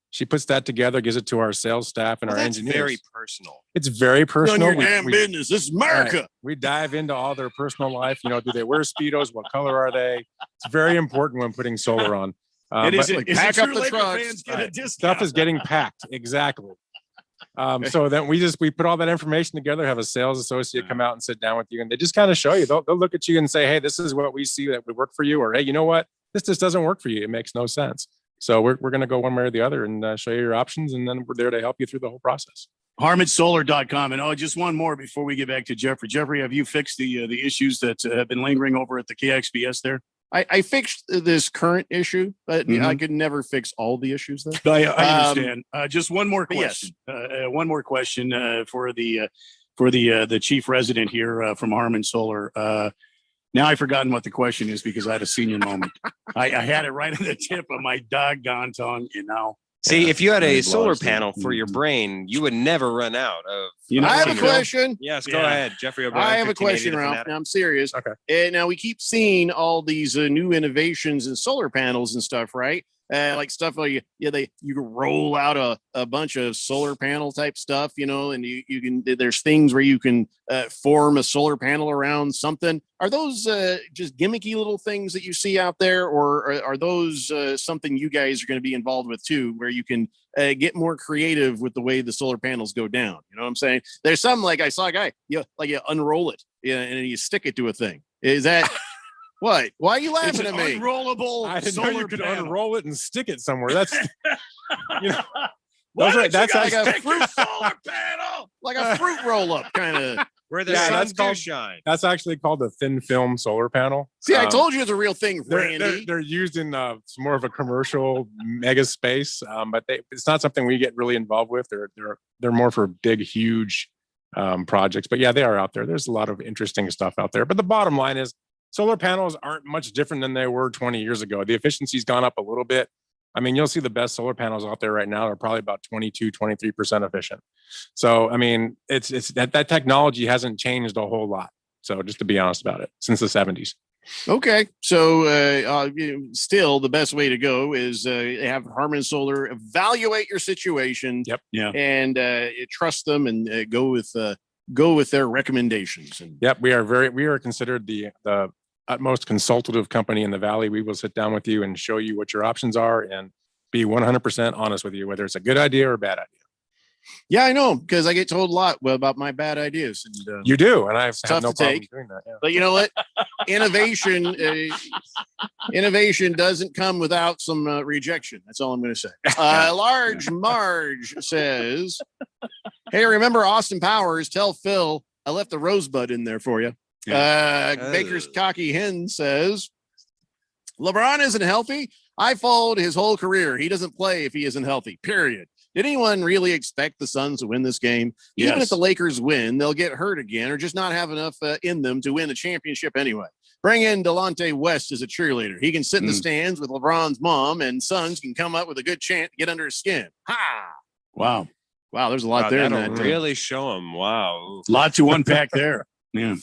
[SPEAKER 12] she puts that together, gives it to our sales staff and our engineers.
[SPEAKER 11] Very personal.
[SPEAKER 12] It's very personal.
[SPEAKER 2] None of your damn business. This is America.
[SPEAKER 12] Right. We dive into all their personal life. Do they wear Speedos? What color are they? It's very important when putting solar on.
[SPEAKER 10] Pack up the trucks.
[SPEAKER 12] Stuff is getting packed. Exactly. So then we put all that information together, have a sales associate come out and sit down with you, and they just kind of show you. They'll look at you and say, hey, this is what we see that would work for you. Or, hey, you know what? This just doesn't work for you. It makes no sense. So we're going to go one way or the other and show you your options. And then we're there to help you through the whole process.
[SPEAKER 10] HarmonSolar.com. And just one more before we get back to Jeffrey. Jeffrey, have you fixed the issues that have been lingering over at the KXBS there?
[SPEAKER 2] I fixed this current issue, but I could never fix all the issues there.
[SPEAKER 10] I understand. Just one more question. One more question for the chief resident here from Harmon Solar. Now I've forgotten what the question is because I had a senior moment. I had it right on the tip of my doggone tongue, and now.
[SPEAKER 11] See, if you had a solar panel for your brain, you would never run out of.
[SPEAKER 2] I have a question.
[SPEAKER 11] Yes, go ahead, Jeffrey O'Brien.
[SPEAKER 2] I have a question, Ralph. Now I'm serious.
[SPEAKER 12] Okay.
[SPEAKER 2] And now we keep seeing all these new innovations in solar panels and stuff, right? Like stuff like you can roll out a bunch of solar panel type stuff, and you can. There's things where you can form a solar panel around something. Are those just gimmicky little things that you see out there, or are those something you guys are going to be involved with too, where you can get more creative with the way the solar panels go down? You know what I'm saying? There's some like I saw a guy, you unroll it, and you stick it to a thing. Is that? What? Why are you laughing at me?
[SPEAKER 10] Unrollable.
[SPEAKER 12] I didn't know you could
[SPEAKER 10] panel.
[SPEAKER 12] unroll it and stick it somewhere. That's
[SPEAKER 2] that's like a fruit solar panel, like a fruit roll up kind of.
[SPEAKER 11] Where the sun do shine.
[SPEAKER 12] That's actually called a thin film solar panel.
[SPEAKER 2] See, I told you it's a real thing, Randy.
[SPEAKER 12] They're used in more of a commercial mega space, but it's not something we get really involved with. They're more for big, huge projects. But yeah, they are out there. There's a lot of interesting stuff out there. But the bottom line is, solar panels aren't much different than they were 20 years ago. The efficiency's gone up a little bit. I mean, you'll see the best solar panels out there right now are probably about 23% efficient. So, I mean, it's that technology hasn't changed a whole lot. So just to be honest about it, since the 70s.
[SPEAKER 2] Okay. So still the best way to go is have Harmon Solar evaluate your situation.
[SPEAKER 12] Yep.
[SPEAKER 10] Yeah.
[SPEAKER 2] And trust them and go with their recommendations. And
[SPEAKER 12] yep, we are considered the utmost consultative company in the Valley. We will sit down with you and show you what your options are and be 100% honest with you, whether it's a good idea or a bad idea.
[SPEAKER 2] Yeah, I know, because I get told a lot about my bad ideas. And,
[SPEAKER 12] you do, and I have
[SPEAKER 2] tough
[SPEAKER 12] no
[SPEAKER 2] to
[SPEAKER 12] problem
[SPEAKER 2] take.
[SPEAKER 12] doing that. Yeah.
[SPEAKER 2] But you know what? Innovation doesn't come without some rejection. That's all I'm going to say. Large Marge says, "Hey, remember Austin Powers? Tell Phil I left the rosebud in there for you." Baker's Cocky Hen says, "LeBron isn't healthy. I followed his whole career. He doesn't play if he isn't healthy, period. Did anyone really expect the Suns to win this game? Even if the Lakers win, they'll get hurt again or just not have enough in them to win the championship anyway. Bring in Delonte West as a cheerleader. He can sit in the stands with LeBron's mom, and Suns can come up with a good chant to get under his skin." Ha!
[SPEAKER 10] Wow.
[SPEAKER 2] Wow, there's a lot there. In
[SPEAKER 11] That'll
[SPEAKER 2] that,
[SPEAKER 11] really show them. Wow.
[SPEAKER 10] Lot to unpack there. Yeah.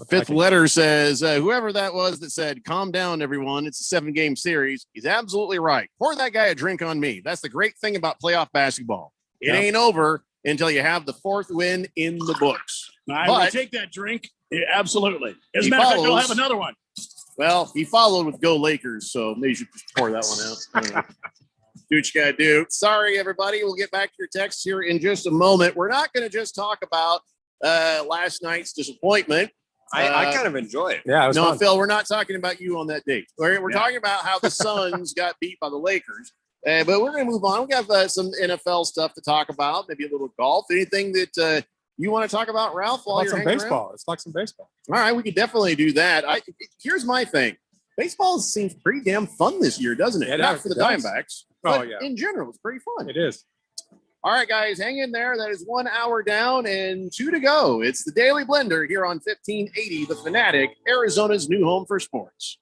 [SPEAKER 2] Fifth letter says, whoever that was that said, calm down, everyone. It's a 7-game series. He's absolutely right. Pour that guy a drink on me. That's the great thing about playoff basketball. It ain't over until you have the 4th win in the books.
[SPEAKER 10] I will take that drink. Yeah, absolutely. As a matter of fact, we'll have another one.
[SPEAKER 2] Well, he followed with Go Lakers, so maybe you should just pour that one out. Do what you got to do. Sorry, everybody. We'll get back to your texts here in just a moment. We're not going to just talk about last night's disappointment.
[SPEAKER 11] I kind of enjoy it.
[SPEAKER 12] Yeah, it was
[SPEAKER 2] no,
[SPEAKER 12] fun.
[SPEAKER 2] Phil, we're not talking about you on that date. We're talking about how the Suns got beat by the Lakers. But we're going to move on. We have some NFL stuff to talk about, maybe a little golf. Anything that you want to talk about, Ralph, while you're
[SPEAKER 12] some
[SPEAKER 2] hanging
[SPEAKER 12] baseball.
[SPEAKER 2] around?
[SPEAKER 12] It's like some baseball.
[SPEAKER 2] All right, we could definitely do that. Here's my thing. Baseball seems pretty damn fun this year, doesn't it?
[SPEAKER 12] Yeah, it
[SPEAKER 2] Not
[SPEAKER 12] does.
[SPEAKER 2] for the
[SPEAKER 12] It does.
[SPEAKER 2] Diamondbacks.
[SPEAKER 12] Oh,
[SPEAKER 2] but
[SPEAKER 12] yeah.
[SPEAKER 2] in general, it's pretty fun.
[SPEAKER 12] It is.
[SPEAKER 2] All right, guys, hang in there. That is 1 hour down and 2 to go. It's the Daily Blender here on 1580 The Fanatic, Arizona's new home for sports.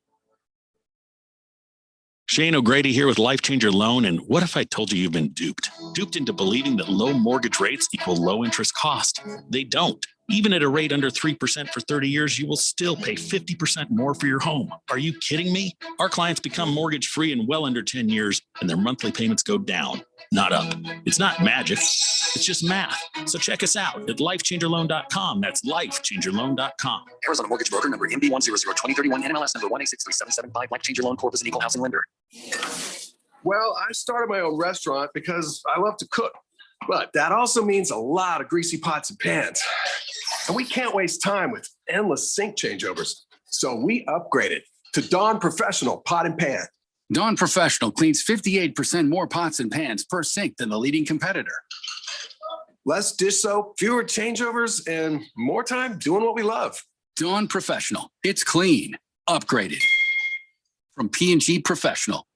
[SPEAKER 3] Shane O'Grady here with Life Changer Loan. And what if I told you you've been duped? Duped into believing that low mortgage rates equal low interest cost. They don't. Even at a rate under 3% for 30 years, you will still pay 50% more for your home. Are you kidding me? Our clients become mortgage free in well under 10 years, and their monthly payments go down, not up. It's not magic. It's just math. So check us out at lifechangerloan.com. That's lifechangerloan.com.
[SPEAKER 1] Arizona Mortgage Broker number MB1002031 NMLS number 1863775. Life Changer Loan Corp is an equal housing lender.
[SPEAKER 4] Well, I started my own restaurant because I love to cook, but that also means a lot of greasy pots and pans. And we can't waste time with endless sink changeovers. So we upgraded to Dawn Professional Pot and Pan.
[SPEAKER 14] Dawn Professional cleans 58% more pots and pans per sink than the leading competitor.
[SPEAKER 4] Less dish soap, fewer changeovers, and more time doing what we love.
[SPEAKER 14] Dawn Professional. It's clean, upgraded. From P&G Professional.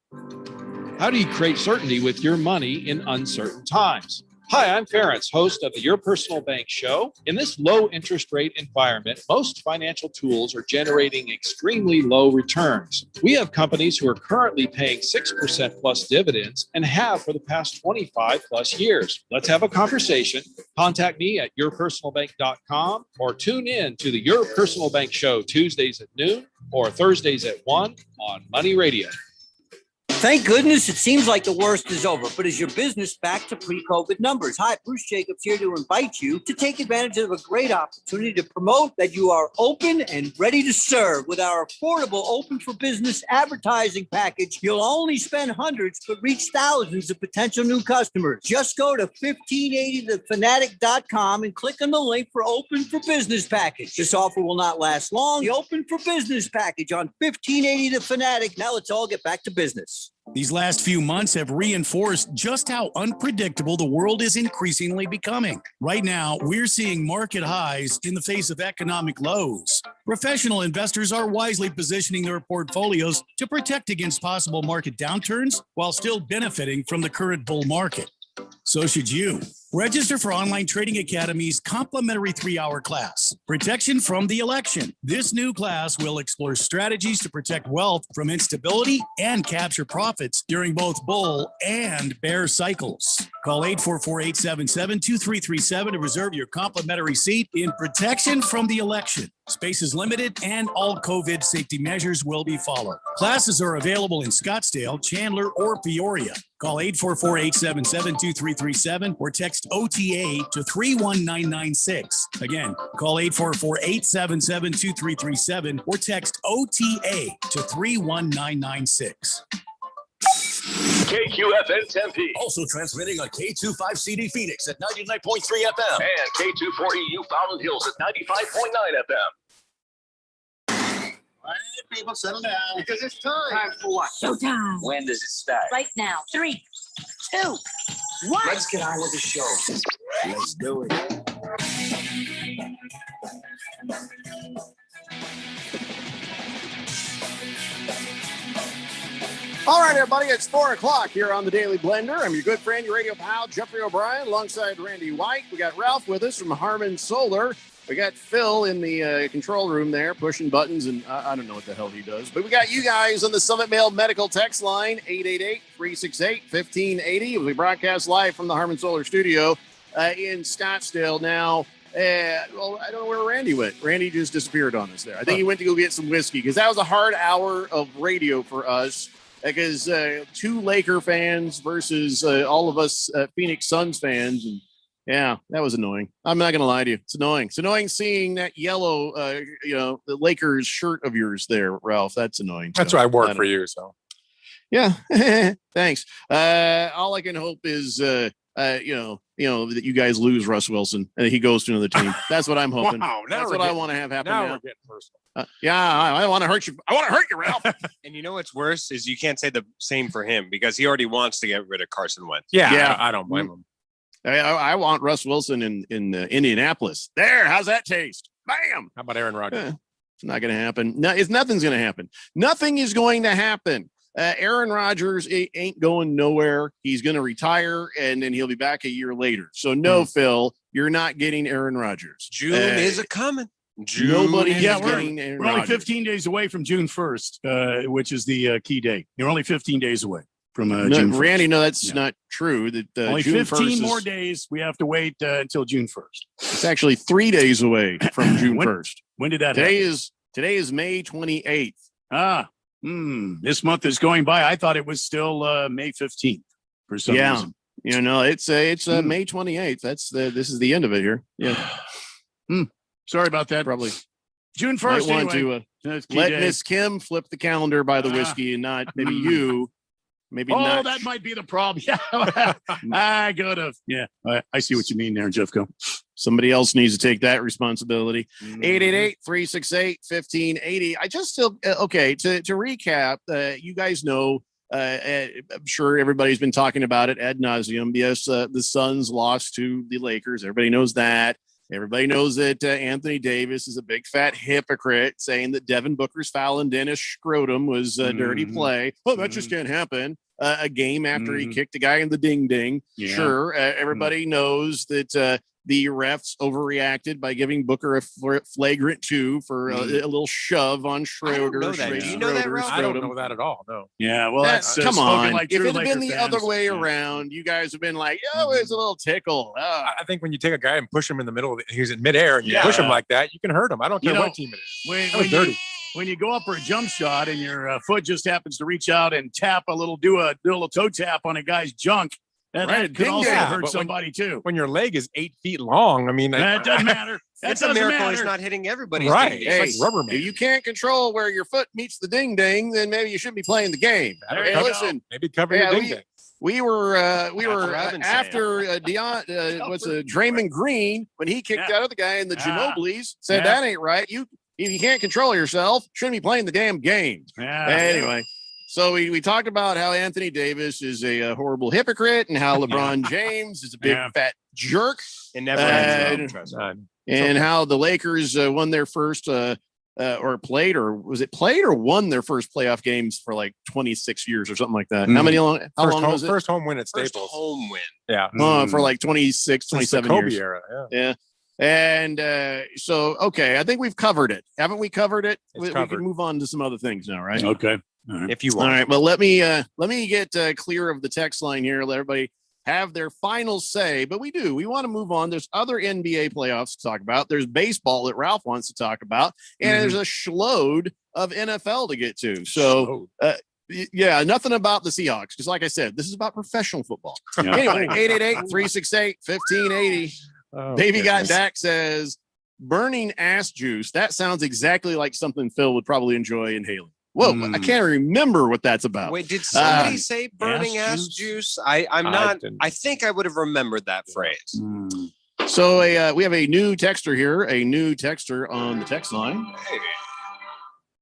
[SPEAKER 13] How do you create certainty with your money in uncertain times? Hi, I'm Ference, host of the Your Personal Bank Show. In this low interest rate environment, most financial tools are generating extremely low returns. We have companies who are currently paying 6% plus dividends and have for the past 25 plus years. Let's have a conversation. Contact me at yourpersonalbank.com or tune in to the Your Personal Bank Show Tuesdays at noon or Thursdays at 1 on Money Radio.
[SPEAKER 7] Thank goodness it seems like the worst is over, but is your business back to pre-COVID numbers? Hi, Bruce Jacobs here to invite you to take advantage of a great opportunity to promote that you are open and ready to serve. With our affordable Open for Business advertising package, you'll only spend hundreds but reach thousands of potential new customers. Just go to 1580thefanatic.com and click on the link for Open for Business package. This offer will not last long. The Open for Business package on 1580 The Fanatic. Now let's all get back to business.
[SPEAKER 10] These last few months have reinforced just how unpredictable the world is increasingly becoming. Right now, we're seeing market highs in the face of economic lows. Professional investors are wisely positioning their portfolios to protect against possible market downturns while still benefiting from the current bull market. So should you. Register for Online Trading Academy's complimentary 3-hour class, Protection from the Election. This new class will explore strategies to protect wealth from instability and capture profits during both bull and bear cycles. Call 844-877-2337 to reserve your complimentary seat in Protection from the Election. Space is limited and all COVID safety measures will be followed. Classes are available in Scottsdale, Chandler, or Peoria. Call 844-877-2337 or text OTA to 31996. Again, call 844-877-2337 or text OTA to 31996.
[SPEAKER 1] KQFN Tempe. Also transmitting on K25CD Phoenix at 99.3 FM. And K24EU Fountain Hills at 95.9 FM.
[SPEAKER 2] All right, people, settle down. Because it's time.
[SPEAKER 5] Time for what?
[SPEAKER 8] Showtime.
[SPEAKER 5] When does it start?
[SPEAKER 8] Right now. 3, 2, 1.
[SPEAKER 5] Let's get on with the show. Let's do it.
[SPEAKER 2] All right, everybody, it's 4 o'clock here on the Daily Blender. I'm your good friend, your radio pal, Jeffrey O'Brien, alongside Randy White. We got Ralph with us from Harmon Solar. We got Phil in the control room there pushing buttons, and I don't know what the hell he does. But we got you guys on the Summit Mail Medical Text line, 888-368-1580. We broadcast live from the Harmon Solar studio. in Scottsdale. Now, well, I don't know where Randy went. Randy just disappeared on us there. I think he went to go get some whiskey because that was a hard hour of radio for us. Because 2 Laker fans versus all of us Phoenix Suns fans. And yeah, that was annoying. I'm not going to lie to you. It's annoying. It's annoying seeing that yellow, the Lakers shirt of yours there, Ralph. That's annoying.
[SPEAKER 12] That's
[SPEAKER 2] So,
[SPEAKER 12] why I work
[SPEAKER 2] don't
[SPEAKER 12] for
[SPEAKER 2] know.
[SPEAKER 12] you. So
[SPEAKER 2] Yeah. Thanks. All I can hope is, that you guys lose Russ Wilson and he goes to another team. That's what I'm hoping.
[SPEAKER 12] Wow, now
[SPEAKER 2] That's
[SPEAKER 12] we're
[SPEAKER 2] what I
[SPEAKER 12] getting-
[SPEAKER 2] want to have happen
[SPEAKER 12] now
[SPEAKER 2] now.
[SPEAKER 12] we're getting personal.
[SPEAKER 2] I want to hurt you. I want to hurt you, Ralph.
[SPEAKER 11] And you know what's worse is you can't say the same for him because he already wants to get rid of Carson Wentz.
[SPEAKER 2] Yeah.
[SPEAKER 12] I don't blame him.
[SPEAKER 2] I want Russ Wilson in Indianapolis. There, how's that taste? Bam.
[SPEAKER 12] How about Aaron Rodgers?
[SPEAKER 2] It's not going to happen. No, nothing's going to happen. Nothing is going to happen. Aaron Rodgers ain't going nowhere. He's going to retire, and then he'll be back a year later. So no, Phil, you're not getting Aaron Rodgers.
[SPEAKER 11] June is a coming.
[SPEAKER 2] Nobody is
[SPEAKER 10] Yeah,
[SPEAKER 2] getting Aaron
[SPEAKER 10] we're only
[SPEAKER 2] Rodgers.
[SPEAKER 10] 15 days away from June 1st, which is the key date. You're only 15 days away from
[SPEAKER 2] No,
[SPEAKER 10] June 1st.
[SPEAKER 2] Randy, no, that's not true. That
[SPEAKER 10] Only
[SPEAKER 2] June
[SPEAKER 10] 15
[SPEAKER 2] 1st
[SPEAKER 10] more
[SPEAKER 2] is,
[SPEAKER 10] days. We have to wait until June 1st.
[SPEAKER 2] It's actually 3 days away from June
[SPEAKER 10] When-
[SPEAKER 2] 1st.
[SPEAKER 10] When did that
[SPEAKER 2] Today
[SPEAKER 10] happen?
[SPEAKER 2] is May 28th.
[SPEAKER 10] This month is going by. I thought it was still May 15th for some
[SPEAKER 2] Yeah.
[SPEAKER 10] reason.
[SPEAKER 2] It's May 28th. This is the end of it here. Yeah.
[SPEAKER 10] Sorry about that.
[SPEAKER 2] Probably
[SPEAKER 10] June
[SPEAKER 2] might
[SPEAKER 10] 1st.
[SPEAKER 2] want
[SPEAKER 10] Anyway.
[SPEAKER 2] to
[SPEAKER 10] That's key
[SPEAKER 2] let
[SPEAKER 10] day.
[SPEAKER 2] Miss Kim flip the calendar by the whiskey and not maybe you. Maybe
[SPEAKER 10] Oh,
[SPEAKER 2] not.
[SPEAKER 10] that might be the problem. Yeah, I could have. Yeah, I see what you mean there, Jeffco.
[SPEAKER 2] Somebody else needs to take that responsibility.
[SPEAKER 10] Mm-hmm.
[SPEAKER 2] 888-368-1580. I just still okay. To recap, you guys know. I'm sure everybody's been talking about it ad nauseum. Yes, the Suns lost to the Lakers. Everybody knows that. Everybody knows that Anthony Davis is a big fat hypocrite, saying that Devin Booker's foul and Dennis scrotum was dirty play. Oh, that just can't happen. A game after he kicked a guy in the ding ding.
[SPEAKER 10] Yeah.
[SPEAKER 2] Sure, everybody knows that the refs overreacted by giving Booker a flagrant 2 for a little shove on Schroeder.
[SPEAKER 11] know that. Do you know that, Ralph?
[SPEAKER 12] I don't know that at all. No.
[SPEAKER 10] Yeah, well, that's
[SPEAKER 2] Come
[SPEAKER 10] spoken
[SPEAKER 2] on.
[SPEAKER 10] like
[SPEAKER 2] If
[SPEAKER 10] true
[SPEAKER 2] it had been
[SPEAKER 10] Laker
[SPEAKER 2] the
[SPEAKER 10] fans.
[SPEAKER 2] other way
[SPEAKER 10] Yeah.
[SPEAKER 2] around, you guys have been like, oh, it's a little tickle. Oh.
[SPEAKER 12] I think when you take a guy and push him in the middle, he's in midair, and you
[SPEAKER 10] Yeah.
[SPEAKER 12] push him like that, you can hurt him. I don't care
[SPEAKER 10] You know,
[SPEAKER 12] what team it is.
[SPEAKER 10] When,
[SPEAKER 12] That was dirty.
[SPEAKER 10] when you go up for a jump shot and your foot just happens to reach out and do a little toe tap on a guy's junk, that could
[SPEAKER 12] Ding
[SPEAKER 10] also
[SPEAKER 12] dong.
[SPEAKER 10] hurt
[SPEAKER 12] But
[SPEAKER 10] somebody too.
[SPEAKER 12] When your leg is 8 feet long, I mean,
[SPEAKER 10] That doesn't matter. That
[SPEAKER 11] It's a
[SPEAKER 10] doesn't
[SPEAKER 11] miracle
[SPEAKER 10] matter.
[SPEAKER 11] he's not hitting everybody's
[SPEAKER 12] Right.
[SPEAKER 11] ding-ding.
[SPEAKER 2] Hey,
[SPEAKER 12] It's like rubber man.
[SPEAKER 2] if you can't control where your foot meets the ding ding, then maybe you shouldn't be playing the game.
[SPEAKER 10] There
[SPEAKER 2] Hey,
[SPEAKER 10] you go.
[SPEAKER 2] listen,
[SPEAKER 12] Maybe cover
[SPEAKER 2] Yeah,
[SPEAKER 12] your ding ding.
[SPEAKER 2] we were
[SPEAKER 11] Robinson.
[SPEAKER 2] after Draymond Green when he kicked
[SPEAKER 10] Yeah.
[SPEAKER 2] out of the guy in the
[SPEAKER 10] Yeah.
[SPEAKER 2] Ginobili's said
[SPEAKER 10] Yeah.
[SPEAKER 2] that ain't right. If you can't control yourself, shouldn't be playing the damn game.
[SPEAKER 10] Yeah.
[SPEAKER 2] Anyway, so we talked about how Anthony Davis is a horrible hypocrite and how LeBron James is a big
[SPEAKER 10] Yeah.
[SPEAKER 2] fat jerk,
[SPEAKER 11] It never ends.
[SPEAKER 2] and,
[SPEAKER 11] though, trust me.
[SPEAKER 12] None.
[SPEAKER 2] and how the Lakers won their first or played or won their first playoff games for like 26 years or something like that. How many long? How
[SPEAKER 12] First
[SPEAKER 2] long
[SPEAKER 12] home,
[SPEAKER 2] was it?
[SPEAKER 12] first home win at
[SPEAKER 11] First
[SPEAKER 12] Staples.
[SPEAKER 11] home win.
[SPEAKER 12] Yeah.
[SPEAKER 2] For like 26,
[SPEAKER 12] Since the
[SPEAKER 2] 27
[SPEAKER 12] Kobe
[SPEAKER 2] years.
[SPEAKER 12] era. Yeah.
[SPEAKER 2] Yeah. And so, okay, I think we've covered it. Haven't we covered it?
[SPEAKER 12] It's
[SPEAKER 2] We
[SPEAKER 12] covered.
[SPEAKER 2] can move on to some other things now, right?
[SPEAKER 10] Okay. All right.
[SPEAKER 11] If you
[SPEAKER 2] All
[SPEAKER 11] want.
[SPEAKER 2] right. Well, let me get clear of the text line here. Let everybody have their final say. But we want to move on. There's other NBA playoffs to talk about. There's baseball that Ralph wants to talk about, and there's a schload of NFL to get to. So, yeah, nothing about the Seahawks because, like I said, this is about professional football.
[SPEAKER 10] Yeah.
[SPEAKER 2] Anyway, 888-368-1580.
[SPEAKER 12] Oh,
[SPEAKER 2] Baby Got
[SPEAKER 12] goodness.
[SPEAKER 2] Dak says, burning ass juice. That sounds exactly like something Phil would probably enjoy inhaling. Whoa, I can't remember what that's about.
[SPEAKER 11] Wait, did somebody
[SPEAKER 2] Uh,
[SPEAKER 11] say burning
[SPEAKER 10] ass
[SPEAKER 11] ass juice? I'm
[SPEAKER 12] I
[SPEAKER 11] not.
[SPEAKER 12] didn't.
[SPEAKER 11] I think I would have remembered that phrase.
[SPEAKER 2] So we have a new texter here, a new texter on the text line.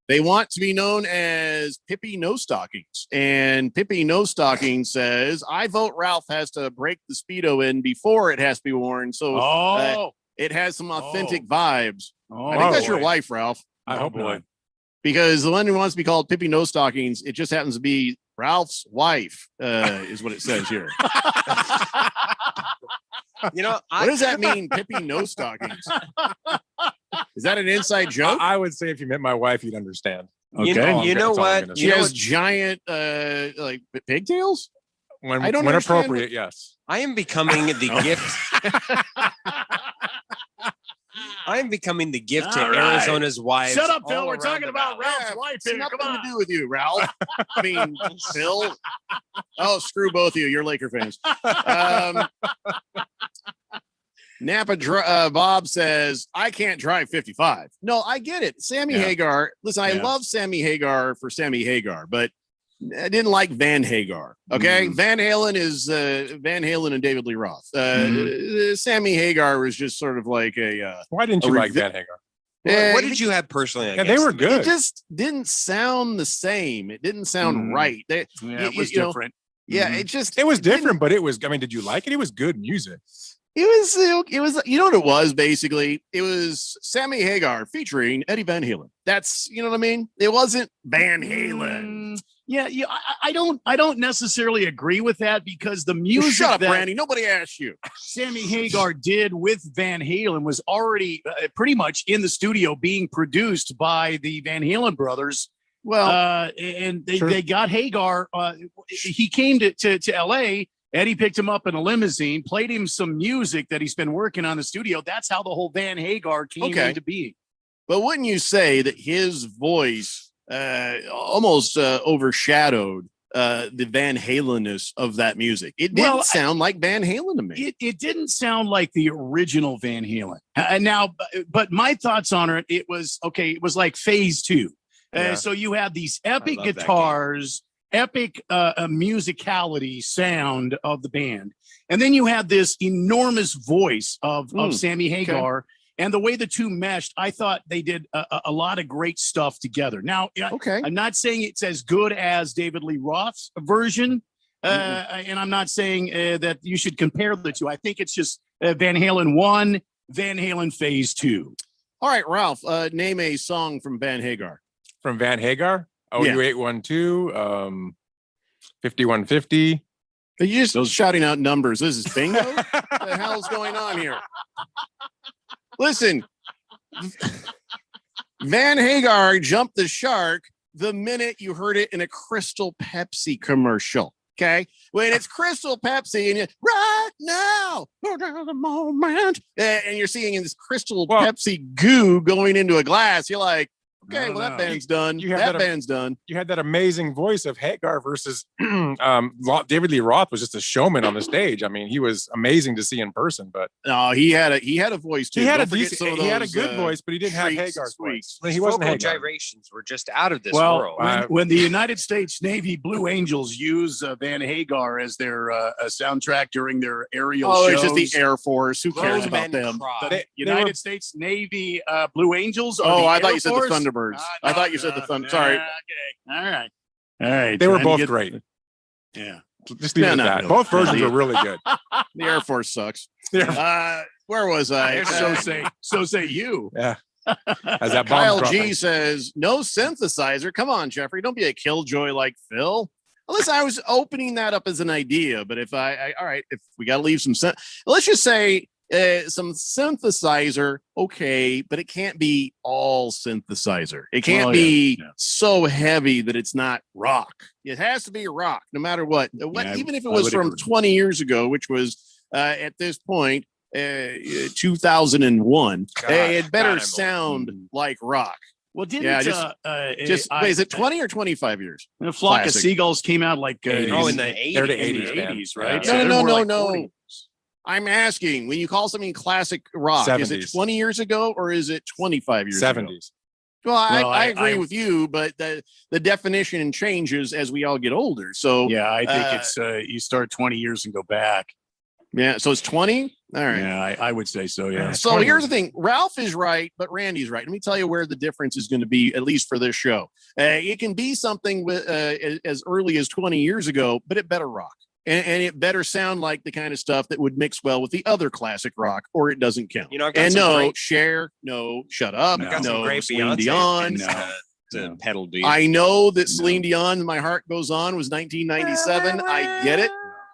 [SPEAKER 2] They want to be known as Pippi No Stockings. And Pippi No Stockings says, I vote Ralph has to break the Speedo in before it has to be worn. So it has some authentic vibes. I think that's your
[SPEAKER 10] boy.
[SPEAKER 2] wife, Ralph.
[SPEAKER 12] I hope not.
[SPEAKER 2] Because the one who wants to be called Pippi No Stockings, it just happens to be Ralph's wife, is what it says here.
[SPEAKER 11] You know,
[SPEAKER 2] What does that mean, Pippi No Stockings? Is that an inside joke?
[SPEAKER 12] I would say if you met my wife, you'd understand.
[SPEAKER 11] You know what?
[SPEAKER 2] She has giant like pigtails.
[SPEAKER 12] When,
[SPEAKER 2] I don't
[SPEAKER 12] when
[SPEAKER 2] understand
[SPEAKER 12] appropriate, yes.
[SPEAKER 11] I am becoming the
[SPEAKER 2] Oh.
[SPEAKER 11] gift. I am becoming the gift to
[SPEAKER 10] All right.
[SPEAKER 11] Arizona's wives.
[SPEAKER 10] Shut up, Phil.
[SPEAKER 11] all
[SPEAKER 10] We're
[SPEAKER 11] around
[SPEAKER 10] talking
[SPEAKER 11] the
[SPEAKER 10] about
[SPEAKER 11] valley.
[SPEAKER 10] Ralph's wife
[SPEAKER 2] It's
[SPEAKER 10] here.
[SPEAKER 2] nothing
[SPEAKER 10] Come
[SPEAKER 2] to
[SPEAKER 10] on.
[SPEAKER 2] do with you, Ralph. I mean, Phil. Oh, screw both of you. You're Laker fans. Bob says, I can't drive 55. No, I get it. Sammy
[SPEAKER 10] Yeah.
[SPEAKER 2] Hagar. Listen, I
[SPEAKER 10] Yeah.
[SPEAKER 2] love Sammy Hagar for Sammy Hagar, but I didn't like Van Hagar. Okay. Van Halen is Van Halen and David Lee Roth. Sammy Hagar was just sort of like a.
[SPEAKER 12] Why didn't you like Van Hagar?
[SPEAKER 11] What did you have personally?
[SPEAKER 12] Yeah, they were good.
[SPEAKER 2] It just didn't sound the same. It didn't sound right.
[SPEAKER 10] Yeah, it was
[SPEAKER 2] you know,
[SPEAKER 10] different.
[SPEAKER 2] yeah,
[SPEAKER 10] Mhm.
[SPEAKER 12] It was different, but it was. I mean, did you like it? It was good music.
[SPEAKER 2] It was, you know what it was basically? It was Sammy Hagar featuring Eddie Van Halen. That's, you know what I mean? It wasn't Van Halen.
[SPEAKER 10] Yeah, I don't necessarily agree with that because the music
[SPEAKER 2] Shut up,
[SPEAKER 10] that
[SPEAKER 2] Randy. Nobody asked you.
[SPEAKER 10] Sammy Hagar did with Van Halen was already pretty much in the studio being produced by the Van Halen brothers.
[SPEAKER 2] Well,
[SPEAKER 10] and they got Hagar. He came to LA. Eddie picked him up in a limousine, played him some music that he's been working on in the studio. That's how the whole Van Hagar came into being.
[SPEAKER 2] But wouldn't you say that his voice almost overshadowed the Van Halen-ness of that music? It didn't sound like Van Halen to me.
[SPEAKER 10] It didn't sound like the original Van Halen. But my thoughts on it, it was like phase 2.
[SPEAKER 2] Yeah.
[SPEAKER 10] So you have these epic
[SPEAKER 2] love that
[SPEAKER 10] guitars, epic musicality sound of the band. And then you have this enormous voice of Sammy Hagar. And the way the two meshed, I thought they did a lot of great stuff together. Now, I'm not saying it's as good as David Lee Roth's version. And I'm not saying that you should compare the two. I think it's just Van Halen 1, Van Halen phase 2.
[SPEAKER 2] All right, Ralph, name a song from Van Hagar.
[SPEAKER 12] From Van Hagar? OU812, 5150.
[SPEAKER 2] Are you just shouting out numbers? This is bingo? What the hell's going on here? Listen, Van Hagar jumped the shark the minute you heard it in a Crystal Pepsi commercial. Okay, when it's Crystal Pepsi and you right now, the moment, and you're seeing in this Crystal Pepsi goo going into a glass, you're like, okay, that band's done. That band's done.
[SPEAKER 12] You had that amazing voice of Hagar versus David Lee Roth was just a showman on the stage. I mean, he was amazing to see in person, but
[SPEAKER 2] no, he had a voice too.
[SPEAKER 12] He had
[SPEAKER 2] Don't
[SPEAKER 12] a
[SPEAKER 2] forget some of
[SPEAKER 12] he had a
[SPEAKER 2] those,
[SPEAKER 12] good voice, but he didn't have
[SPEAKER 2] treats
[SPEAKER 12] Hagar's
[SPEAKER 2] and
[SPEAKER 12] voice.
[SPEAKER 2] sweets.
[SPEAKER 12] He wasn't
[SPEAKER 11] Vocal
[SPEAKER 12] Hagar.
[SPEAKER 11] gyrations were just out of this world.
[SPEAKER 10] When the United States Navy Blue Angels use Van Hagar as their soundtrack during their aerial shows.
[SPEAKER 2] It's just the Air Force. Who cares about them?
[SPEAKER 10] The United States Navy Blue Angels.
[SPEAKER 2] Oh, I thought
[SPEAKER 10] Air
[SPEAKER 2] you said
[SPEAKER 10] Force?
[SPEAKER 2] the Thunderbirds. I thought you said the Thunder. Sorry.
[SPEAKER 10] Okay. All right.
[SPEAKER 12] They were
[SPEAKER 10] Trying to
[SPEAKER 12] both
[SPEAKER 10] get-
[SPEAKER 12] great.
[SPEAKER 10] Yeah.
[SPEAKER 12] Just leave it at
[SPEAKER 2] not
[SPEAKER 12] that.
[SPEAKER 2] really.
[SPEAKER 12] Both versions were really good.
[SPEAKER 2] The Air Force sucks. Where was I?
[SPEAKER 10] So say you.
[SPEAKER 12] Yeah. As that bomb
[SPEAKER 2] Kyle
[SPEAKER 12] dropping.
[SPEAKER 2] G says, no synthesizer. Come on, Jeffrey. Don't be a killjoy like Phil. Listen, I was opening that up as an idea, but if all right, if we got to leave some, let's just say some synthesizer, okay, but it can't be all synthesizer. It can't be so heavy that it's not rock. It has to be rock, no matter what. Even if it was from 20 years ago, which was at this point 2001, it better sound like rock.
[SPEAKER 10] Well, didn't
[SPEAKER 2] is it 20 or 25 years?
[SPEAKER 10] A Flock
[SPEAKER 2] Classic.
[SPEAKER 10] of Seagulls came out like
[SPEAKER 11] in the 80s.
[SPEAKER 12] They're the
[SPEAKER 10] 80s,
[SPEAKER 12] 80s, man.
[SPEAKER 10] right?
[SPEAKER 12] Yeah.
[SPEAKER 2] No. I'm asking, when you call something classic rock, is it
[SPEAKER 12] 70s.
[SPEAKER 2] 20 years ago or is it 25 years ago?
[SPEAKER 12] 70s.
[SPEAKER 2] Well, I agree with you, but the definition changes as we all get older. So
[SPEAKER 10] yeah, I think it's you start 20 years and go back.
[SPEAKER 2] Yeah, so it's 20. All right.
[SPEAKER 10] Yeah, I would say so. Yeah.
[SPEAKER 2] So here's the thing: Ralph is right, but Randy's right. Let me tell you where the difference is going to be, at least for this show. It can be something with as early as 20 years ago, but it better rock. And it better sound like the kind of stuff that would mix well with the other classic rock, or it doesn't count.
[SPEAKER 11] You know, I've got
[SPEAKER 2] and
[SPEAKER 11] some
[SPEAKER 2] no,
[SPEAKER 11] great-
[SPEAKER 2] Cher, no, shut up,
[SPEAKER 11] I've got some
[SPEAKER 2] no,
[SPEAKER 11] great
[SPEAKER 2] Celine
[SPEAKER 11] Beyonce
[SPEAKER 2] Dion.
[SPEAKER 11] picks to pedal to you.
[SPEAKER 2] I know that Celine Dion, My Heart Goes On, was 1997. I get it.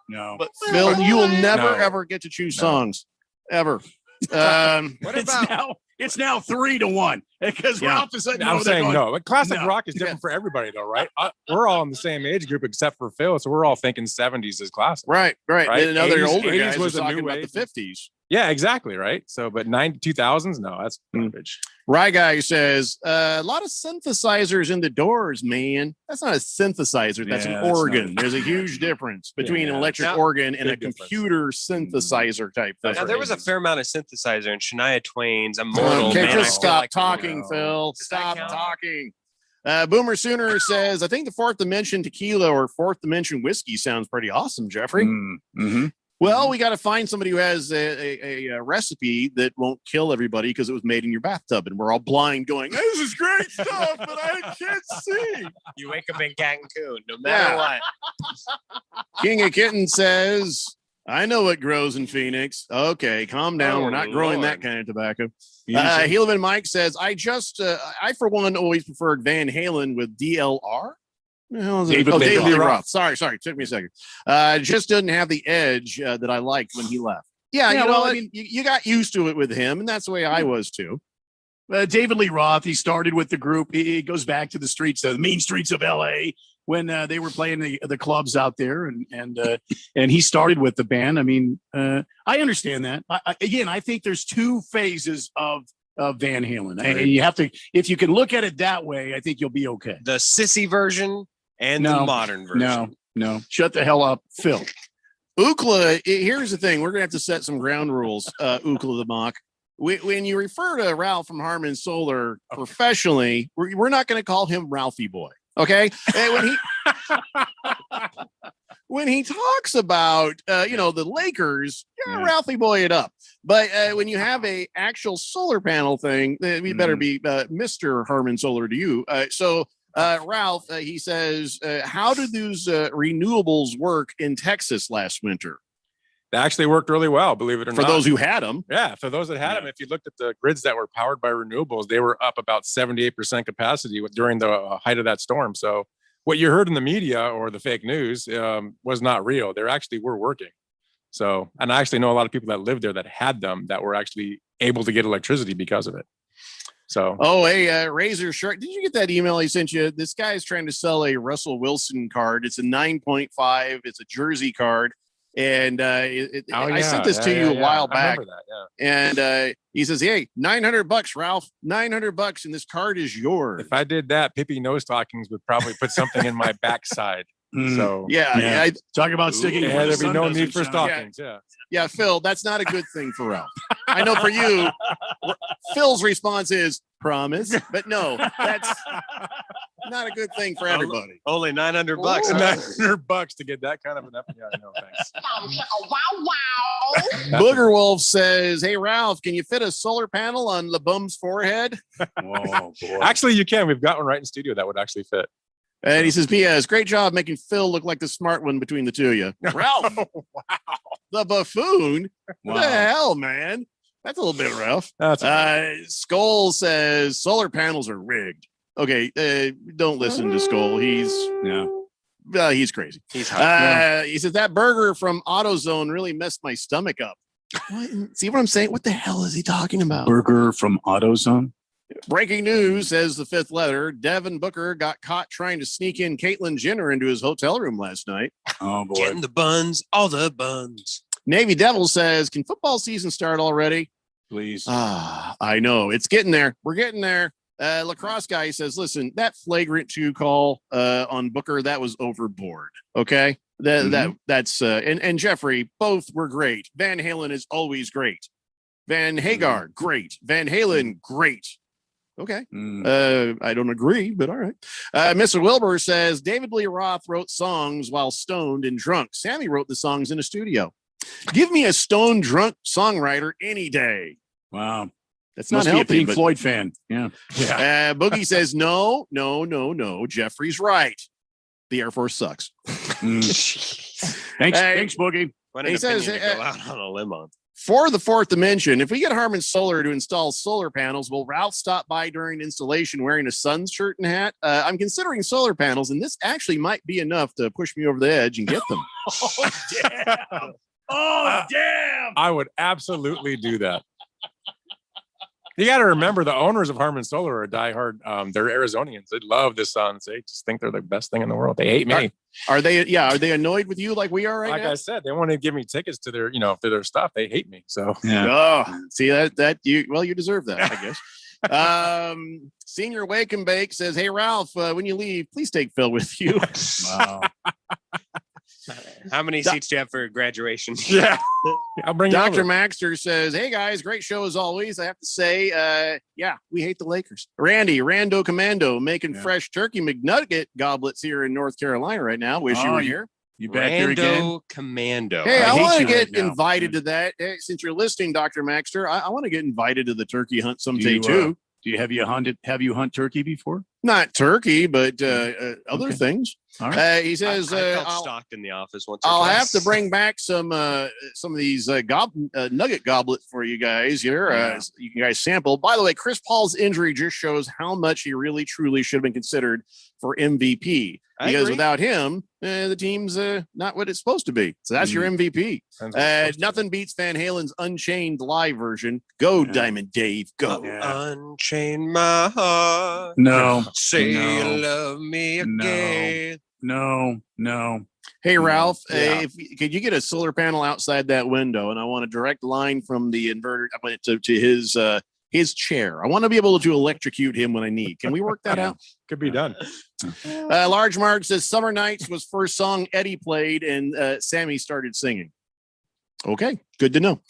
[SPEAKER 10] No,
[SPEAKER 2] But Phil, you will never
[SPEAKER 12] No.
[SPEAKER 2] ever get to choose songs ever.
[SPEAKER 11] What about
[SPEAKER 10] It's now 3-1. Because
[SPEAKER 3] Yeah.
[SPEAKER 10] Ralph is saying
[SPEAKER 12] I'm saying no. But classic
[SPEAKER 10] no.
[SPEAKER 12] rock is different for everybody, though, right? We're all in the same age group except for Phil, so we're all thinking 70s is classic.
[SPEAKER 3] Right. Then another
[SPEAKER 12] 80s
[SPEAKER 3] older guys
[SPEAKER 12] was
[SPEAKER 3] was
[SPEAKER 12] a
[SPEAKER 3] talking
[SPEAKER 12] new
[SPEAKER 3] about
[SPEAKER 12] wave.
[SPEAKER 3] the 50s.
[SPEAKER 12] Yeah, exactly, right? So, but 2000s, no, that's garbage.
[SPEAKER 3] Rye Guy says a lot of synthesizers in the Doors, man. That's not a synthesizer. That's
[SPEAKER 10] Yeah,
[SPEAKER 3] an
[SPEAKER 10] that's
[SPEAKER 3] organ.
[SPEAKER 10] not-
[SPEAKER 3] There's a huge difference between an
[SPEAKER 10] Yeah.
[SPEAKER 3] electric
[SPEAKER 11] Now-
[SPEAKER 3] organ and a
[SPEAKER 10] Big difference.
[SPEAKER 3] computer synthesizer type thing.
[SPEAKER 11] Now there was a fair amount of synthesizer in Shania Twain's "Immortal."
[SPEAKER 3] Okay,
[SPEAKER 11] Man, I
[SPEAKER 3] just
[SPEAKER 11] feel
[SPEAKER 3] stop
[SPEAKER 11] like-
[SPEAKER 3] talking, Phil.
[SPEAKER 11] Does that
[SPEAKER 3] Stop
[SPEAKER 11] count?
[SPEAKER 3] talking. Boomer Sooner says, I think the fourth dimension tequila or fourth dimension whiskey sounds pretty awesome, Jeffrey.
[SPEAKER 10] Mm-hmm.
[SPEAKER 3] Well, we got to find somebody who has a recipe that won't kill everybody because it was made in your bathtub, and we're all blind going, this is great stuff, but I can't see.
[SPEAKER 11] You wake up in Cancun, no matter
[SPEAKER 3] Yeah.
[SPEAKER 11] what.
[SPEAKER 3] King of Kitten says, I know what grows in Phoenix. Okay, calm down.
[SPEAKER 11] Oh,
[SPEAKER 3] We're not growing that
[SPEAKER 11] Lord.
[SPEAKER 3] kind of tobacco.
[SPEAKER 10] Easy.
[SPEAKER 3] Helaman Mike says, I for one, always preferred Van Halen with DLR. The hell is it?
[SPEAKER 10] David
[SPEAKER 3] David
[SPEAKER 10] Lee
[SPEAKER 3] Lee
[SPEAKER 10] Roth.
[SPEAKER 3] Roth. Sorry. Took me a second. Just didn't have the edge that I liked when he left. Yeah,
[SPEAKER 10] Yeah,
[SPEAKER 3] you know
[SPEAKER 10] well, I
[SPEAKER 3] what?
[SPEAKER 10] mean-
[SPEAKER 3] You got used to it with him, and that's the way I was too.
[SPEAKER 10] David Lee Roth, he started with the group. He goes back to the streets, the mean streets of LA when they were playing the clubs out there. And he started with the band. I mean, I understand that. I think there's two phases of Van Halen. And you have to, if you can look at it that way, I think you'll be okay.
[SPEAKER 11] The sissy version and the modern version.
[SPEAKER 10] No. Shut the hell up, Phil.
[SPEAKER 3] Ookla, here's the thing. We're going to have to set some ground rules, Ookla the Mock. When you refer to Ralph from Harmon Solar professionally, we're not going to call him Ralphie Boy. Okay. And when he talks about, the Lakers, Ralphie Boy it up. But when you have a actual solar panel thing, we better be Mr. Harmon Solar to you. Ralph, he says, how did those renewables work in Texas last winter?
[SPEAKER 12] They actually worked really well, believe it or
[SPEAKER 3] For
[SPEAKER 12] not.
[SPEAKER 3] those who had them.
[SPEAKER 12] Yeah, for those that had them, if you looked at the grids that were powered by renewables, they were up about 78% capacity during the height of that storm. So what you heard in the media or the fake news was not real. They actually were working. So, and I actually know a lot of people that lived there that had them that were actually able to get electricity because of it. So,
[SPEAKER 3] Razor Shark, did you get that email I sent you? This guy is trying to sell a Russell Wilson card. It's a 9.5. It's a jersey card. And I sent this to you a while back.
[SPEAKER 12] I remember that,
[SPEAKER 3] And he says, hey, $900, Ralph, $900, and this card is yours.
[SPEAKER 12] If I did that, Pippi Nose Stockings would probably put something in my backside. So
[SPEAKER 3] Yeah.
[SPEAKER 10] Talk about sticking.
[SPEAKER 12] Yeah,
[SPEAKER 10] where the
[SPEAKER 12] there'd be
[SPEAKER 10] sun
[SPEAKER 12] no
[SPEAKER 10] doesn't
[SPEAKER 12] need for
[SPEAKER 10] shine.
[SPEAKER 12] stockings. Yeah.
[SPEAKER 3] Yeah, Phil, that's not a good thing for Ralph. I know for you, Phil's response is promise, but no, that's not a good thing for everybody.
[SPEAKER 11] Only $900.
[SPEAKER 12] $900 to get that kind of an yeah, no thanks.
[SPEAKER 3] Booger Wolf says, hey, Ralph, can you fit a solar panel on the bum's forehead?
[SPEAKER 10] Oh, boy.
[SPEAKER 12] Actually, you can. We've got one right in studio that would actually fit.
[SPEAKER 3] And he says, P.S. Great job making Phil look like the smart one between the two of you. Ralph, the buffoon? What the hell, man? That's a little bit rough.
[SPEAKER 12] That's
[SPEAKER 3] Skull says solar panels are rigged. Okay, don't listen to Skull. He's crazy.
[SPEAKER 11] He's hot.
[SPEAKER 3] He says that burger from AutoZone really messed my stomach up. What? See what I'm saying? What the hell is he talking about?
[SPEAKER 10] Burger from AutoZone.
[SPEAKER 3] Breaking news, says the Fifth Letter. Devin Booker got caught trying to sneak in Caitlyn Jenner into his hotel room last night.
[SPEAKER 10] Oh, boy.
[SPEAKER 11] Getting the buns, all the buns.
[SPEAKER 3] Navy Devil says, can football season start already?
[SPEAKER 10] Please.
[SPEAKER 3] I know. It's getting there. We're getting there. Lacrosse guy says, listen, that flagrant 2 call on Booker, that was overboard. Okay. That's and Jeffrey, both were great. Van Halen is always great. Van Hagar, great. Van Halen, great. Okay. I don't agree, but all right. Mr. Wilbur says David Lee Roth wrote songs while stoned and drunk. Sammy wrote the songs in a studio. Give me a stone drunk songwriter any day.
[SPEAKER 10] Wow.
[SPEAKER 3] That's
[SPEAKER 10] Must
[SPEAKER 3] not
[SPEAKER 10] be
[SPEAKER 3] healthy.
[SPEAKER 10] a Pink Floyd fan. Yeah.
[SPEAKER 3] Boogie says no. Jeffrey's right. The Air Force sucks.
[SPEAKER 10] Thanks, Boogie.
[SPEAKER 11] What an
[SPEAKER 3] He says,
[SPEAKER 11] opinion to go out on a limb on.
[SPEAKER 3] For the fourth dimension, if we get Harmon Solar to install solar panels, will Ralph stop by during installation wearing a Suns shirt and hat? I'm considering solar panels, and this actually might be enough to push me over the edge and get them.
[SPEAKER 10] Oh, damn. Oh, damn.
[SPEAKER 12] I would absolutely do that. You got to remember the owners of Harmon Solar are diehard. They're Arizonians. They love the Suns. They just think they're the best thing in the world. They hate me.
[SPEAKER 2] Are they? Yeah. Are they annoyed with you like we are right
[SPEAKER 12] like
[SPEAKER 2] now?
[SPEAKER 12] I said, they want to give me tickets to their, to their stuff. They hate me. So
[SPEAKER 2] Oh, see that you deserve that, I guess. Senior Wake and Bake says, "Hey Ralph, when you leave, please take Phil with you."
[SPEAKER 10] Wow.
[SPEAKER 11] How many seats do you have for graduation?
[SPEAKER 12] Yeah. I'll bring you
[SPEAKER 2] Dr.
[SPEAKER 12] over.
[SPEAKER 2] Maxter says, "Hey guys, great show as always. I have to say, yeah, we hate the Lakers." Randy, Rando Commando, making fresh turkey McNugget goblets here in North Carolina right now. Wish you were here.
[SPEAKER 10] You back here again?
[SPEAKER 11] Rando Commando.
[SPEAKER 2] Hey, I
[SPEAKER 10] hate
[SPEAKER 2] want to
[SPEAKER 10] you
[SPEAKER 2] get
[SPEAKER 10] right now.
[SPEAKER 2] invited to that. Hey, since you're listening, Dr. Maxter, I want to get invited to the turkey hunt someday
[SPEAKER 10] you,
[SPEAKER 2] too.
[SPEAKER 10] Have you hunt turkey before?
[SPEAKER 2] Not turkey, but other things.
[SPEAKER 10] All right.
[SPEAKER 2] He says,
[SPEAKER 11] I felt
[SPEAKER 2] I'll-
[SPEAKER 11] stalked in the office once. Or
[SPEAKER 2] I'll
[SPEAKER 11] twice.
[SPEAKER 2] have to bring back some of these nugget goblet for you guys here. You guys sample. By the way, Chris Paul's injury just shows how much he really truly should have been considered for MVP.
[SPEAKER 11] I
[SPEAKER 2] Because
[SPEAKER 11] agree.
[SPEAKER 2] without him, the team's not what it's supposed to be. So that's your MVP. Nothing beats Van Halen's Unchained live version. Go, Diamond Dave. Go.
[SPEAKER 11] Unchain my heart.
[SPEAKER 10] No.
[SPEAKER 11] Say
[SPEAKER 10] No.
[SPEAKER 11] you love me again.
[SPEAKER 10] No.
[SPEAKER 2] Hey Ralph,
[SPEAKER 10] Yeah.
[SPEAKER 2] could you get a solar panel outside that window? And I want a direct line from the inverter to his chair. I want to be able to electrocute him when I need. Can we work that out?
[SPEAKER 12] Could be done.
[SPEAKER 2] Large Mark says Summer Nights was first song Eddie played and Sammy started singing. Okay, good to know.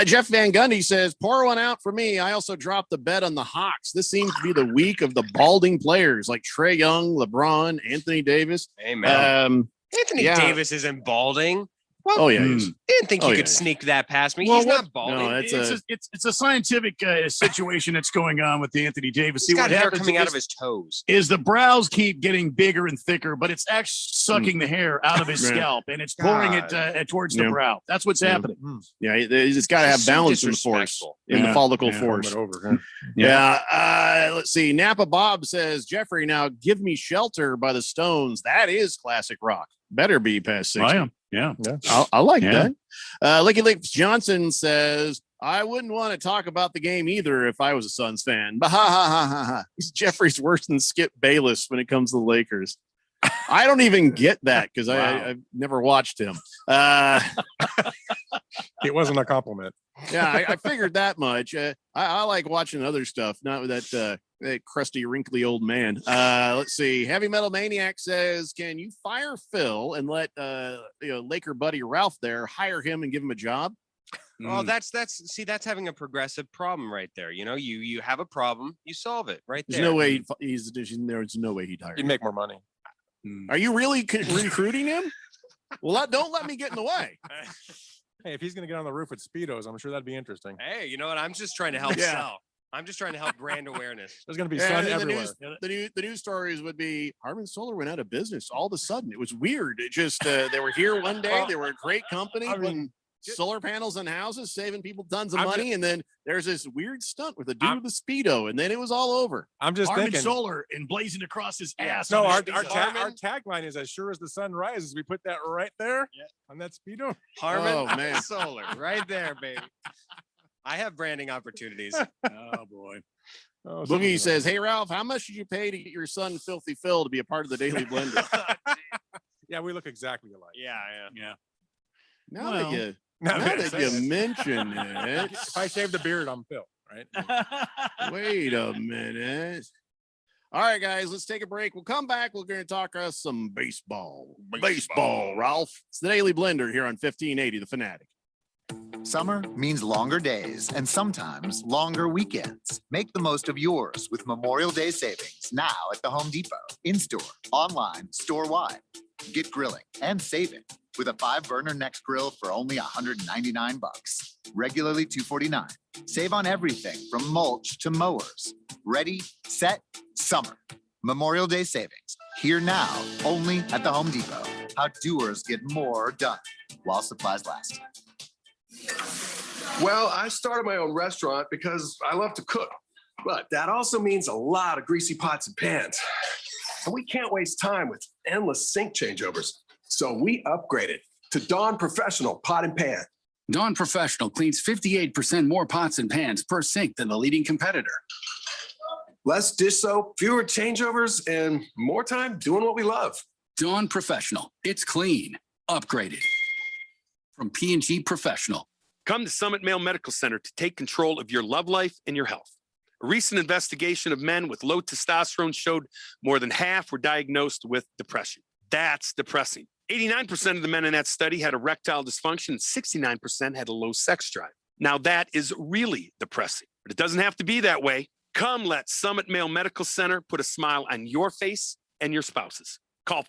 [SPEAKER 2] Jeff Van Gundy says, "Pour one out for me. I also dropped the bet on the Hawks. This seems to be the week of the balding players like Trae Young, LeBron, Anthony Davis."
[SPEAKER 11] Hey, man. Anthony
[SPEAKER 2] yeah.
[SPEAKER 11] Davis isn't balding. What?
[SPEAKER 2] Oh yeah, he is.
[SPEAKER 11] Didn't think
[SPEAKER 2] Oh,
[SPEAKER 11] you
[SPEAKER 2] yeah.
[SPEAKER 11] could sneak that past me.
[SPEAKER 10] Well,
[SPEAKER 11] He's
[SPEAKER 10] what-
[SPEAKER 11] not balding.
[SPEAKER 2] No, that's
[SPEAKER 10] It's a scientific situation that's going on with Anthony Davis.
[SPEAKER 11] He's got
[SPEAKER 10] what
[SPEAKER 11] hair
[SPEAKER 10] happens
[SPEAKER 11] coming out
[SPEAKER 10] is-
[SPEAKER 11] of his toes.
[SPEAKER 10] is the brows keep getting bigger and thicker, but it's actually sucking the hair out of his
[SPEAKER 2] Yeah.
[SPEAKER 10] scalp and it's pouring it towards the
[SPEAKER 2] Yeah.
[SPEAKER 10] brow. That's what's
[SPEAKER 2] Yeah.
[SPEAKER 10] happening.
[SPEAKER 2] Yeah, it's got to have
[SPEAKER 11] So
[SPEAKER 2] balance in the force,
[SPEAKER 11] disrespectful.
[SPEAKER 2] in the
[SPEAKER 10] Yeah.
[SPEAKER 2] follicle
[SPEAKER 10] Yeah.
[SPEAKER 2] force.
[SPEAKER 12] Over.
[SPEAKER 2] Yeah. Let's see. Napa Bob says, "Jeffrey, now give me Shelter by the Stones. That is classic rock. Better be past 60.
[SPEAKER 10] I am. Yeah.
[SPEAKER 2] I like
[SPEAKER 10] Yeah.
[SPEAKER 2] that. Licky Licks Johnson says, "I wouldn't want to talk about the game either if I was a Suns fan. But ha. Jeffrey's worse than Skip Bayless when it comes to the Lakers." I don't even get that because I've never watched him.
[SPEAKER 12] It wasn't a compliment.
[SPEAKER 2] Yeah, I figured that much. I like watching other stuff, not with that crusty, wrinkly old man. Let's see. Heavy Metal Maniac says, "Can you fire Phil and let Laker buddy Ralph there hire him and give him a job?"
[SPEAKER 11] Well, that's having a progressive problem right there. You have a problem, you solve it right
[SPEAKER 2] There's
[SPEAKER 11] there.
[SPEAKER 2] no way there's no way he'd hire
[SPEAKER 12] You'd
[SPEAKER 2] him.
[SPEAKER 12] make more money.
[SPEAKER 2] Are you really recruiting him? Well, don't let me get in the way.
[SPEAKER 12] Hey, if he's going to get on the roof with Speedos, I'm sure that'd be interesting.
[SPEAKER 11] Hey, you know what? I'm just trying to help
[SPEAKER 2] Yeah.
[SPEAKER 11] sell. I'm just trying to help brand awareness.
[SPEAKER 12] There's going to be
[SPEAKER 2] And
[SPEAKER 12] sun
[SPEAKER 2] then
[SPEAKER 12] everywhere.
[SPEAKER 2] the news stories would be Harmon Solar went out of business all of a sudden. It was weird. It just they were here one day. They were a great company. Putting solar panels on houses, saving people tons of money, and then there's this weird stunt with a dude with a Speedo, and then it was all over.
[SPEAKER 12] I'm just
[SPEAKER 10] Harmon
[SPEAKER 12] thinking.
[SPEAKER 10] Solar and blazing across his ass.
[SPEAKER 12] No,
[SPEAKER 10] on
[SPEAKER 12] our
[SPEAKER 10] his
[SPEAKER 12] tagline is "As sure as the sun rises." We put that right there on that Speedo.
[SPEAKER 11] Harmon
[SPEAKER 2] Oh, man.
[SPEAKER 11] Solar, right there, baby. I have branding opportunities.
[SPEAKER 10] Oh boy.
[SPEAKER 12] Oh,
[SPEAKER 2] Boogie says, "Hey Ralph, how much did you pay to get your son Filthy Phil to be a part of the Daily Blender?"
[SPEAKER 12] Yeah, we look exactly alike.
[SPEAKER 11] Yeah.
[SPEAKER 2] Now
[SPEAKER 10] Well,
[SPEAKER 2] that you mention it,
[SPEAKER 12] If I shave the beard, I'm Phil, right?
[SPEAKER 2] wait a minute. All right, guys, let's take a break. We'll come back. We're going to talk some baseball. Baseball, Ralph. It's the Daily Blender here on 1580, The Fanatic.
[SPEAKER 15] Summer means longer days and sometimes longer weekends. Make the most of yours with Memorial Day savings now at the Home Depot. In-store, online, store-wide. Get grilling and saving with a 5-burner Next Grill for only $199. Regularly $249. Save on everything from mulch to mowers. Ready, set, summer. Memorial Day savings. Here now, only at the Home Depot. How doers get more done while supplies last.
[SPEAKER 4] Well, I started my own restaurant because I love to cook, but that also means a lot of greasy pots and pans. And we can't waste time with endless sink changeovers. So we upgraded to Dawn Professional Pot and Pan.
[SPEAKER 14] Dawn Professional cleans 58% more pots and pans per sink than the leading competitor.
[SPEAKER 4] Less dish soap, fewer changeovers, and more time doing what we love.
[SPEAKER 14] Dawn Professional. It's clean. Upgraded. From P&G Professional.
[SPEAKER 16] Come to Summit Male Medical Center to take control of your love life and your health. A recent investigation of men with low testosterone showed more than half were diagnosed with depression. That's depressing. 89% of the men in that study had erectile dysfunction and 69% had a low sex drive. Now that is really depressing, but it doesn't have to be that way. Come let Summit Male Medical Center put a smile on your face and your spouse's. Call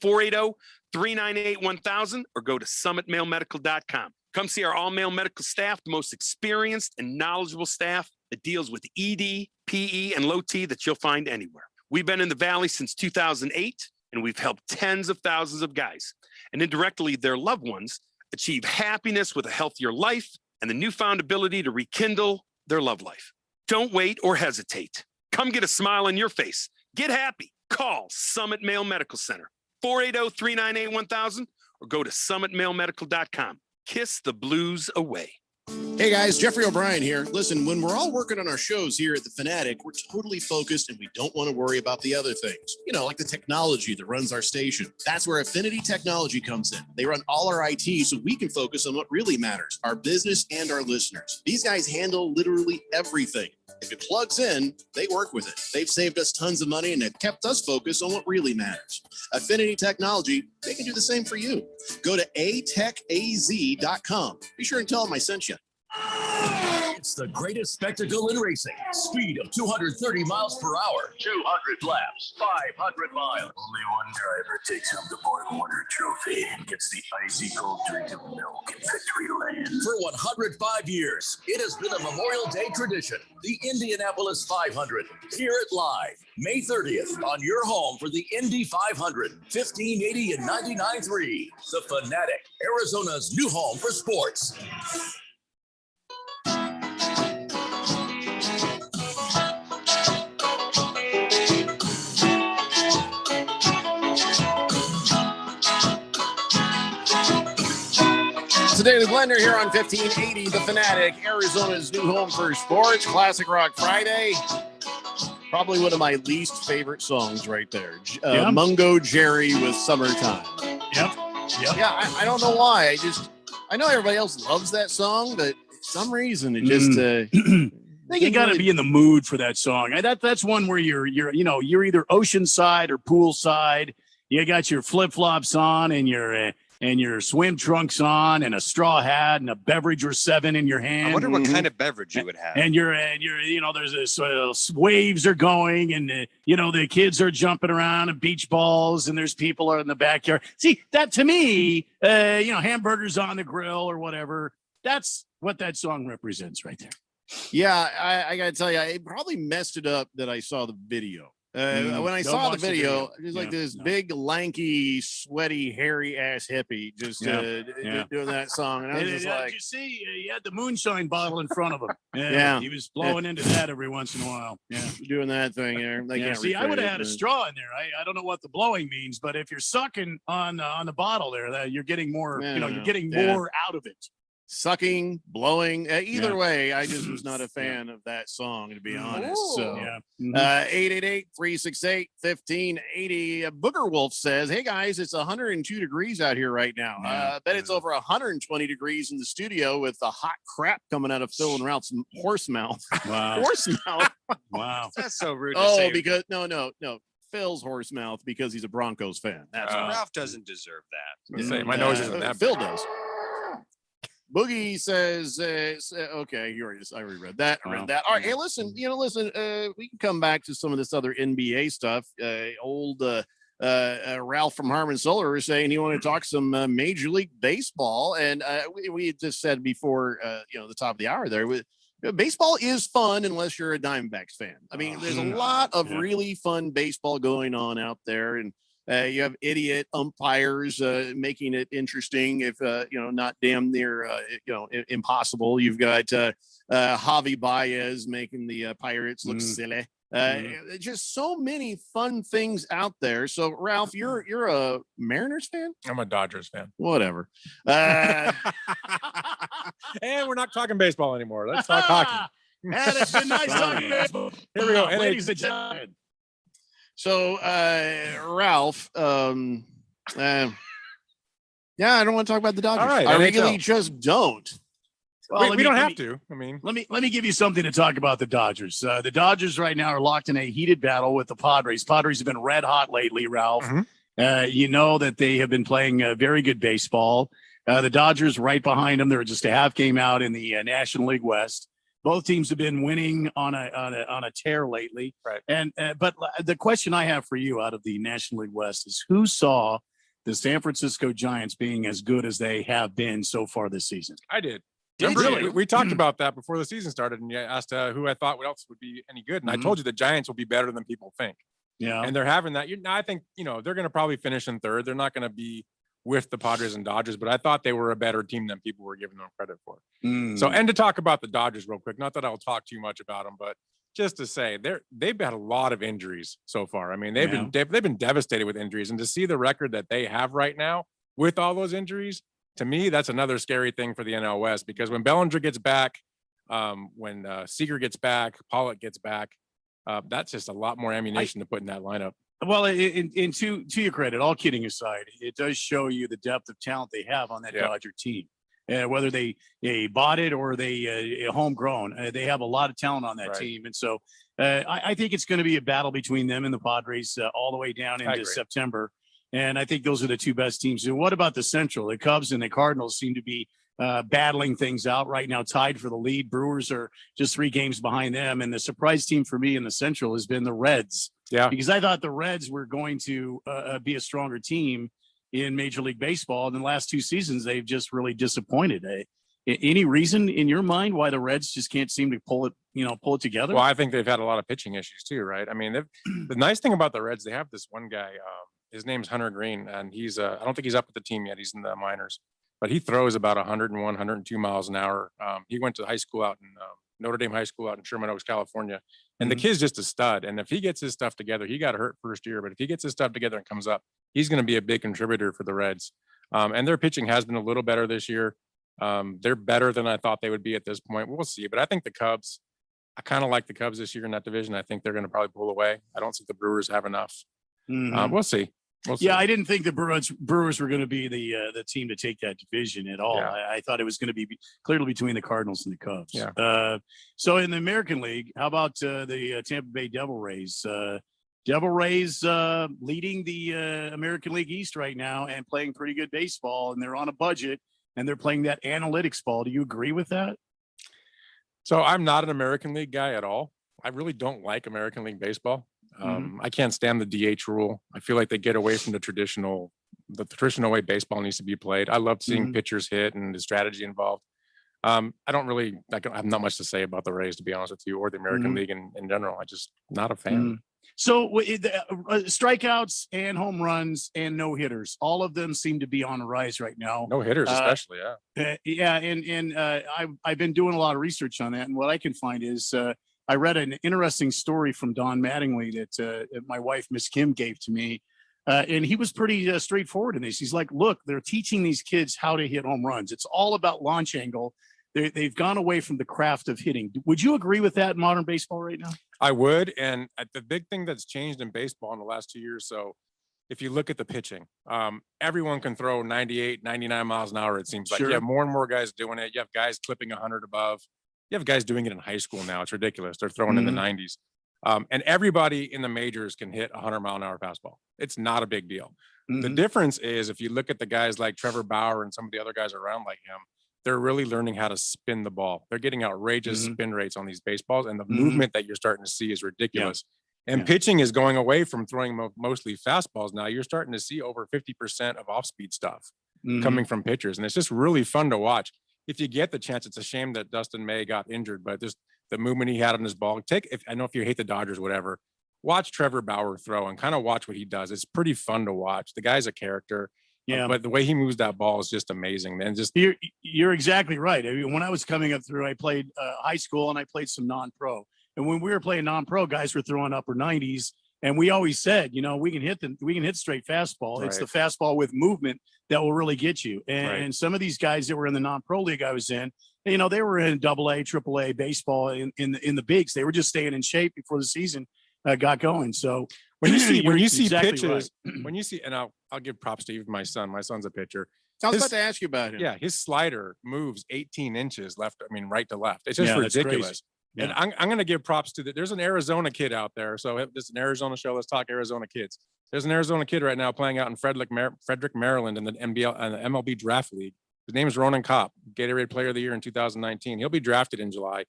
[SPEAKER 16] 480-398-1000 or go to summitmalemedical.com. Come see our all-male medical staff, the most experienced and knowledgeable staff that deals with ED, PE, and low T that you'll find anywhere. We've been in the Valley since 2008, and we've helped tens of thousands of guys and indirectly their loved ones achieve happiness with a healthier life and the newfound ability to rekindle their love life. Don't wait or hesitate. Come get a smile on your face. Get happy. Call Summit Male Medical Center, 480-398-1000, or go to summitmalemedical.com. Kiss the blues away.
[SPEAKER 3] Hey guys, Jeffrey O'Brien here. Listen, when we're all working on our shows here at The Fanatic, we're totally focused and we don't want to worry about the other things. You know, like the technology that runs our station. That's where Affinity Technology comes in. They run all our IT so we can focus on what really matters, our business and our listeners. These guys handle literally everything. If it plugs in, they work with it. They've saved us tons of money and have kept us focused on what really matters. Affinity Technology, they can do the same for you. Go to atechaz.com. Be sure and tell them I sent you.
[SPEAKER 1] It's the greatest spectacle in racing. Speed of 230 miles per hour, 200 laps, 500 miles.
[SPEAKER 22] Only one driver takes home the BorgWarner Trophy and gets the icy cold drink of milk in Victory Land.
[SPEAKER 1] For 105 years, it has been a Memorial Day tradition. The Indianapolis 500. Hear it live, May 30th, on your home for the Indy 500, 1580 and 99.3. The Fanatic, Arizona's new home for sports.
[SPEAKER 2] It's the Daily Blender here on 1580 The Fanatic, Arizona's new home for sports. Classic Rock Friday. Probably one of my least favorite songs right there. Mungo Jerry with Summertime.
[SPEAKER 10] Yep.
[SPEAKER 2] Yeah, I don't know why. I know everybody else loves that song, but for some reason it just
[SPEAKER 10] I think you got to be in the mood for that song. That's one where you're either oceanside or poolside. You got your flip-flops on and your swim trunks on and a straw hat and a beverage or seven in your hand.
[SPEAKER 11] I wonder what kind of beverage you would have.
[SPEAKER 10] And you're there's this waves are going and the kids are jumping around and beach balls and there's people are in the backyard. See, that to me, hamburgers on the grill or whatever. That's what that song represents right there.
[SPEAKER 2] Yeah, I got to tell you, it probably messed it up that I saw the video. When I saw the video, it was like this big, lanky, sweaty, hairy ass hippie just doing that song. And I was just like,
[SPEAKER 10] you see, he had the moonshine bottle in front of him.
[SPEAKER 2] Yeah.
[SPEAKER 10] He was blowing into that every once in a while. Yeah.
[SPEAKER 2] Doing that thing there.
[SPEAKER 10] See, I would have had a straw in there. I don't know what the blowing means, but if you're sucking on the bottle there, you're getting more, you're getting more out of it.
[SPEAKER 2] Sucking, blowing, either way, I just was not a fan of that song, to be honest. So, 888-368-1580. Booger Wolf says, hey guys, it's 102 degrees out here right now. I bet it's over 120 degrees in the studio with the hot crap coming out of Phil and Ralph's horse mouth.
[SPEAKER 10] Wow.
[SPEAKER 2] Horse mouth.
[SPEAKER 10] Wow.
[SPEAKER 11] That's so rude to say.
[SPEAKER 2] Because no. Phil's horse mouth because he's a Broncos fan. That's
[SPEAKER 11] Ralph doesn't deserve that.
[SPEAKER 12] My nose isn't that
[SPEAKER 2] Phil
[SPEAKER 12] bad.
[SPEAKER 2] does. Boogie says, okay, I reread that. I read that. All right. Hey, listen, we can come back to some of this other NBA stuff. Old Ralph from Harmon Solar was saying he wanted to talk some Major League Baseball. And we had just said before, the top of the hour there, baseball is fun unless you're a Diamondbacks fan. I mean, there's a lot of really fun baseball going on out there. And you have idiot umpires making it interesting, if not damn near impossible. You've got Javi Baez making the Pirates look silly. Just so many fun things out there. So, Ralph, you're a Mariners fan?
[SPEAKER 12] I'm a Dodgers fan.
[SPEAKER 2] Whatever.
[SPEAKER 12] And we're not talking baseball anymore. Let's talk hockey.
[SPEAKER 10] And it's been nice talking baseball.
[SPEAKER 12] Here we go.
[SPEAKER 10] Ladies and gentlemen.
[SPEAKER 2] So, Ralph, yeah, I don't want to talk about the Dodgers.
[SPEAKER 12] All right,
[SPEAKER 2] I
[SPEAKER 12] NHL.
[SPEAKER 2] really just don't.
[SPEAKER 10] Well,
[SPEAKER 12] we don't have to. I mean,
[SPEAKER 10] let me give you something to talk about the Dodgers. The Dodgers right now are locked in a heated battle with the Padres. Padres have been red hot lately, Ralph. You know that they have been playing very good baseball. The Dodgers right behind them. They're just a half game out in the National League West. Both teams have been winning on a tear lately.
[SPEAKER 12] Right.
[SPEAKER 10] And but the question I have for you out of the National League West is who saw the San Francisco Giants being as good as they have been so far this season?
[SPEAKER 12] I did.
[SPEAKER 10] Did
[SPEAKER 12] Remember,
[SPEAKER 10] you?
[SPEAKER 12] we talked about that before the season started, and you asked who I thought what else would be any good, and I told you the Giants will be better than people think.
[SPEAKER 10] Yeah,
[SPEAKER 12] and they're having that. Now I think they're going to probably finish in third. They're not going to be with the Padres and Dodgers, but I thought they were a better team than people were giving them credit for. So, and to talk about the Dodgers real quick, not that I'll talk too much about them, but just to say they've had a lot of injuries so far. I mean, they've been devastated with injuries, and to see the record that they have right now with all those injuries, to me, that's another scary thing for the NL West, because when Bellinger gets back, when Seager gets back, Pollock gets back, that's just a lot more ammunition to put in that lineup.
[SPEAKER 10] Well, to your credit, all kidding aside, it does show you the depth of talent they have on that Dodger team. Whether they bought it or they homegrown, they have a lot of talent on that team. And so I think it's going to be a battle between them and the Padres all the way down into September. And I think those are the two best teams. And what about the Central? The Cubs and the Cardinals seem to be battling things out right now, tied for the lead. Brewers are just 3 games behind them. And the surprise team for me in the Central has been the Reds.
[SPEAKER 12] Yeah.
[SPEAKER 10] Because I thought the Reds were going to be a stronger team in Major League Baseball. And the last 2 seasons, they've just really disappointed. Any reason in your mind why the Reds just can't seem to pull it together?
[SPEAKER 12] Well, I think they've had a lot of pitching issues too, right? I mean, the nice thing about the Reds, they have this one guy, his name's Hunter Green, and he's I don't think he's up with the team yet. He's in the minors, but he throws about 101, 102 miles an hour. He went to high school out in Notre Dame High School out in Sherman Oaks, California. And the kid's just a stud. And if he gets his stuff together, he got hurt first year, but if he gets his stuff together and comes up, he's going to be a big contributor for the Reds. And their pitching has been a little better this year. They're better than I thought they would be at this point. We'll see. But I think the Cubs, I kind of like the Cubs this year in that division. I think they're going to probably pull away. I don't think the Brewers have enough. We'll see.
[SPEAKER 10] Yeah, I didn't think the Brewers were going to be the team to take that division at all.
[SPEAKER 12] Yeah.
[SPEAKER 10] I thought it was going to be clearly between the Cardinals and the Cubs.
[SPEAKER 12] Yeah.
[SPEAKER 10] So in the American League, how about the Tampa Bay Devil Rays? Devil Rays leading the American League East right now and playing pretty good baseball, and they're on a budget and they're playing that analytics ball. Do you agree with that?
[SPEAKER 12] So I'm not an American League guy at all. I really don't like American League baseball. I can't stand the DH rule. I feel like they get away from the traditional way baseball needs to be played. I love seeing pitchers hit and the strategy involved. I have not much to say about the Rays, to be honest with you, or the American League in general. I just not a fan.
[SPEAKER 10] So strikeouts and home runs and no hitters, all of them seem to be on the rise right now.
[SPEAKER 12] No hitters, especially.
[SPEAKER 10] I've been doing a lot of research on that, and what I can find is I read an interesting story from Don Mattingly that my wife, Miss Kim, gave to me. And he was pretty straightforward in this. He's like, look, they're teaching these kids how to hit home runs. It's all about launch angle. They've gone away from the craft of hitting. Would you agree with that in modern baseball right now?
[SPEAKER 12] I would. And the big thing that's changed in baseball in the last 2 years, so if you look at the pitching, everyone can throw 98, 99 miles an hour, it seems like.
[SPEAKER 10] Sure.
[SPEAKER 12] You have more and more guys doing it. You have guys clipping 100 above. You have guys doing it in high school now. It's ridiculous. They're throwing in the 90s. And everybody in the majors can hit a 100-mile-an-hour fastball. It's not a big deal. The difference is if you look at the guys like Trevor Bauer and some of the other guys around like him, they're really learning how to spin the ball. They're getting outrageous spin rates on these baseballs, and the movement that you're starting to see is ridiculous. And pitching is going away from throwing mostly fastballs. Now you're starting to see over 50% of off-speed stuff coming from pitchers, and it's just really fun to watch. If you get the chance, it's a shame that Dustin May got injured, but just the movement he had on his ball. I know if you hate the Dodgers, whatever, watch Trevor Bauer throw and kind of watch what he does. It's pretty fun to watch. The guy's a character. But the way he moves that ball is just amazing, man.
[SPEAKER 10] You're exactly right. I mean, when I was coming up through, I played high school and I played some non-pro. And when we were playing non-pro, guys were throwing upper 90s And we always said, we can hit straight fastball. It's the fastball with movement that will really get you. And some of these guys that were in the non-pro league I was in, they were in AA, AAA baseball in the bigs. They were just staying in shape before the season got going. So
[SPEAKER 12] when you see
[SPEAKER 10] exactly
[SPEAKER 12] pitches,
[SPEAKER 10] right.
[SPEAKER 12] when you see, and I'll give props to even my son. My son's a pitcher.
[SPEAKER 3] I was about to ask you about him.
[SPEAKER 12] Yeah, his slider moves 18 inches right to left. It's just
[SPEAKER 10] that's crazy.
[SPEAKER 12] ridiculous. And I'm going to give props to there's an Arizona kid out there. So this is an Arizona show. Let's talk Arizona kids. There's an Arizona kid right now playing out in Frederick, Maryland in the MLB draft league. His name is Ronan Kopp, Gatorade Player of the Year in 2019. He'll be drafted in July.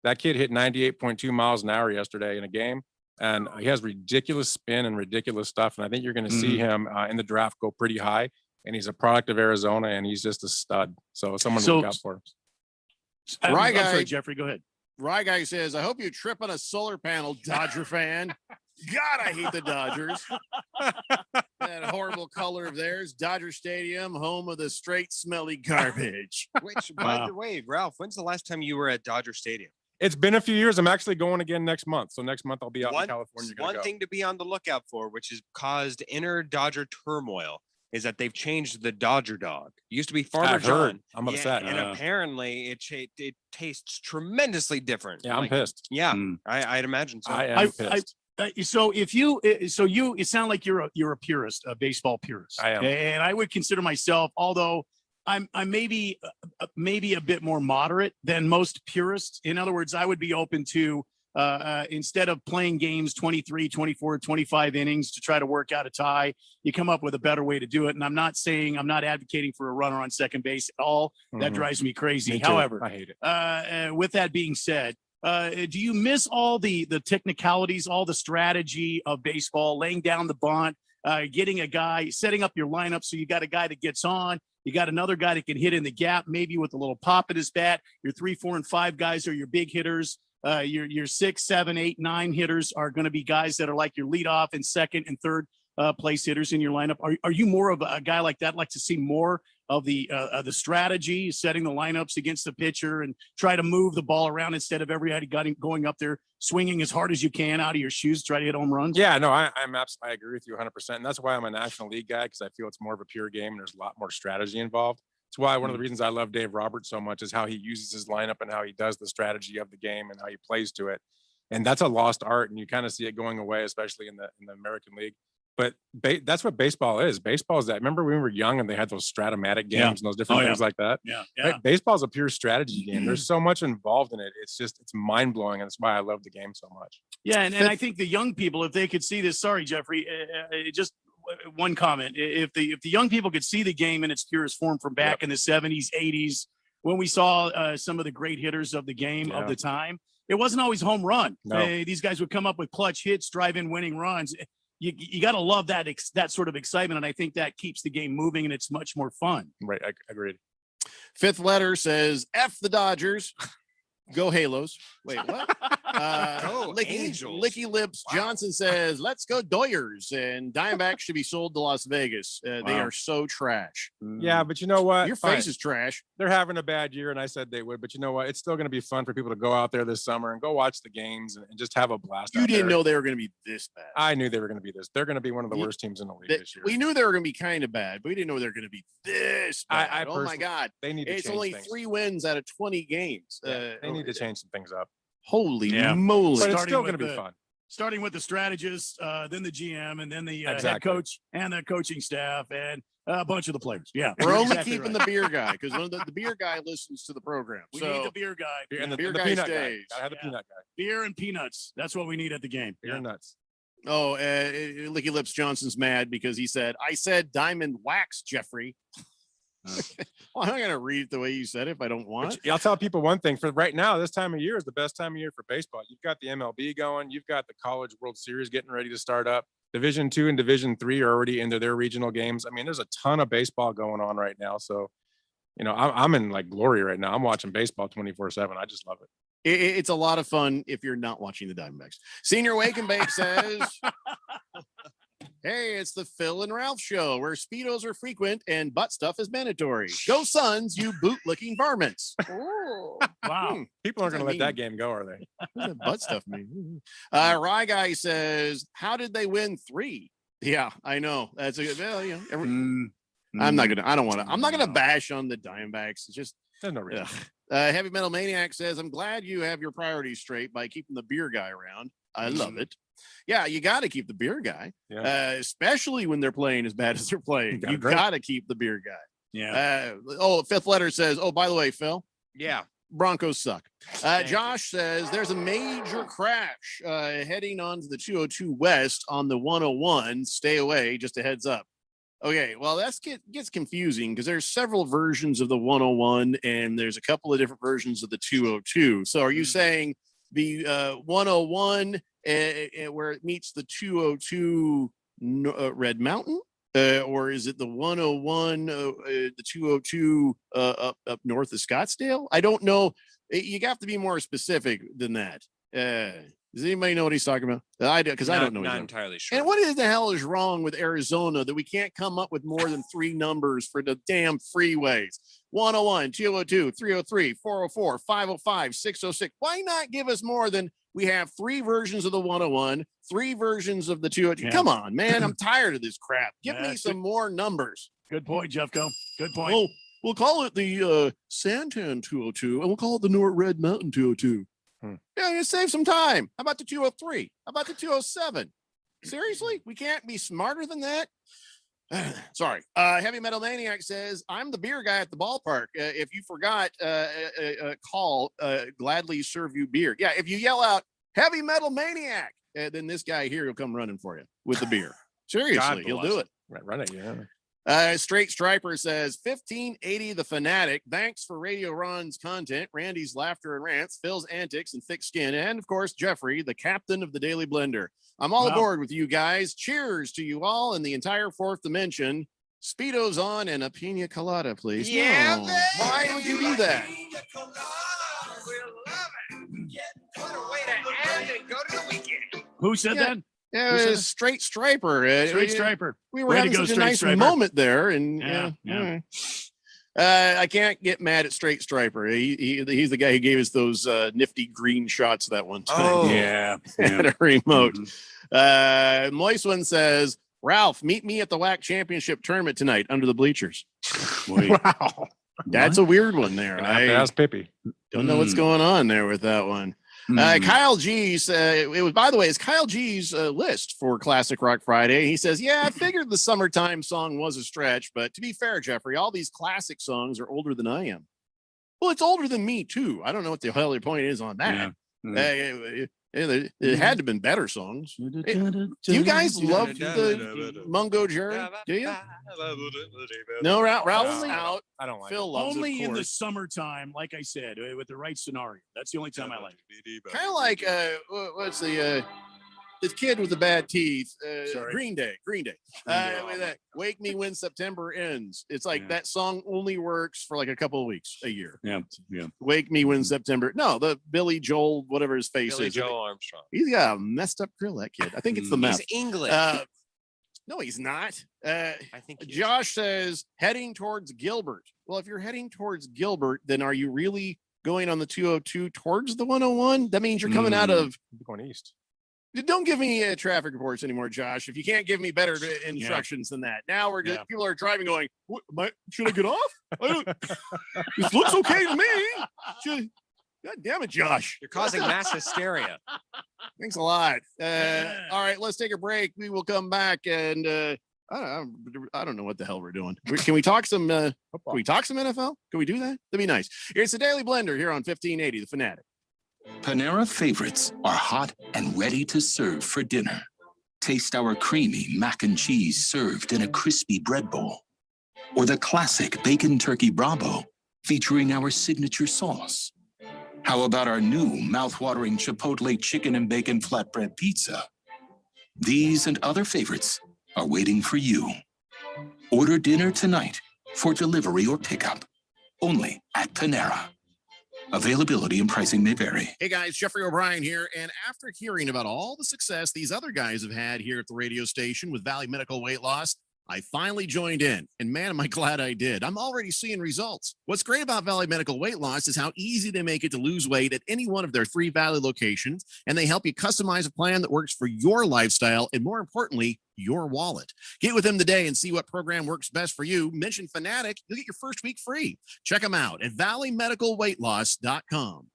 [SPEAKER 12] That kid hit 98.2 miles an hour yesterday in a game, and he has ridiculous spin and ridiculous stuff. And I think you're going to see him in the draft go pretty high. And he's a product of Arizona, and he's just a stud. So someone to look out for.
[SPEAKER 10] I'm sorry, Jeffrey, go ahead.
[SPEAKER 3] Rye Guy says, I hope you trip on a solar panel, Dodger fan. God, I hate the Dodgers. That horrible color of theirs. Dodger Stadium, home of the straight smelly garbage.
[SPEAKER 11] Which, by the way, Ralph, when's the last time you were at Dodger Stadium?
[SPEAKER 12] It's been a few years. I'm actually going again next month. So next month I'll be out in California.
[SPEAKER 11] One thing to be on the lookout for, which has caused inner Dodger turmoil, is that they've changed the Dodger dog. It used to be Farmer
[SPEAKER 12] I've heard.
[SPEAKER 11] John.
[SPEAKER 12] I'm upset.
[SPEAKER 11] And apparently it tastes tremendously different.
[SPEAKER 12] Yeah, I'm pissed.
[SPEAKER 11] Yeah, I'd imagine so.
[SPEAKER 12] I am pissed.
[SPEAKER 10] So it sounds like you're a purist, a baseball purist.
[SPEAKER 12] I am.
[SPEAKER 10] And I would consider myself, although I'm maybe a bit more moderate than most purists. In other words, I would be open to instead of playing games 23, 24, 25 innings to try to work out a tie, you come up with a better way to do it. And I'm not advocating for a runner on second base at all. That drives me crazy.
[SPEAKER 12] Me too.
[SPEAKER 10] However,
[SPEAKER 12] I hate it.
[SPEAKER 10] With that being said, do you miss all the technicalities, all the strategy of baseball, laying down the bunt, getting a guy, setting up your lineup so you got a guy that gets on, you got another guy that can hit in the gap, maybe with a little pop at his bat. Your 3, 4, and 5 guys are your big hitters. Your 6, 7, 8, 9 hitters are going to be guys that are like your leadoff and second and third place hitters in your lineup. Are you more of a guy like that? Like to see more of the strategy, setting the lineups against the pitcher and try to move the ball around instead of everybody going up there swinging as hard as you can out of your shoes, try to hit home runs?
[SPEAKER 12] Yeah, no, I agree with you 100%. And that's why I'm a National League guy, because I feel it's more of a pure game and there's a lot more strategy involved. It's why one of the reasons I love Dave Roberts so much is how he uses his lineup and how he does the strategy of the game and how he plays to it. And that's a lost art, and you kind of see it going away, especially in the American League. But that's what baseball is. Baseball is that. Remember when we were young and they had those Stratomatic games and those different things like that?
[SPEAKER 10] Yeah.
[SPEAKER 12] Right? Baseball is a pure strategy game. There's so much involved in it. It's mind blowing, and that's why I love the game so much.
[SPEAKER 10] Yeah, and I think the young people, if they could see this, sorry, Jeffrey, just one comment. If the young people could see the game in its purest form from back in the 70s, 80s, when we saw some of the great hitters of the game of the time, it wasn't always home run.
[SPEAKER 12] No.
[SPEAKER 10] These guys would come up with clutch hits, drive-in winning runs. You got to love that sort of excitement, and I think that keeps the game moving, and it's much more fun.
[SPEAKER 12] Right, I agreed.
[SPEAKER 3] Fifth letter says, F the Dodgers. Go Halos. Wait, what? Licky Lips Johnson says, let's go Doyers. And Diamondbacks should be sold to Las Vegas. They are so trash.
[SPEAKER 12] Yeah, but you know what?
[SPEAKER 3] Your face is trash.
[SPEAKER 12] They're having a bad year, and I said they would. But you know what? It's still going to be fun for people to go out there this summer and go watch the games and just have a blast.
[SPEAKER 3] You didn't know they were going to be this bad.
[SPEAKER 12] I knew they were going to be this. They're going to be one of the worst teams in the league this year.
[SPEAKER 3] We knew they were going to be kind of bad, but we didn't know they were going to be this bad. Oh, my God.
[SPEAKER 12] They need to
[SPEAKER 3] It's
[SPEAKER 12] change
[SPEAKER 3] only
[SPEAKER 12] things.
[SPEAKER 3] 3 wins out of 20 games.
[SPEAKER 12] They need to change some things up.
[SPEAKER 3] Holy moly.
[SPEAKER 12] But it's still going to be fun.
[SPEAKER 10] Starting with the strategist, then the GM, and then the head
[SPEAKER 12] Exactly.
[SPEAKER 10] coach and the coaching staff and a bunch of the players. Yeah.
[SPEAKER 3] We're only
[SPEAKER 10] Exactly
[SPEAKER 3] keeping
[SPEAKER 10] right.
[SPEAKER 3] the beer guy because the beer guy listens to the program.
[SPEAKER 10] We
[SPEAKER 3] So
[SPEAKER 10] need the beer guy.
[SPEAKER 12] And the
[SPEAKER 3] beer guy
[SPEAKER 12] peanut guy.
[SPEAKER 3] stays.
[SPEAKER 12] Gotta have the peanut guy.
[SPEAKER 10] Beer and peanuts. That's what we need at the game.
[SPEAKER 12] Beer nuts.
[SPEAKER 3] Oh, Licky Lips Johnson's mad because he said, I said diamond wax, Jeffrey. Well, I'm not going to read it the way you said it if I don't want.
[SPEAKER 12] I'll tell people one thing. For right now, this time of year is the best time of year for baseball. You've got the MLB going. You've got the College World Series getting ready to start up. Division II and Division III are already into their regional games. I mean, there's a ton of baseball going on right now. So, you know, I'm in like glory right now. I'm watching baseball 24/7. I just love it.
[SPEAKER 3] It's a lot of fun if you're not watching the Diamondbacks. Senior Wake and Bake says, Hey, it's the Phil and Ralph show where Speedos are frequent and butt stuff is mandatory. Go Suns, you boot-licking varmints.
[SPEAKER 19] Ooh.
[SPEAKER 10] Wow.
[SPEAKER 12] People aren't going to let
[SPEAKER 3] mean?
[SPEAKER 12] that game go, are they?
[SPEAKER 3] What does that butt stuff mean? Rye Guy says, how did they win 3? Yeah, I know. That's a good, well, you know, I'm not gonna bash on the Diamondbacks. It's just
[SPEAKER 12] There's no reason.
[SPEAKER 3] Heavy Metal Maniac says, I'm glad you have your priorities straight by keeping the beer guy around. I love it. Yeah, you got to keep the beer guy, especially when they're playing as bad as they're playing. You got to keep the beer guy.
[SPEAKER 10] Yeah.
[SPEAKER 3] Fifth letter says, oh, by the way, Phil.
[SPEAKER 11] Yeah.
[SPEAKER 3] Broncos suck. Josh says there's a major crash heading onto the 202 West on the 101. Stay away. Just a heads up. Okay, well, that gets confusing because there's several versions of the 101 and there's a couple of different versions of the 202. So are you saying the 101 where it meets the 202 Red Mountain? Or is it the 101, the 202 up north of Scottsdale? I don't know. You have to be more specific than that. Does anybody know what he's talking about? I do, because I don't know.
[SPEAKER 11] Not entirely sure.
[SPEAKER 3] And what the hell is wrong with Arizona that we can't come up with more than 3 numbers for the damn freeways? 101, 202, 303, 404, 505, 606. Why not give us more than we have 3 versions of the 101, 3 versions of the 202?
[SPEAKER 10] Yeah.
[SPEAKER 3] Come on, man. I'm tired of this crap. Give me some more numbers.
[SPEAKER 10] Good point, Jeffco. Good point.
[SPEAKER 3] Oh, we'll call it the Santan 202, and we'll call it the North Red Mountain 202. Yeah, you save some time. How about the 203? How about the 207? Seriously? We can't be smarter than that? Sorry. Heavy Metal Maniac says, I'm the beer guy at the ballpark. If you forgot, call, gladly serve you beer. Yeah, if you yell out, Heavy Metal Maniac, then this guy here will come running for you with the beer. Seriously, he'll do it.
[SPEAKER 12] Right, run it, yeah.
[SPEAKER 3] Straight Striper says 1580 the Fanatic. Thanks for Radio Ron's content, Randy's laughter and rants, Phil's antics and thick skin, and of course Jeffrey, the captain of the Daily Blender. I'm all aboard with you guys. Cheers to you all and the entire fourth dimension. Speedos on and a pina colada, please.
[SPEAKER 11] Yeah,
[SPEAKER 3] No. Why would you do that?
[SPEAKER 11] What a way to end and go to the weekend.
[SPEAKER 10] Who said that?
[SPEAKER 3] Yeah,
[SPEAKER 10] Who said
[SPEAKER 3] it
[SPEAKER 10] that?
[SPEAKER 3] was Straight Striper.
[SPEAKER 10] Straight Striper.
[SPEAKER 3] We were
[SPEAKER 10] Way to
[SPEAKER 3] having
[SPEAKER 10] go,
[SPEAKER 3] such a
[SPEAKER 10] Straight
[SPEAKER 3] nice
[SPEAKER 10] Striper.
[SPEAKER 3] moment there, and
[SPEAKER 10] Yeah.
[SPEAKER 3] I can't get mad at Straight Striper. He's the guy who gave us those nifty green shots that one time.
[SPEAKER 10] Oh. Yeah.
[SPEAKER 3] At a remote. Moist One says, Ralph, meet me at the WAC Championship tournament tonight under the bleachers.
[SPEAKER 12] Wow.
[SPEAKER 3] That's a weird one there. I
[SPEAKER 12] That's Pippi.
[SPEAKER 3] don't know what's going on there with that one. Kyle G's, it was, by the way, it's Kyle G's list for Classic Rock Friday. He says, yeah, I figured the summertime song was a stretch, but to be fair, Jeffrey, all these classic songs are older than I am. Well, it's older than me too. I don't know what the hell your point is on that. It had to have been better songs. Do you guys love the Mungo Jerry? Do you? No, Ralph's out.
[SPEAKER 12] I don't like
[SPEAKER 3] Phil loves
[SPEAKER 10] Only
[SPEAKER 3] it, of
[SPEAKER 10] in the
[SPEAKER 3] course.
[SPEAKER 10] summertime, like I said, with the right scenario. That's the only time I like it.
[SPEAKER 3] Kind of like what's the kid with the bad teeth?
[SPEAKER 10] Sorry.
[SPEAKER 3] Green Day. With that "Wake Me When September Ends." It's like that song only works for like a couple of weeks a year.
[SPEAKER 10] Yeah.
[SPEAKER 3] "Wake Me When September." No, the Billy Joel, whatever his face
[SPEAKER 11] Billy
[SPEAKER 3] is.
[SPEAKER 11] Joel Armstrong.
[SPEAKER 3] He's got a messed up grill, that kid. I think it's the meth.
[SPEAKER 11] He's English.
[SPEAKER 3] No, he's not.
[SPEAKER 11] I think he is.
[SPEAKER 3] Josh says heading towards Gilbert. Well, if you're heading towards Gilbert, then are you really going on the 202 towards the 101? That means you're coming out of.
[SPEAKER 12] Going east.
[SPEAKER 3] Don't give me traffic reports anymore, Josh. If you can't give me better instructions than that. Now we're just, people are driving going, should I get off? This looks okay to me. God damn it, Josh.
[SPEAKER 11] You're causing mass hysteria.
[SPEAKER 3] Thanks a lot. All right, let's take a break. We will come back and I don't know what the hell we're doing. Can we talk some NFL? Can we do that? That'd be nice. It's the Daily Blender here on 1580, The Fanatic.
[SPEAKER 6] Panera favorites are hot and ready to serve for dinner. Taste our creamy mac and cheese served in a crispy bread bowl. Or the classic bacon turkey Bravo featuring our signature sauce. How about our new mouth-watering Chipotle chicken and bacon flatbread pizza? These and other favorites are waiting for you. Order dinner tonight for delivery or pickup, only at Panera. Availability and pricing may vary.
[SPEAKER 3] Hey guys, Jeffrey O'Brien here. And after hearing about all the success these other guys have had here at the radio station with Valley Medical Weight Loss, I finally joined in, and man, am I glad I did. I'm already seeing results. What's great about Valley Medical Weight Loss is how easy they make it to lose weight at any one of their 3 Valley locations, and they help you customize a plan that works for your lifestyle and, more importantly, your wallet. Get with them today and see what program works best for you. Mention Fanatic, you'll get your first week free. Check them out at valleymedicalweightloss.com.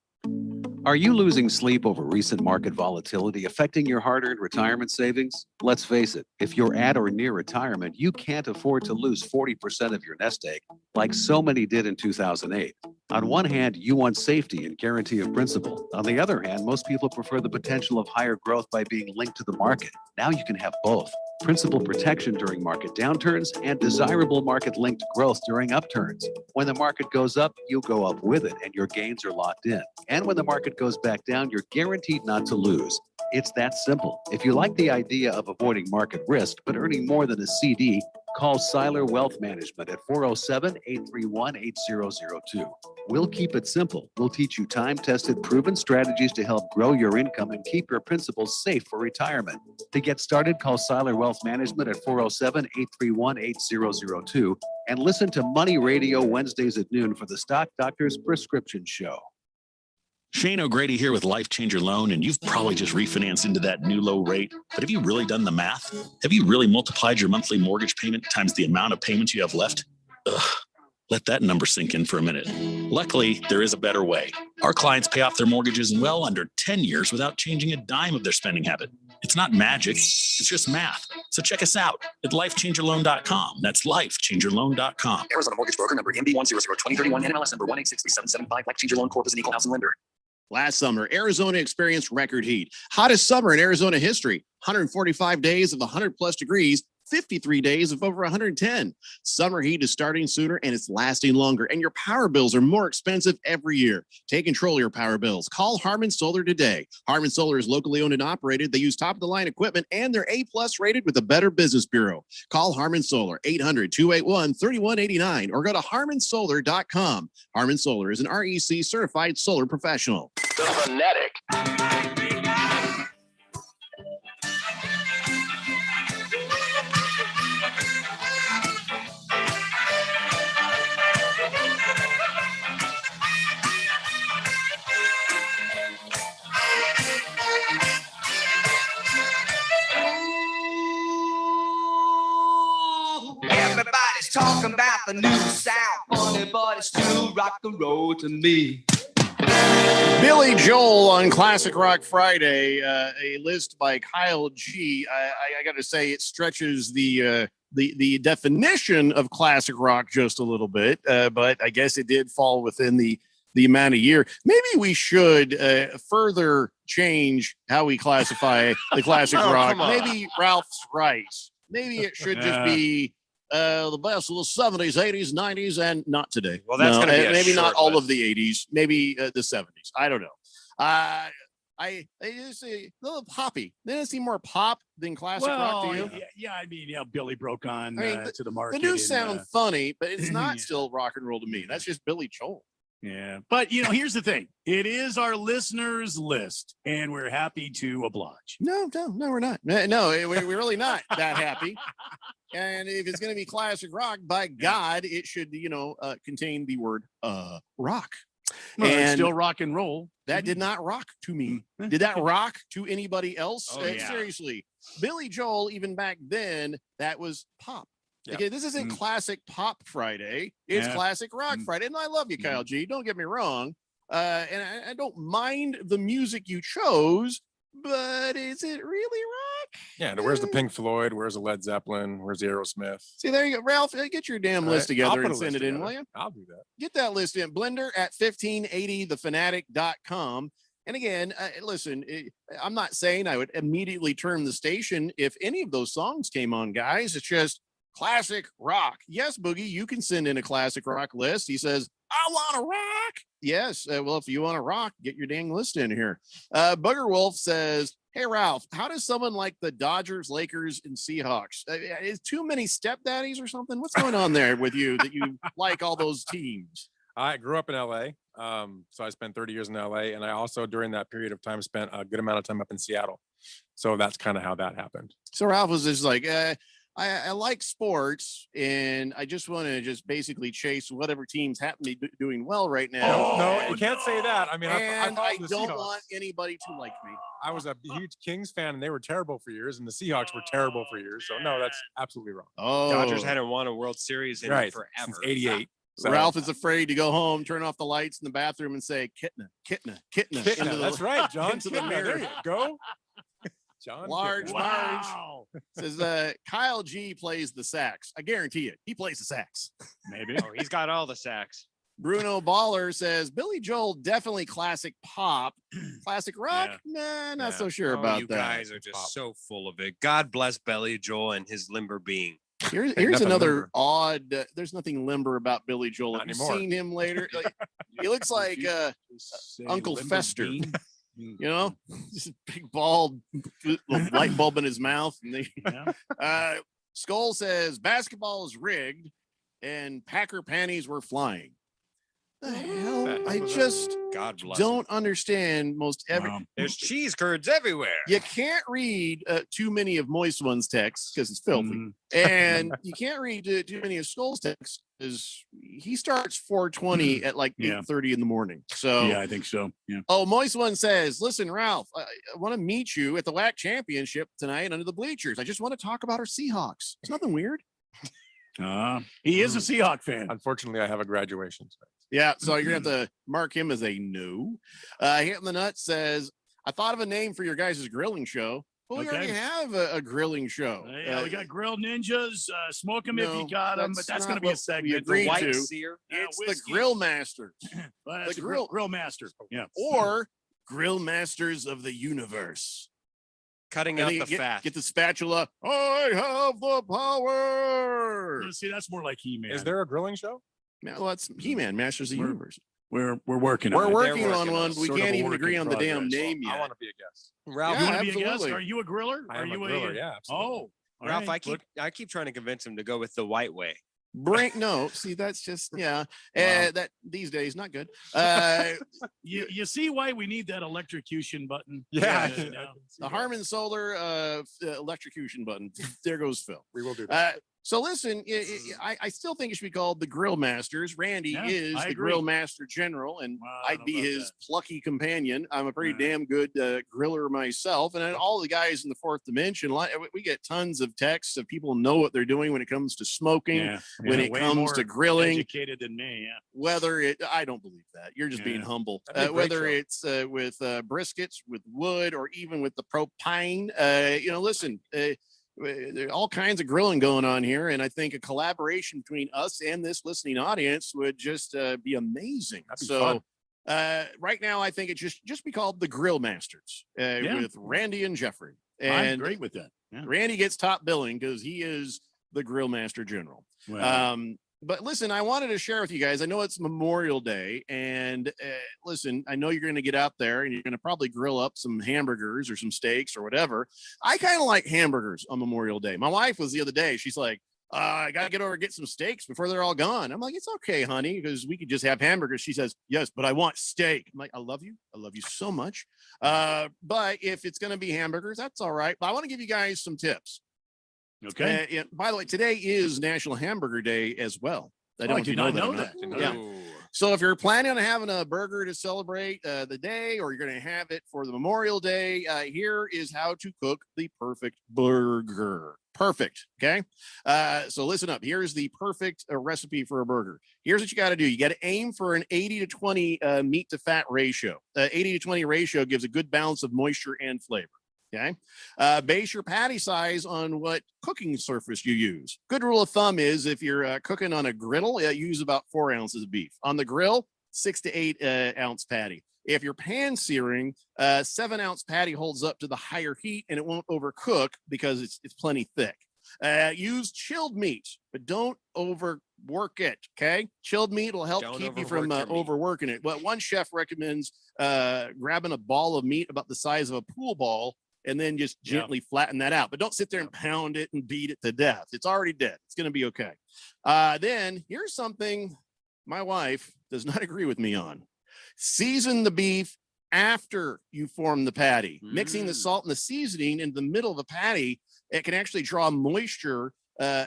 [SPEAKER 17] Are you losing sleep over recent market volatility affecting your hard-earned retirement savings? Let's face it, if you're at or near retirement, you can't afford to lose 40% of your nest egg, like so many did in 2008. On one hand, you want safety and guarantee of principal. On the other hand, most people prefer the potential of higher growth by being linked to the market. Now you can have both. Principal protection during market downturns and desirable market-linked growth during upturns. When the market goes up, you go up with it and your gains are locked in. And when the market goes back down, you're guaranteed not to lose. It's that simple. If you like the idea of avoiding market risk but earning more than a CD, call Seiler Wealth Management at 407-831-8002. We'll keep it simple. We'll teach you time-tested, proven strategies to help grow your income and keep your principals safe for retirement. To get started, call Seiler Wealth Management at 407-831-8002 and listen to Money Radio Wednesdays at noon for the Stock Doctor's Prescription Show.
[SPEAKER 1] Shane O'Grady here with Life Changer Loan, and you've probably just refinanced into that new low rate. But have you really done the math? Have you really multiplied your monthly mortgage payment times the amount of payments you have left? Ugh. Let that number sink in for a minute. Luckily, there is a better way. Our clients pay off their mortgages in well under 10 years without changing a dime of their spending habit. It's not magic, it's just math. So check us out at lifechangerloan.com. That's lifechangerloan.com.
[SPEAKER 22] Arizona Mortgage Broker number MB1002031, NMLS number 1863775. Life Changer Loan Corp is an equal housing lender.
[SPEAKER 3] Last summer, Arizona experienced record heat. Hottest summer in Arizona history. 145 days of 100 plus degrees, 53 days of over 110. Summer heat is starting sooner and it's lasting longer, and your power bills are more expensive every year. Take control of your power bills. Call Harmon Solar today. Harmon Solar is locally owned and operated. They use top-of-the-line equipment, and they're A-plus rated with the Better Business Bureau. Call Harmon Solar, 800-281-3189, or go to harmonsolar.com. Harmon Solar is an REC certified solar professional.
[SPEAKER 1] The Fanatic.
[SPEAKER 5] Everybody's talking about the new sound, funny, but it's still rock and roll to me.
[SPEAKER 3] Billy Joel on Classic Rock Friday, a list by Kyle G. I got to say, it stretches the definition of classic rock just a little bit, but I guess it did fall within the amount of year. Maybe we should further change how we classify the classic rock. Maybe Ralph's right. Maybe it should just be the best of the 70s, 80s, 90s, and not today.
[SPEAKER 11] Well, that's going to be
[SPEAKER 3] maybe not all
[SPEAKER 11] list.
[SPEAKER 3] of the 80s, maybe the 70s. I don't know. I just say a little poppy. Didn't it seem more pop than classic rock to you?
[SPEAKER 10] Yeah, I mean, Billy broke on to the market.
[SPEAKER 3] The new sound funny, but it's not still rock and roll to me. That's just Billy Joel.
[SPEAKER 10] Yeah, but here's the thing: it is our listeners' list, and we're happy to oblige.
[SPEAKER 3] No, we're not. No, we're really not that happy. And if it's going to be classic rock, by God, it should contain the word rock.
[SPEAKER 10] Well,
[SPEAKER 3] and
[SPEAKER 10] it's still rock and roll.
[SPEAKER 3] That did not rock to me. Did that rock to anybody else?
[SPEAKER 10] Oh, yeah.
[SPEAKER 3] Seriously, Billy Joel, even back then, that was pop.
[SPEAKER 12] Yeah.
[SPEAKER 3] Okay, this isn't classic pop Friday. It's classic rock Friday. And I love you, Kyle G. Don't get me wrong. And I don't mind the music you chose, but is it really rock?
[SPEAKER 12] Yeah, and where's the Pink Floyd? Where's the Led Zeppelin? Where's the Aerosmith?
[SPEAKER 3] See, there you go. Ralph, get your damn list together and send it in, will you?
[SPEAKER 12] I'll do that.
[SPEAKER 3] Get that list in. Blender at 1580thefanatic.com. And again, listen, I'm not saying I would immediately turn the station if any of those songs came on, guys. It's just classic rock. Yes, Boogie, you can send in a classic rock list. He says, I want to rock. Yes. Well, if you want to rock, get your dang list in here. Bugger Wolf says, hey, Ralph, how does someone like the Dodgers, Lakers, and Seahawks? Is too many stepdaddies or something? What's going on there with you that you like all those teams?
[SPEAKER 12] I grew up in LA. So I spent 30 years in LA, and I also during that period of time spent a good amount of time up in Seattle. So that's kind of how that happened.
[SPEAKER 3] So Ralph was just like, I like sports, and I just want to just basically chase whatever teams happen to be doing well right now.
[SPEAKER 12] No, you can't say that. I mean,
[SPEAKER 3] And I
[SPEAKER 12] followed the
[SPEAKER 3] don't
[SPEAKER 12] Seahawks.
[SPEAKER 3] want anybody to like me.
[SPEAKER 12] I was a huge Kings fan, and they were terrible for years, and the Seahawks were terrible for years. So no, that's absolutely wrong.
[SPEAKER 3] Oh,
[SPEAKER 11] Dodgers hadn't won a World Series in
[SPEAKER 12] Right,
[SPEAKER 11] forever.
[SPEAKER 12] since '88. So.
[SPEAKER 3] Ralph is afraid to go home, turn off the lights in the bathroom, and say, Kitna, Kitna, Kitna.
[SPEAKER 12] Kitna,
[SPEAKER 3] into the-
[SPEAKER 12] that's right, John.
[SPEAKER 3] Into the
[SPEAKER 12] Kitna,
[SPEAKER 3] mirror.
[SPEAKER 12] there you go. John
[SPEAKER 3] Large
[SPEAKER 12] Kitna.
[SPEAKER 3] Marge says Kyle G plays the sax. I guarantee it. He plays the sax.
[SPEAKER 10] Maybe.
[SPEAKER 11] Oh, he's got all the sacks.
[SPEAKER 3] Bruno Baller says Billy Joel definitely classic pop, classic rock. Nah, not so sure
[SPEAKER 11] Oh,
[SPEAKER 3] about
[SPEAKER 11] you
[SPEAKER 3] that.
[SPEAKER 11] guys are just so full of it. God bless Billy Joel and his limber being.
[SPEAKER 3] Here's
[SPEAKER 12] nothing
[SPEAKER 3] another
[SPEAKER 12] limber.
[SPEAKER 3] odd. There's nothing limber about Billy Joel.
[SPEAKER 12] Not
[SPEAKER 3] Have you
[SPEAKER 12] anymore.
[SPEAKER 3] seen him later? Like, he looks like Uncle
[SPEAKER 10] limber
[SPEAKER 3] Fester.
[SPEAKER 10] bean?
[SPEAKER 3] You know, just a big bald light bulb in his mouth. And they, Skull says basketball is rigged, and Packer panties were flying. The hell? I just
[SPEAKER 11] God bless.
[SPEAKER 3] don't understand most every.
[SPEAKER 11] There's cheese curds everywhere.
[SPEAKER 3] You can't read too many of Moist One's texts because it's filthy,
[SPEAKER 10] Mm-hmm.
[SPEAKER 3] and you can't read too many of Skull's texts because he starts 4:20 at like
[SPEAKER 10] Yeah.
[SPEAKER 3] 8:30 in the morning. So
[SPEAKER 10] Yeah, I think so. Yeah.
[SPEAKER 3] Oh, Moist One says, listen, Ralph, I want to meet you at the WAC championship tonight under the bleachers. I just want to talk about our Seahawks. It's nothing weird.
[SPEAKER 10] He is a Seahawk fan.
[SPEAKER 12] Unfortunately, I have a graduation.
[SPEAKER 3] Yeah, so you're gonna have to mark him as a no. Hitting the Nut says, I thought of a name for your guys' grilling show. Well, we
[SPEAKER 10] Okay.
[SPEAKER 3] already have a grilling show.
[SPEAKER 10] Yeah, we got grilled ninjas. Smoke them if
[SPEAKER 3] no,
[SPEAKER 10] you got them, but that's
[SPEAKER 3] not
[SPEAKER 10] going to be a
[SPEAKER 3] what we
[SPEAKER 10] segment.
[SPEAKER 3] agreed
[SPEAKER 11] White
[SPEAKER 3] to.
[SPEAKER 11] sear.
[SPEAKER 3] It's the
[SPEAKER 10] whiskey.
[SPEAKER 3] Grill Masters.
[SPEAKER 10] Well, that's
[SPEAKER 3] the
[SPEAKER 10] a
[SPEAKER 3] grill-
[SPEAKER 10] grill master. Yeah.
[SPEAKER 3] or Grill Masters of the Universe.
[SPEAKER 11] Cutting
[SPEAKER 3] And
[SPEAKER 11] out
[SPEAKER 3] then
[SPEAKER 11] the
[SPEAKER 3] get,
[SPEAKER 11] fat.
[SPEAKER 3] Get the spatula. I have the power.
[SPEAKER 10] See, that's more like He-Man.
[SPEAKER 12] Is there a grilling show?
[SPEAKER 3] Yeah, well, that's He-Man, Masters of the Universe.
[SPEAKER 10] We're working
[SPEAKER 3] We're
[SPEAKER 10] on it.
[SPEAKER 3] working
[SPEAKER 11] They're
[SPEAKER 3] on
[SPEAKER 11] working
[SPEAKER 3] one.
[SPEAKER 11] on
[SPEAKER 3] We
[SPEAKER 10] sort of
[SPEAKER 3] can't
[SPEAKER 10] a
[SPEAKER 3] even
[SPEAKER 10] work
[SPEAKER 3] agree
[SPEAKER 10] in
[SPEAKER 3] on the damn
[SPEAKER 10] progress.
[SPEAKER 3] name
[SPEAKER 12] I
[SPEAKER 3] yet.
[SPEAKER 12] want to be a guest.
[SPEAKER 11] Ralph,
[SPEAKER 3] Yeah,
[SPEAKER 10] You want to be a guest?
[SPEAKER 3] absolutely.
[SPEAKER 10] Are you a griller?
[SPEAKER 12] I
[SPEAKER 10] Are
[SPEAKER 12] am a
[SPEAKER 10] you
[SPEAKER 12] griller, yeah, absolutely.
[SPEAKER 10] Oh, all
[SPEAKER 11] Ralph,
[SPEAKER 10] right.
[SPEAKER 11] I keep trying to convince him to go with the white way.
[SPEAKER 3] No, see, that's just
[SPEAKER 10] Wow.
[SPEAKER 3] that these days not good.
[SPEAKER 10] You see why we need that electrocution button?
[SPEAKER 12] Yeah.
[SPEAKER 3] The Harman Solar electrocution button. There goes Phil.
[SPEAKER 12] We will do that.
[SPEAKER 3] So listen, I still think it should be called the Grill Masters. Randy
[SPEAKER 10] Yeah,
[SPEAKER 3] is
[SPEAKER 10] I
[SPEAKER 3] the
[SPEAKER 10] agree.
[SPEAKER 3] Grill Master General, and
[SPEAKER 10] Wow, I
[SPEAKER 3] I'd
[SPEAKER 10] don't
[SPEAKER 3] be
[SPEAKER 10] know about
[SPEAKER 3] his plucky companion. I'm a pretty
[SPEAKER 10] Yeah.
[SPEAKER 3] damn good griller myself, and then all the guys in the fourth dimension. We get tons of texts of people know what they're doing when it comes to smoking,
[SPEAKER 10] Yeah.
[SPEAKER 3] when
[SPEAKER 10] Yeah,
[SPEAKER 3] it
[SPEAKER 10] way
[SPEAKER 3] comes
[SPEAKER 10] more
[SPEAKER 3] to grilling.
[SPEAKER 10] educated than me. Yeah.
[SPEAKER 3] Whether it, I don't believe that. You're just being
[SPEAKER 10] Yeah.
[SPEAKER 3] humble.
[SPEAKER 12] That'd be a great
[SPEAKER 3] Whether
[SPEAKER 12] show.
[SPEAKER 3] it's with briskets, with wood, or even with the propane. Listen, there are all kinds of grilling going on here, and I think a collaboration between us and this listening audience would just be amazing.
[SPEAKER 12] That'd be
[SPEAKER 3] So. Right now, I think it just be called the Grill Masters
[SPEAKER 10] Yeah.
[SPEAKER 3] with Randy and Jeffrey.
[SPEAKER 10] I'm
[SPEAKER 3] And
[SPEAKER 10] great with that. Yeah.
[SPEAKER 3] Randy gets top billing because he is the Grill Master General.
[SPEAKER 10] Well,
[SPEAKER 3] But listen, I wanted to share with you guys. I know it's Memorial Day, and listen, I know you're going to get out there and you're going to probably grill up some hamburgers or some steaks or whatever. I kind of like hamburgers on Memorial Day. My wife was the other day. She's like, I got to get over and get some steaks before they're all gone. I'm like, it's okay, honey, because we could just have hamburgers. She says, yes, but I want steak. I'm like, I love you. I love you so much. But if it's going to be hamburgers, that's all right. But I want to give you guys some tips.
[SPEAKER 10] okay.
[SPEAKER 3] Yeah, by the way, today is National Hamburger Day as well. I
[SPEAKER 10] Oh,
[SPEAKER 3] don't
[SPEAKER 10] I
[SPEAKER 3] know if you
[SPEAKER 10] did not
[SPEAKER 3] know
[SPEAKER 10] know
[SPEAKER 3] or
[SPEAKER 10] that.
[SPEAKER 3] not. Yeah. So if you're planning on having a burger to celebrate the day, or you're going to have it for the Memorial Day, here is how to cook the perfect burger. Perfect. Okay. So listen up. Here's the perfect recipe for a burger. Here's what you got to do. You got to aim for an 80 to 20 meat to fat ratio. 80 to 20 ratio gives a good balance of moisture and flavor. Okay. Base your patty size on what cooking surface you use. Good rule of thumb is if you're cooking on a griddle, use about 4 ounces of beef. On the grill, 6 to 8 ounce patty. If you're pan searing, 7 ounce patty holds up to the higher heat and it won't overcook because it's plenty thick. Use chilled meat, but don't overwork it. Okay. Chilled meat will help
[SPEAKER 11] Don't
[SPEAKER 3] keep you from
[SPEAKER 11] overwork your meat.
[SPEAKER 3] overworking it. But one chef recommends grabbing a ball of meat about the size of a pool ball and then just gently flatten that out. But don't sit there and pound it and beat it to death. It's already dead. It's going to be okay. Then here's something my wife does not agree with me on. Season the beef after you form the patty. Mixing the salt and the seasoning in the middle of the patty, it can actually draw moisture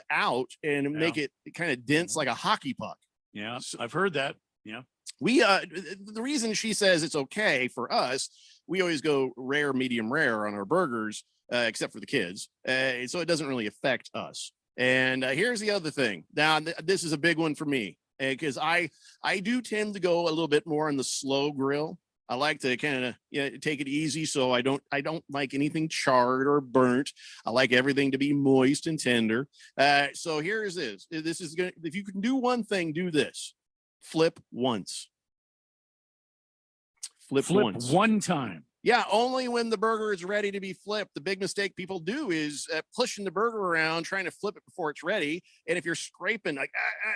[SPEAKER 3] out and make it kind of dense like a hockey puck.
[SPEAKER 10] Yeah, I've heard that. Yeah.
[SPEAKER 3] We the reason she says it's okay for us, we always go rare, medium rare on our burgers, except for the kids. So it doesn't really affect us. And here's the other thing. Now, this is a big one for me because I do tend to go a little bit more on the slow grill. I like to kind of take it easy, so I don't like anything charred or burnt. I like everything to be moist and tender. So here's this. This is gonna, if you can do one thing, do this. Flip once. Flip once.
[SPEAKER 10] One time.
[SPEAKER 3] Yeah, only when the burger is ready to be flipped. The big mistake people do is pushing the burger around, trying to flip it before it's ready. And if you're scraping, like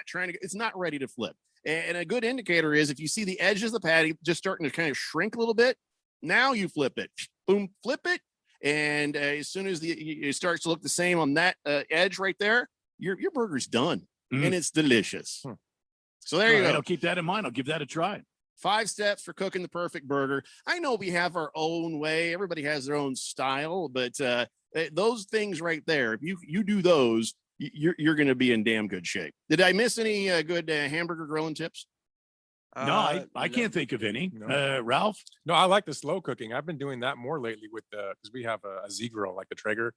[SPEAKER 3] trying to, it's not ready to flip. And a good indicator is if you see the edges of the patty just starting to kind of shrink a little bit, now you flip it. Boom, flip it. And as soon as it starts to look the same on that edge right there, your burger's done. And it's delicious. So there you go.
[SPEAKER 10] I'll keep that in mind. I'll give that a try.
[SPEAKER 3] 5 steps for cooking the perfect burger. I know we have our own way. Everybody has their own style, but those things right there, if you do those, you're going to be in damn good shape. Did I miss any good hamburger grilling tips?
[SPEAKER 10] No, I can't think of any.
[SPEAKER 12] No.
[SPEAKER 10] Ralph?
[SPEAKER 12] No, I like the slow cooking. I've been doing that more lately with because we have a Z grill like the Traeger,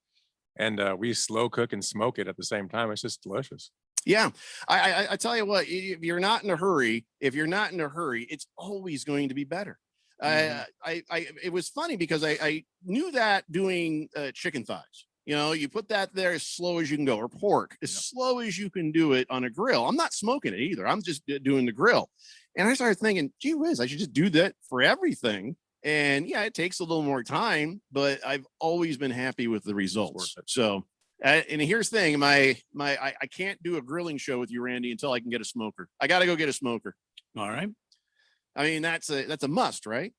[SPEAKER 12] and we slow cook and smoke it at the same time. It's just delicious.
[SPEAKER 3] Yeah, I tell you what, if you're not in a hurry, it's always going to be better. It was funny because I knew that doing chicken thighs. You put that there as slow as you can go, or pork as slow as you can do it on a grill. I'm not smoking it either. I'm just doing the grill. And I started thinking, gee whiz, I should just do that for everything. And yeah, it takes a little more time, but I've always been happy with the results. So. And here's the thing, I can't do a grilling show with you, Randy, until I can get a smoker. I got to go get a smoker.
[SPEAKER 10] All right.
[SPEAKER 3] I mean, that's a must, right?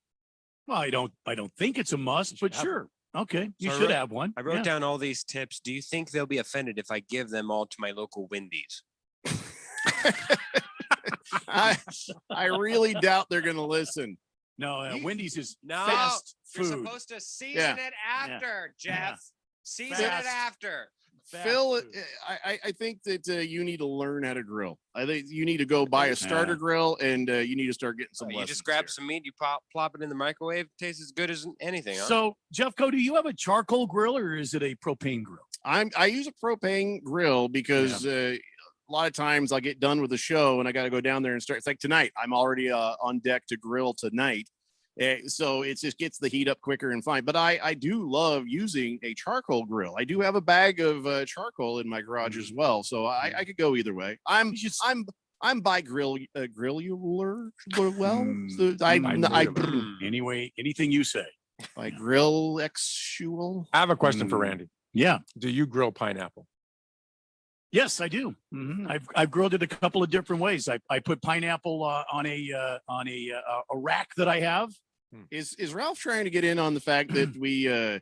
[SPEAKER 10] Well, I don't think it's a must, but sure. Okay. You should have one.
[SPEAKER 11] I wrote down all these tips. Do you think they'll be offended if I give them all to my local Wendy's?
[SPEAKER 3] I really doubt they're going to listen.
[SPEAKER 10] No, Wendy's is
[SPEAKER 11] No,
[SPEAKER 10] fast
[SPEAKER 11] you're
[SPEAKER 10] food.
[SPEAKER 11] supposed to season it after, Jeff. Season it after.
[SPEAKER 3] Phil, I think that you need to learn how to grill. I think you need to go buy a starter grill, and you need to start getting some
[SPEAKER 11] You
[SPEAKER 3] lessons
[SPEAKER 11] just grab
[SPEAKER 3] here.
[SPEAKER 11] some meat, you plop it in the microwave. Tastes as good as anything. Huh?
[SPEAKER 10] So, Jeffco, do you have a charcoal grill or is it a propane grill?
[SPEAKER 3] I use a propane grill because a lot of times I'll get done with the show and I got to go down there and start. It's like tonight. I'm already on deck to grill tonight. So it just gets the heat up quicker and fine. But I do love using a charcoal grill. I do have a bag of charcoal in my garage as well. So I could go either way. I'm by grillular.
[SPEAKER 10] Anyway, anything you say.
[SPEAKER 3] By grillexual.
[SPEAKER 12] I have a question for Randy.
[SPEAKER 10] Yeah.
[SPEAKER 12] Do you grill pineapple?
[SPEAKER 10] Yes, I do. I've grilled it a couple of different ways. I put pineapple on a rack that I have.
[SPEAKER 3] Is Ralph trying to get in on the fact that we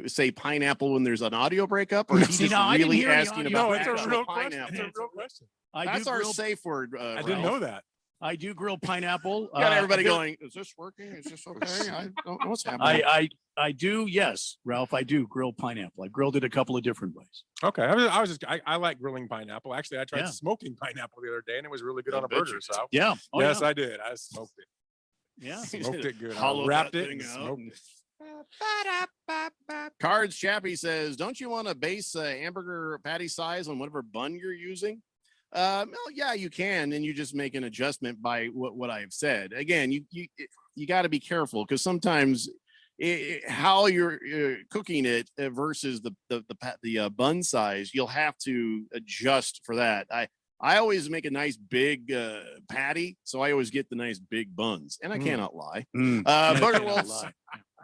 [SPEAKER 3] say pineapple when there's an audio breakup, or is he just really asking about
[SPEAKER 12] it's a
[SPEAKER 3] actual
[SPEAKER 12] real
[SPEAKER 3] pineapple?
[SPEAKER 12] question. It's a real question.
[SPEAKER 3] That's our safe word.
[SPEAKER 12] I didn't know that.
[SPEAKER 10] I do grill pineapple.
[SPEAKER 3] Got everybody going, is this working? Is this okay? I don't know what's happening.
[SPEAKER 10] I do, yes, Ralph, I do grill pineapple. I grilled it a couple of different ways.
[SPEAKER 12] Okay, I like grilling pineapple. Actually, I tried smoking pineapple the other day, and it was really good on a burger. So
[SPEAKER 10] yeah,
[SPEAKER 12] yes, I did. I smoked it.
[SPEAKER 10] Yeah,
[SPEAKER 12] smoked it good.
[SPEAKER 3] Hollowed
[SPEAKER 12] Wrapped
[SPEAKER 3] that
[SPEAKER 12] it and
[SPEAKER 3] thing out.
[SPEAKER 12] smoked it.
[SPEAKER 3] Cards Chappie says, don't you want to base hamburger patty size on whatever bun you're using? Well, yeah, you can, and you just make an adjustment by what I have said. Again, you got to be careful because sometimes how you're cooking it versus the bun size, you'll have to adjust for that. I always make a nice big patty, so I always get the nice big buns, and I cannot lie.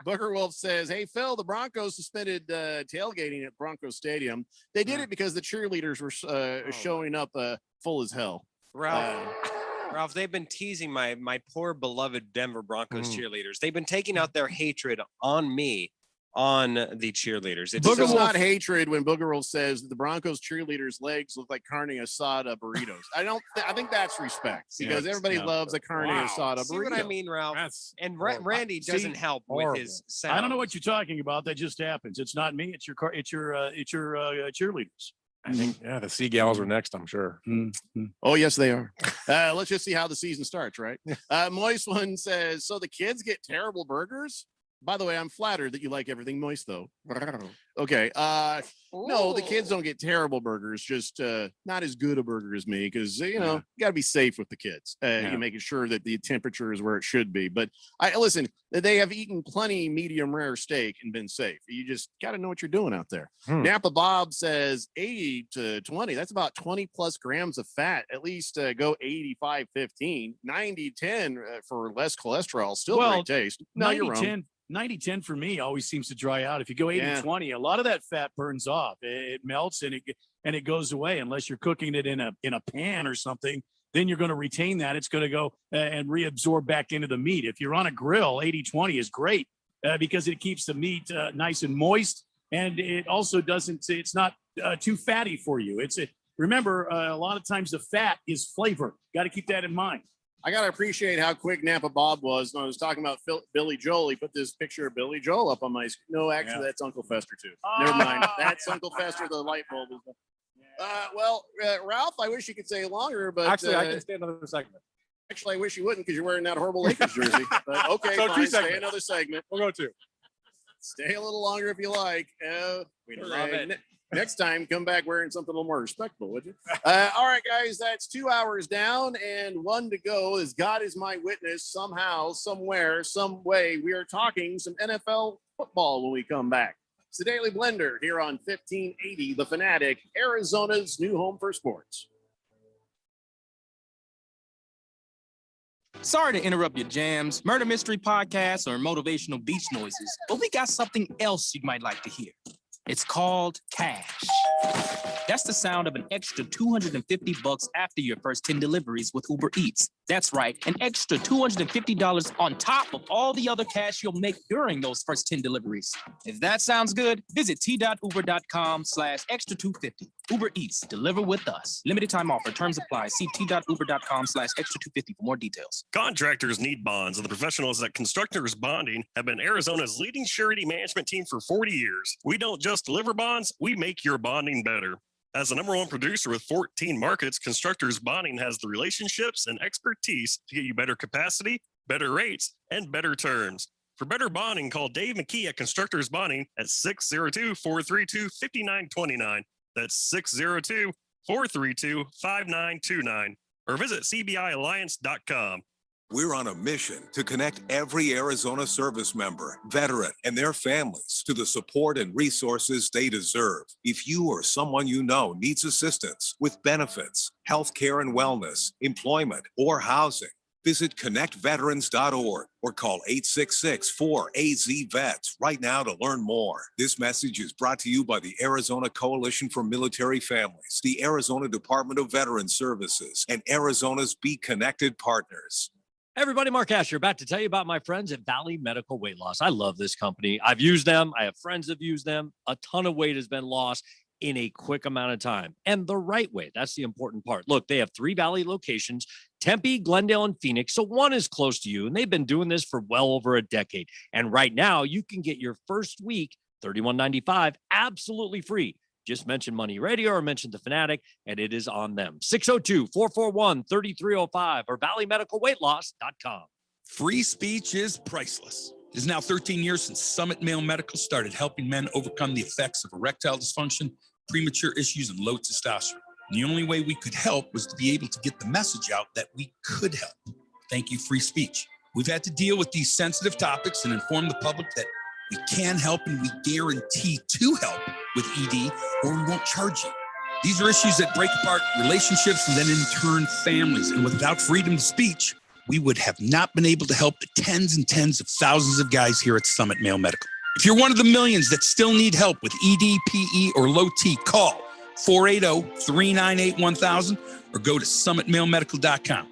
[SPEAKER 3] Booker Wolf says, hey, Phil, the Broncos suspended tailgating at Broncos Stadium. They did it because the cheerleaders were showing up full as hell.
[SPEAKER 11] Ralph, they've been teasing my poor beloved Denver Broncos cheerleaders. They've been taking out their hatred on me on the cheerleaders. It's
[SPEAKER 2] Booger's
[SPEAKER 11] so-
[SPEAKER 2] not hatred when Boogerl says that the Broncos cheerleaders' legs look like carne asada burritos. I think that's respect because everybody loves a carne asada burrito.
[SPEAKER 11] See what I mean, Ralph? And Randy doesn't help with his sound.
[SPEAKER 10] I don't know what you're talking about. That just happens. It's not me. It's your cheerleaders.
[SPEAKER 12] I think, the Seagulls are next, I'm sure.
[SPEAKER 2] Oh, yes, they are. Let's just see how the season starts, right? Moist One says, so the kids get terrible burgers? By the way, I'm flattered that you like everything moist, though. Okay. No, the kids don't get terrible burgers, just not as good a burger as me because, you know, you got to be safe with the kids. You're making sure that the temperature is where it should be. But listen, they have eaten plenty medium rare steak and been safe. You just got to know what you're doing out there. Napa Bob says 80 to 20. That's about 20 plus grams of fat. At least go 85-15, 90-10 for less cholesterol. Still great taste. No, you're wrong.
[SPEAKER 10] 90-10 for me always seems to dry out. If you go 80-20, a lot of that fat burns off. It melts and it goes away unless you're cooking it in a pan or something. Then you're going to retain that. It's going to go and reabsorb back into the meat. If you're on a grill, 80-20 is great because it keeps the meat nice and moist, and it also it's not too fatty for you. Remember, a lot of times the fat is flavor. Got to keep that in mind.
[SPEAKER 2] I got to appreciate how quick Napa Bob was. When I was talking about Billy Joel, he put this picture of Billy Joel up on my screen. No, actually, that's Uncle Fester, too. Never mind. That's Uncle Fester, the light bulb. Ralph, I wish you could stay longer, but...
[SPEAKER 12] Actually, I can stay another segment.
[SPEAKER 2] Actually, I wish you wouldn't because you're wearing that horrible Lakers jersey. But okay,
[SPEAKER 12] So
[SPEAKER 2] fine.
[SPEAKER 12] 2
[SPEAKER 2] Stay
[SPEAKER 12] segments.
[SPEAKER 2] another segment.
[SPEAKER 12] We'll go 2.
[SPEAKER 2] Stay a little longer if you like.
[SPEAKER 11] We love it.
[SPEAKER 2] Next time, come back wearing something a little more respectable, would you? All right, guys, that's 2 hours down and 1 to go. As God is my witness, somehow, somewhere, some way, we are talking some NFL football when we come back. It's the Daily Blender here on 1580, The Fanatic, Arizona's new home for sports.
[SPEAKER 9] Sorry to interrupt your jams, murder mystery podcasts, or motivational beach noises, but we got something else you might like to hear. It's called cash. That's the sound of an extra $250 after your first 10 deliveries with Uber Eats. That's right, an extra $250 on top of all the other cash you'll make during those first 10 deliveries. If that sounds good, visit t.uber.com/extra 250. Uber Eats, deliver with us. Limited time offer, terms apply. See t.uber.com/extra 250 for more details.
[SPEAKER 18] Contractors need bonds, and the professionals at Constructors Bonding have been Arizona's leading surety management team for 40 years. We don't just deliver bonds, we make your bonding better. As the #1 producer with 14 markets, Constructors Bonding has the relationships and expertise to get you better capacity, better rates, and better terms. For better bonding, call Dave McKee at Constructors Bonding at 602-432-5929. That's 602-432-5929. Or visit cbialliance.com.
[SPEAKER 20] We're on a mission to connect every Arizona service member, veteran, and their families to the support and resources they deserve. If you or someone you know needs assistance with benefits, health care and wellness, employment, or housing, visit connectveterans.org or call 866-4AZ-VETS right now to learn more. This message is brought to you by the Arizona Coalition for Military Families, the Arizona Department of Veterans Services, and Arizona's Be Connected partners.
[SPEAKER 23] Everybody, Mark Asher, back to tell you about my friends at Valley Medical Weight Loss. I love this company. I've used them. I have friends that have used them. A ton of weight has been lost in a quick amount of time, and the right way. That's the important part. Look, they have 3 Valley locations, Tempe, Glendale, and Phoenix. So one is close to you, and they've been doing this for well over a decade. And right now, you can get your first week, $31.95, absolutely free. Just mention Money Radio or mention The Fanatic, and it is on them. 602-441-3305 or valleymedicalweightloss.com.
[SPEAKER 6] Free speech is priceless. It is now 13 years since Summit Male Medical started helping men overcome the effects of erectile dysfunction, premature issues, and low testosterone. And the only way we could help was to be able to get the message out that we could help. Thank you, free speech. We've had to deal with these sensitive topics and inform the public that we can help and we guarantee to help with ED, or we won't charge you. These are issues that break apart relationships and then in turn families. And without freedom of speech, we would have not been able to help the tens and tens of thousands of guys here at Summit Male Medical. If you're one of the millions that still need help with ED, PE, or low T, call 480-398-1000 or go to summitmalemedical.com.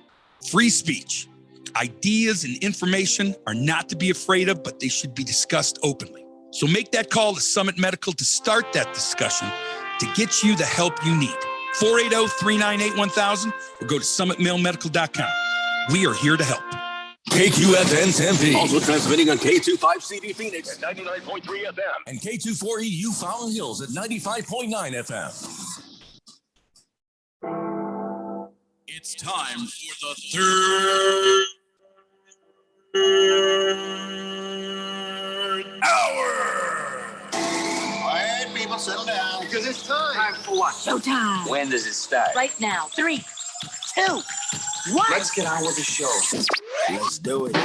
[SPEAKER 6] Free speech. Ideas and information are not to be afraid of, but they should be discussed openly.
[SPEAKER 7] So make that call to Summit Medical to start that discussion to get you the help you need. 480-398-1000 or go to summitmailmedical.com. We are here to help.
[SPEAKER 1] KQFN Tempe. Also transmitting on K25CD Phoenix at 99.3 FM and K24EU Fountain Hills at 95.9 FM.
[SPEAKER 13] It's time for the third hour.
[SPEAKER 5] All right, people, settle down. Because it's time. Time for what?
[SPEAKER 8] Showtime.
[SPEAKER 5] When does it start?
[SPEAKER 8] Right now. 3, 2, 1.
[SPEAKER 5] Let's get on with the show. Let's do it.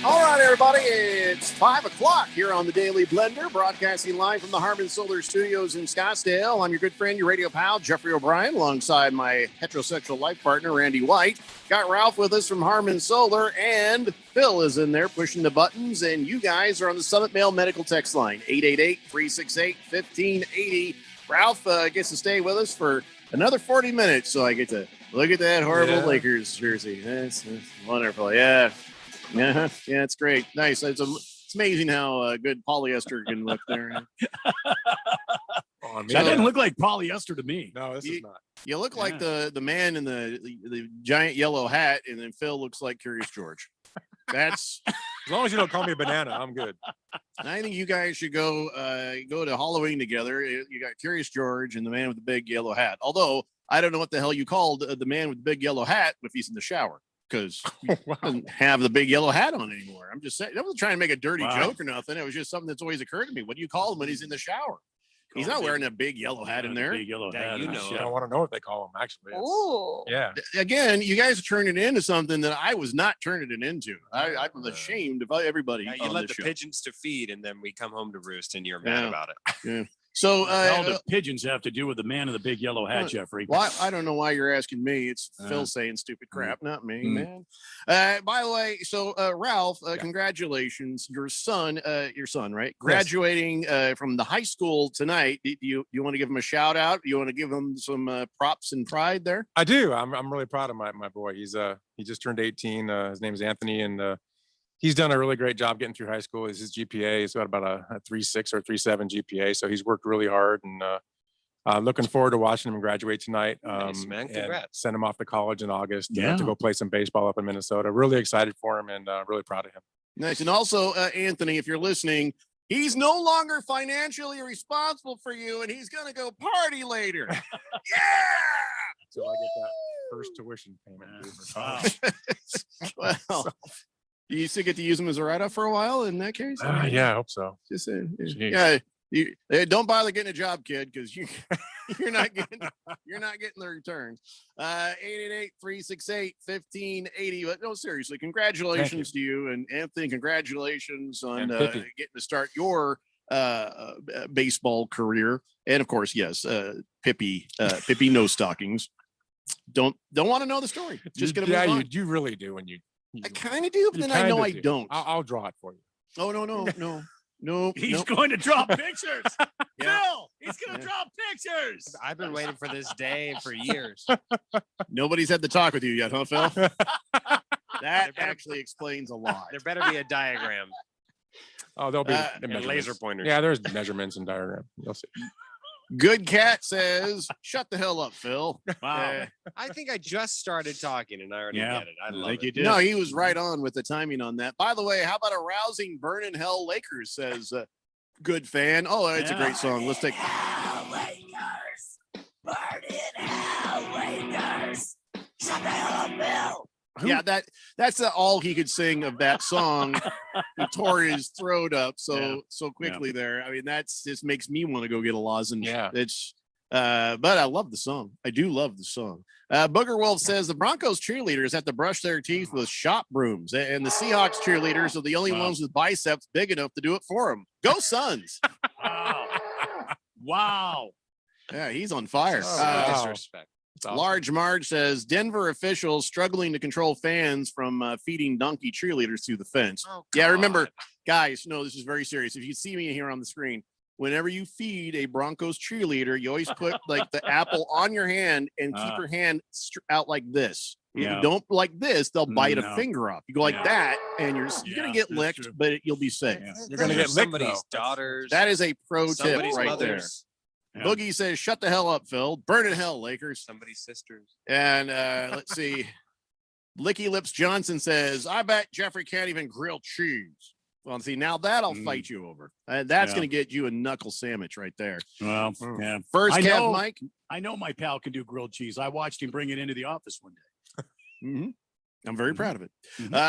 [SPEAKER 2] All right, everybody, it's 5 o'clock here on the Daily Blender, broadcasting live from the Harmon Solar Studios in Scottsdale. I'm your good friend, your radio pal, Jeffrey O'Brien, alongside my heterosexual life partner, Randy White. Got Ralph with us from Harmon Solar, and Phil is in there pushing the buttons, and you guys are on the Summit Mail Medical text line, 888-368-1580. Ralph gets to stay with us for another 40 minutes, so I get to look at that horrible Lakers jersey. That's wonderful, yeah. Yeah, it's great. Nice. It's amazing how good polyester can look there.
[SPEAKER 10] That didn't look like polyester to me.
[SPEAKER 12] No, this is not.
[SPEAKER 2] You look like the man in the giant yellow hat, and then Phil looks like Curious George. That's
[SPEAKER 12] as long as you don't call me a banana, I'm good.
[SPEAKER 2] I think you guys should go to Halloween together. You got Curious George and the man with the big yellow hat. Although I don't know what the hell you called the man with the big yellow hat if he's in the shower. Because he doesn't have the big yellow hat on anymore. I'm just saying, I wasn't trying to make a dirty joke or nothing. It was just something that's always occurred to me. What do you call him when he's in the shower? He's not wearing a big yellow hat in there.
[SPEAKER 10] Big yellow hat.
[SPEAKER 12] You know, I don't want to know what they call him, actually.
[SPEAKER 19] Ooh.
[SPEAKER 12] Yeah.
[SPEAKER 2] Again, you guys are turning it into something that I was not turning it into. I'm ashamed of everybody.
[SPEAKER 11] Yeah, you
[SPEAKER 2] on
[SPEAKER 11] let
[SPEAKER 2] this
[SPEAKER 11] the
[SPEAKER 2] show.
[SPEAKER 11] pigeons to feed, and then we come home to roost, and you're mad about it.
[SPEAKER 2] Yeah. So
[SPEAKER 10] all the pigeons have to do with the man in the big yellow hat, Jeffrey.
[SPEAKER 2] Well, I don't know why you're asking me. It's Phil saying stupid crap, not me, man. By the way, so Ralph, congratulations. Your son, right? Graduating from the high school tonight. Do you want to give him a shout out? You want to give him some props and pride there?
[SPEAKER 12] I do. I'm really proud of my boy. He just turned 18. His name is Anthony, and he's done a really great job getting through high school. His GPA is about a 3.6 or 3.7 GPA. So he's worked really hard, and looking forward to watching him graduate tonight.
[SPEAKER 11] Nice, man. Congrats.
[SPEAKER 12] Send him off to college in August
[SPEAKER 10] Yeah.
[SPEAKER 12] to go play some baseball up in Minnesota. Really excited for him, and really proud of him.
[SPEAKER 2] Nice. And also, Anthony, if you're listening, he's no longer financially responsible for you, and he's going to go party later.
[SPEAKER 12] So I get that first tuition payment.
[SPEAKER 2] Well, you still get to use him as a write-off for a while in that case?
[SPEAKER 12] Yeah, I hope so.
[SPEAKER 2] Just saying. Yeah. Don't bother getting a job, kid, because you're not getting the returns. 888-368-1580. But no, seriously, congratulations to you and Anthony. Congratulations on getting to start your baseball career. And of course, yes, Pippi no stockings. Don't want to know the story. Just gonna move on.
[SPEAKER 12] You really do when you.
[SPEAKER 2] I kind of do, but then I know I don't.
[SPEAKER 12] I'll draw it for you.
[SPEAKER 2] Oh no.
[SPEAKER 10] He's going to draw pictures.
[SPEAKER 2] Yeah.
[SPEAKER 10] Phil, he's going to draw pictures.
[SPEAKER 11] I've been waiting for this day for years.
[SPEAKER 2] Nobody's had the talk with you yet, huh, Phil? That actually explains a lot.
[SPEAKER 11] There better be a diagram.
[SPEAKER 12] Oh, there'll be
[SPEAKER 11] and laser pointers.
[SPEAKER 12] Yeah, there's measurements and diagram. You'll see.
[SPEAKER 2] Good Cat says, "Shut the hell up, Phil."
[SPEAKER 11] Wow. I think I just started talking and I already get it. I love it.
[SPEAKER 2] No, he was right on with the timing on that. By the way, how about a rousing "Burn in Hell" Lakers? Says good fan. Oh, it's a great song. Let's take.
[SPEAKER 5] Lakers, burn in hell, Lakers. Shut the hell up, Bill.
[SPEAKER 2] Yeah, that's all he could sing of that song. He tore his throat up so quickly there. I mean, that's just makes me want to go get a lozenge.
[SPEAKER 12] Yeah,
[SPEAKER 2] it's but I love the song. I do love the song. Booger Wolf says the Broncos cheerleaders have to brush their teeth with shop brooms, and the Seahawks cheerleaders are the only ones with biceps big enough to do it for them. Go Suns!
[SPEAKER 10] Wow.
[SPEAKER 2] Yeah, he's on fire.
[SPEAKER 11] Disrespect.
[SPEAKER 12] Awesome.
[SPEAKER 2] Large Marge says Denver officials struggling to control fans from feeding donkey cheerleaders through the fence.
[SPEAKER 11] Oh,
[SPEAKER 2] yeah, remember, guys, no, this is very serious. If you see me here on the screen, whenever you feed a Broncos cheerleader, you always put like the apple on your hand and keep your hand out like this.
[SPEAKER 10] Yeah.
[SPEAKER 2] You don't like this, they'll bite
[SPEAKER 10] No.
[SPEAKER 2] a finger off. You go like that, and you're gonna get
[SPEAKER 10] that's
[SPEAKER 2] licked,
[SPEAKER 10] true.
[SPEAKER 2] but you'll be safe.
[SPEAKER 12] You're gonna get licked,
[SPEAKER 11] somebody's
[SPEAKER 12] though.
[SPEAKER 11] daughters.
[SPEAKER 2] That is a pro tip
[SPEAKER 11] somebody's
[SPEAKER 2] right
[SPEAKER 11] mothers,
[SPEAKER 2] there. Boogie says, "Shut the hell up, Phil. Burn in hell, Lakers."
[SPEAKER 11] somebody's sisters.
[SPEAKER 2] And let's see. Licky Lips Johnson says, "I bet Jeffrey can't even grill cheese." Well, see, now that I'll fight you over. That's
[SPEAKER 10] Yeah.
[SPEAKER 2] going to get you a knuckle sandwich right there.
[SPEAKER 10] Well, yeah.
[SPEAKER 2] First,
[SPEAKER 10] I
[SPEAKER 2] Cav
[SPEAKER 10] know,
[SPEAKER 2] Mike.
[SPEAKER 10] I know my pal can do grilled cheese. I watched him bring it into the office one day.
[SPEAKER 2] Mm-hmm. I'm very proud of it.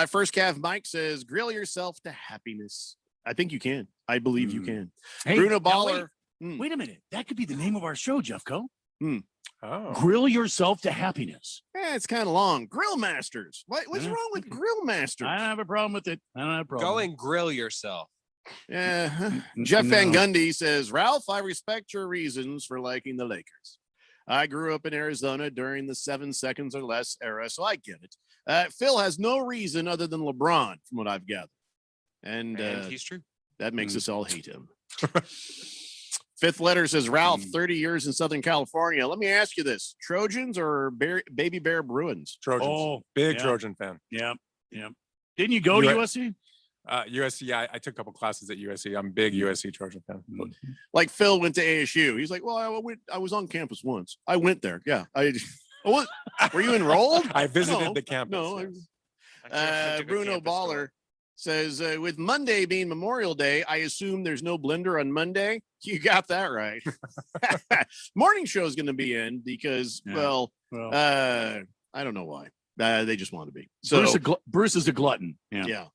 [SPEAKER 2] First, Cav Mike says, "Grill yourself to happiness." I think you can. I believe you can.
[SPEAKER 10] Hey,
[SPEAKER 2] Bruno
[SPEAKER 10] now
[SPEAKER 2] Baller.
[SPEAKER 10] Wait a minute. That could be the name of our show, Jeffco.
[SPEAKER 12] Oh.
[SPEAKER 10] Grill yourself to happiness.
[SPEAKER 2] It's kind of long. Grill Masters. What's wrong with Grill Masters?
[SPEAKER 10] I don't have a problem with it. I don't have a problem.
[SPEAKER 11] Go and grill yourself.
[SPEAKER 2] Yeah. Jeff Van Gundy says, "Ralph, I respect your reasons for liking the Lakers. I grew up in Arizona during the 7 seconds or less era, so I get it. Phil has no reason other than LeBron, from what I've gathered. And
[SPEAKER 11] he's true.
[SPEAKER 2] That makes us all hate him." Fifth letter says, "Ralph, 30 years in Southern California. Let me ask you this. Trojans or Baby Bear Bruins?"
[SPEAKER 12] Trojans.
[SPEAKER 10] Oh,
[SPEAKER 12] Big
[SPEAKER 10] yeah.
[SPEAKER 12] Trojan fan.
[SPEAKER 10] Yeah. Yeah. Didn't you go to USC?
[SPEAKER 12] USC. I took a couple classes at USC. I'm a big USC Trojan fan.
[SPEAKER 2] Like Phil went to ASU. He's like, "Well, I was on campus once. I went there. Yeah. Were you enrolled?"
[SPEAKER 12] I visited
[SPEAKER 2] No,
[SPEAKER 12] the campus.
[SPEAKER 2] No.
[SPEAKER 12] yes.
[SPEAKER 2] Bruno Baller says, "With Monday being Memorial Day, I assume there's no blender on Monday." You got that right. Morning show is going to be in because, I don't know why. They just want to be. So
[SPEAKER 10] Bruce is a glutton. Yeah.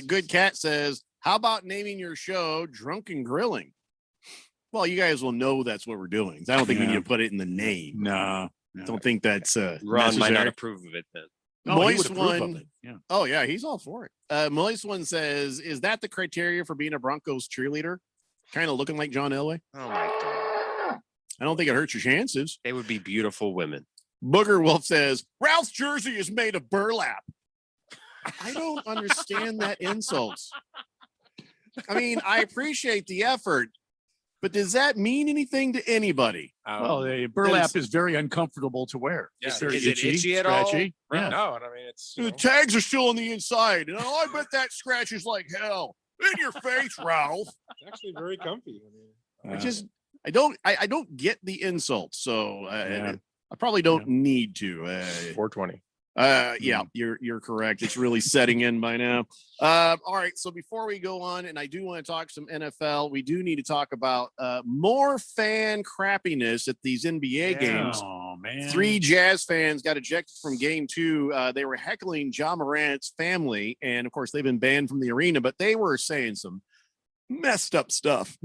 [SPEAKER 2] Good Cat says, "How about naming your show Drunken Grilling?" Well, you guys will know that's what we're doing. I don't think we need to put it in the name.
[SPEAKER 10] No.
[SPEAKER 2] Don't think that's
[SPEAKER 11] Ron might
[SPEAKER 2] necessary.
[SPEAKER 11] not approve of it then.
[SPEAKER 2] Moist one. Oh yeah, he's all for it. Moist one says, "Is that the criteria for being a Broncos cheerleader? Kind of looking like John Elway?"
[SPEAKER 11] Oh my god.
[SPEAKER 2] I don't think it hurts your chances.
[SPEAKER 11] They would be beautiful women.
[SPEAKER 2] Booger Wolf says, "Ralph's jersey is made of burlap." I don't understand that insult. I mean, I appreciate the effort, but does that mean anything to anybody?
[SPEAKER 10] Well, the burlap is very uncomfortable to wear.
[SPEAKER 11] Yeah.
[SPEAKER 10] It's very
[SPEAKER 11] Is it itchy at all?
[SPEAKER 10] scratchy. Yeah.
[SPEAKER 12] No, I mean it's
[SPEAKER 2] The tags are still on the inside. And I bet that scratches like hell. In your face, Ralph.
[SPEAKER 12] It's actually very comfy.
[SPEAKER 2] I don't get the insult, so I probably don't need to.
[SPEAKER 12] 420.
[SPEAKER 2] Yeah, you're correct. It's really setting in by now. All right, so before we go on, and I do want to talk some NFL, we do need to talk about more fan crappiness at these NBA games.
[SPEAKER 10] Oh man,
[SPEAKER 2] 3 Jazz fans got ejected from game 2. They were heckling Ja Morant's family, and of course they've been banned from the arena, but they were saying some messed up stuff.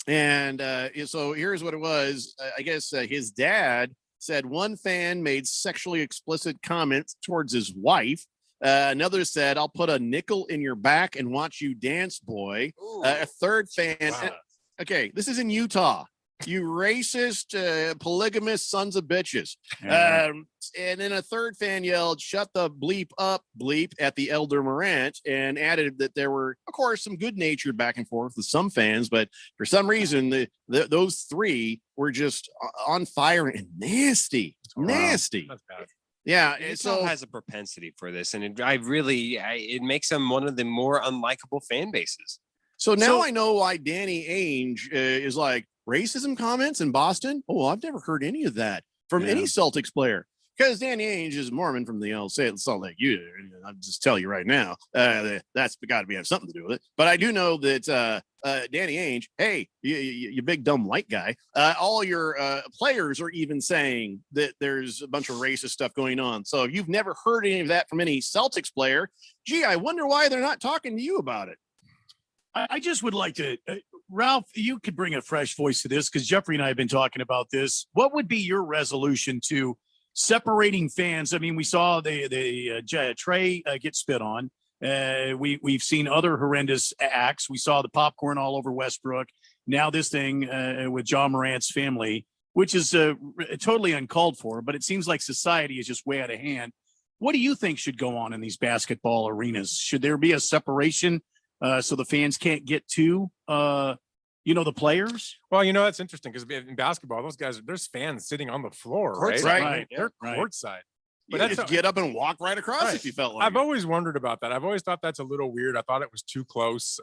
[SPEAKER 2] And so here's what it was. I guess his dad said one fan made sexually explicit comments towards his wife. Another said, "I'll put a nickel in your back and watch you dance, boy." A third fan. Okay, this is in Utah. You racist, polygamous sons of bitches. And then a third fan yelled, "Shut the bleep up, bleep," at the elder Morant, and added that there were, of course, some good-natured back and forth with some fans, but for some reason, those 3 were just on fire and nasty. Nasty.
[SPEAKER 12] That's bad.
[SPEAKER 2] Yeah,
[SPEAKER 11] Utah has a propensity for this, and it makes them one of the more unlikable fan bases.
[SPEAKER 2] So now I know why Danny Ainge is like, racism comments in Boston? Oh, I've never heard any of that from any Celtics player. Because Danny Ainge is Mormon from the Salt Lake Utah. I'll just tell you right now, that's got to have something to do with it. But I do know that Danny Ainge, hey, you big dumb white guy, all your players are even saying that there's a bunch of racist stuff going on. So if you've never heard any of that from any Celtics player, gee, I wonder why they're not talking to you about it.
[SPEAKER 10] I just would like to, Ralph, you could bring a fresh voice to this because Jeffrey and I have been talking about this. What would be your resolution to separating fans? I mean, we saw the Trey get spit on. We've seen other horrendous acts. We saw the popcorn all over Westbrook. Now this thing with Ja Morant's family, which is totally uncalled for, but it seems like society is just way out of hand. What do you think should go on in these basketball arenas? Should there be a separation so the fans can't get to, the players.
[SPEAKER 12] Well, that's interesting because in basketball, those guys, there's fans sitting on the floor, right?
[SPEAKER 2] Right.
[SPEAKER 12] They're
[SPEAKER 10] Right.
[SPEAKER 12] courtside.
[SPEAKER 2] But
[SPEAKER 12] But
[SPEAKER 2] that's
[SPEAKER 12] that's
[SPEAKER 2] get up and walk right across
[SPEAKER 12] Right.
[SPEAKER 2] if you felt like
[SPEAKER 12] I've
[SPEAKER 2] it.
[SPEAKER 12] always wondered about that. I've always thought that's a little weird. I thought it was too close,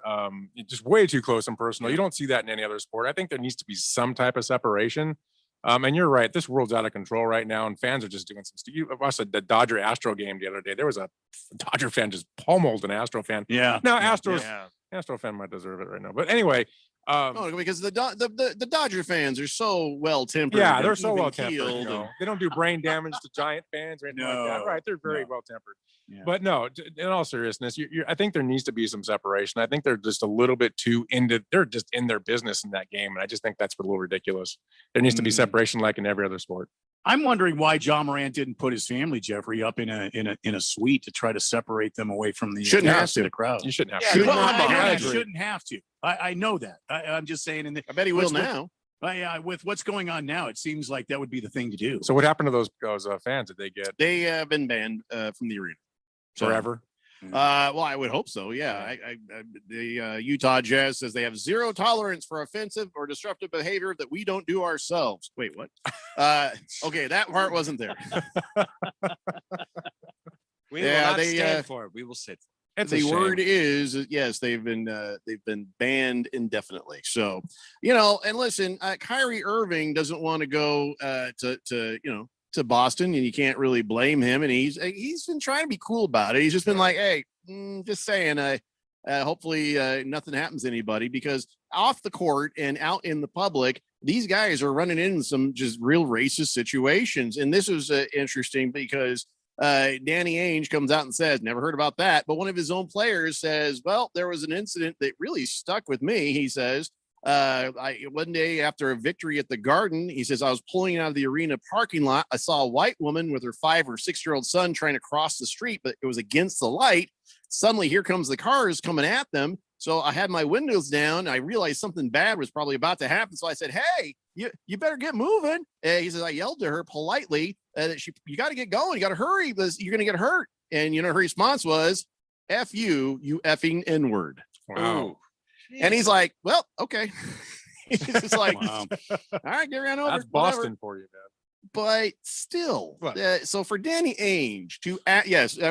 [SPEAKER 12] just way too close and personal. You don't see that in any other sport. I think there needs to be some type of separation. And you're right. This world's out of control right now, and fans are just doing some. You watched the Dodger Astro game the other day. There was a Dodger fan just pummeled an Astro fan.
[SPEAKER 10] Yeah.
[SPEAKER 12] Now Astro fan might deserve it right now. But anyway,
[SPEAKER 2] No, because the Dodger fans are so well tempered.
[SPEAKER 12] yeah,
[SPEAKER 2] and
[SPEAKER 12] they're so
[SPEAKER 2] even
[SPEAKER 12] well tempered.
[SPEAKER 2] keeled and-
[SPEAKER 12] They don't do brain damage to Giant fans or anything like that.
[SPEAKER 10] No,
[SPEAKER 12] Right? They're very
[SPEAKER 10] no.
[SPEAKER 12] well tempered.
[SPEAKER 10] Yeah.
[SPEAKER 12] But no, in all seriousness, I think there needs to be some separation. I think they're just a little bit too they're just in their business in that game. And I just think that's a little ridiculous. There needs to be separation like in every other sport.
[SPEAKER 10] I'm wondering why John Morant didn't put his family, Jeffrey, up in a suite to try to separate them away from the
[SPEAKER 2] Shouldn't have to.
[SPEAKER 10] the crowd.
[SPEAKER 12] You shouldn't have
[SPEAKER 2] Yeah,
[SPEAKER 12] to.
[SPEAKER 2] shouldn't
[SPEAKER 10] Well,
[SPEAKER 2] have to.
[SPEAKER 10] I
[SPEAKER 12] agree.
[SPEAKER 10] shouldn't have to. I know that. I'm just saying.
[SPEAKER 2] I bet he will
[SPEAKER 10] with-
[SPEAKER 2] now.
[SPEAKER 10] With what's going on now, it seems like that would be the thing to do.
[SPEAKER 12] So what happened to those fans? Did they get
[SPEAKER 2] They have been banned from the arena. So,
[SPEAKER 12] forever?
[SPEAKER 2] well, I would hope so. Yeah. The Utah Jazz says they have zero tolerance for offensive or disruptive behavior that we don't do ourselves. Wait, what? Okay, that part wasn't there.
[SPEAKER 11] We
[SPEAKER 2] Yeah,
[SPEAKER 11] will not
[SPEAKER 2] they,
[SPEAKER 11] stand for it. We will sit.
[SPEAKER 12] It's a
[SPEAKER 2] The
[SPEAKER 12] shame.
[SPEAKER 2] word is yes, they've been banned indefinitely. So, and listen, Kyrie Irving doesn't want to go to Boston, and you can't really blame him. And he's been trying to be cool about it. He's just been like, hey, just saying, hopefully nothing happens to anybody, because off the court and out in the public, these guys are running into some just real racist situations. And this was interesting because Danny Ainge comes out and says, never heard about that. But one of his own players says, well, there was an incident that really stuck with me. He says, one day after a victory at the Garden, he says, I was pulling out of the arena parking lot. I saw a white woman with her 5 or 6 year old son trying to cross the street, but it was against the light. Suddenly, here comes the cars coming at them. So I had my windows down. I realized something bad was probably about to happen. So I said, hey, you better get moving. He says, I yelled to her politely that you got to get going. You got to hurry because you're going to get hurt. And, her response was, F you effing N-word.
[SPEAKER 12] Wow.
[SPEAKER 2] And he's like, well, okay. He's just like,
[SPEAKER 10] Wow.
[SPEAKER 2] all right, get around over.
[SPEAKER 12] That's
[SPEAKER 2] whatever."
[SPEAKER 12] Boston for you, man.
[SPEAKER 2] But still,
[SPEAKER 12] What?
[SPEAKER 2] so for Danny Ainge to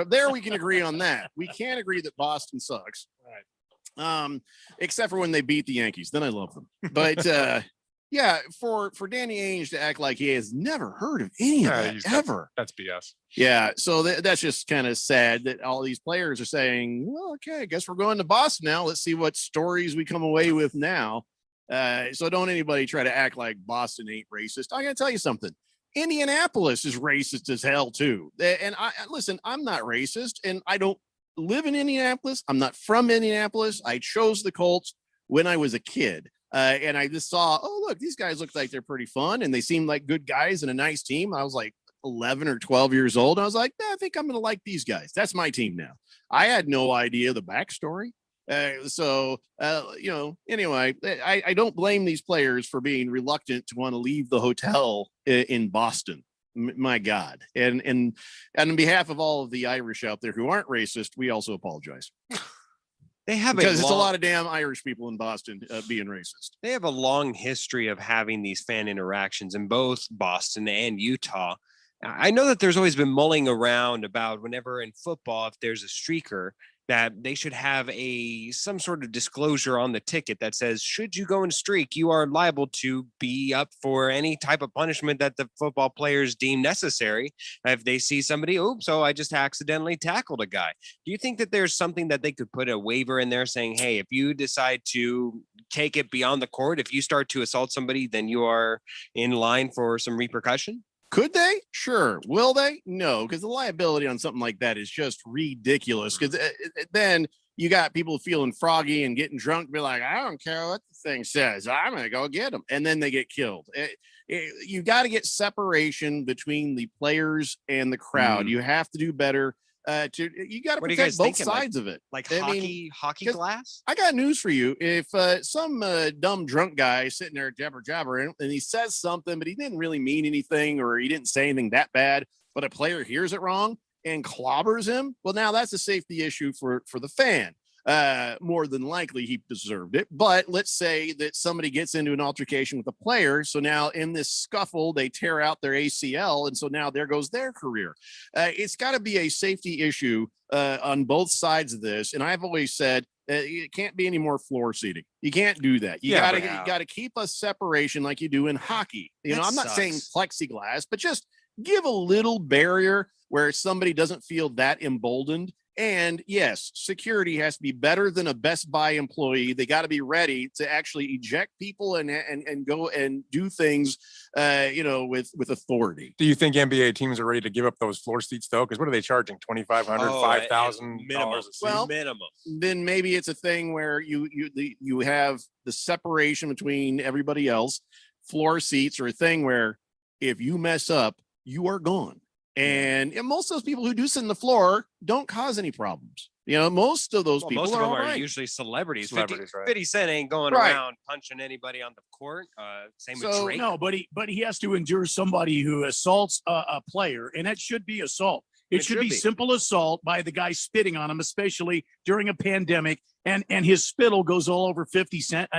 [SPEAKER 2] there we can agree on that. We can't agree that Boston sucks.
[SPEAKER 12] Right.
[SPEAKER 2] Except for when they beat the Yankees, then I love them. But yeah, for Danny Ainge to act like he has never heard of any of that ever.
[SPEAKER 12] That's BS.
[SPEAKER 2] Yeah, so that's just kind of sad that all these players are saying, well, okay, I guess we're going to Boston now. Let's see what stories we come away with now. So don't anybody try to act like Boston ain't racist. I got to tell you something. Indianapolis is racist as hell too. And listen, I'm not racist, and I don't live in Indianapolis. I'm not from Indianapolis. I chose the Colts when I was a kid. And I just saw, oh, look, these guys look like they're pretty fun, and they seem like good guys and a nice team. I was like 11 or 12 years old. I was like, I think I'm going to like these guys. That's my team now. I had no idea the backstory. Anyway, I don't blame these players for being reluctant to want to leave the hotel in Boston. My God. And on behalf of all of the Irish out there who aren't racist, we also apologize.
[SPEAKER 11] They have
[SPEAKER 2] Because it's a lot of damn Irish people in Boston being racist.
[SPEAKER 11] They have a long history of having these fan interactions in both Boston and Utah. I know that there's always been mulling around about whenever in football, if there's a streaker, that they should have some sort of disclosure on the ticket that says, should you go and streak, you are liable to be up for any type of punishment that the football players deem necessary. If they see somebody, so I just accidentally tackled a guy. Do you think that there's something that they could put a waiver in there saying, hey, if you decide to take it beyond the court, if you start to assault somebody, then you are in line for some repercussion?
[SPEAKER 2] Could they? Sure. Will they? No, because the liability on something like that is just ridiculous. Because then you got people feeling froggy and getting drunk, be like, I don't care what the thing says. I'm going to go get them. And then they get killed. You got to get separation between the players and the crowd. You have to do better. You got to
[SPEAKER 11] What are you
[SPEAKER 2] protect
[SPEAKER 11] guys
[SPEAKER 2] both
[SPEAKER 11] thinking?
[SPEAKER 2] sides of it.
[SPEAKER 11] Like
[SPEAKER 2] I
[SPEAKER 11] hockey,
[SPEAKER 2] mean,
[SPEAKER 11] hockey
[SPEAKER 2] 'cause
[SPEAKER 11] glass?
[SPEAKER 2] I got news for you. If some dumb drunk guy sitting there jabbering and he says something, but he didn't really mean anything, or he didn't say anything that bad, but a player hears it wrong and clobbers him, well, now that's a safety issue for the fan. more than likely he deserved it. But let's say that somebody gets into an altercation with a player. So now in this scuffle, they tear out their ACL. And so now there goes their career. It's got to be a safety issue on both sides of this. And I've always said it can't be any more floor seating. You can't do that. You got to keep a separation like you do in hockey. I'm not saying plexiglass, but just give a little barrier where somebody doesn't feel that emboldened. And yes, security has to be better than a Best Buy employee. They got to be ready to actually eject people and go and do things, with authority.
[SPEAKER 12] Do you think NBA teams are ready to give up those floor seats though? Because what are they charging? $2,500, $5,000
[SPEAKER 11] minimum.
[SPEAKER 2] Well,
[SPEAKER 11] minimum.
[SPEAKER 2] Then maybe it's a thing where you have the separation between everybody else. Floor seats are a thing where if you mess up, you are gone. And most of those people who do sit on the floor don't cause any problems. Most of those people
[SPEAKER 11] most of them
[SPEAKER 2] are,
[SPEAKER 11] are usually celebrities. 50,
[SPEAKER 12] right.
[SPEAKER 11] 50 Cent ain't going around punching anybody on the court. Same with Drake.
[SPEAKER 10] No, but he has to endure somebody who assaults a player, and that should be assault. It should be simple assault by the guy spitting on him, especially during a pandemic, and his spittle goes all over 50 Cent.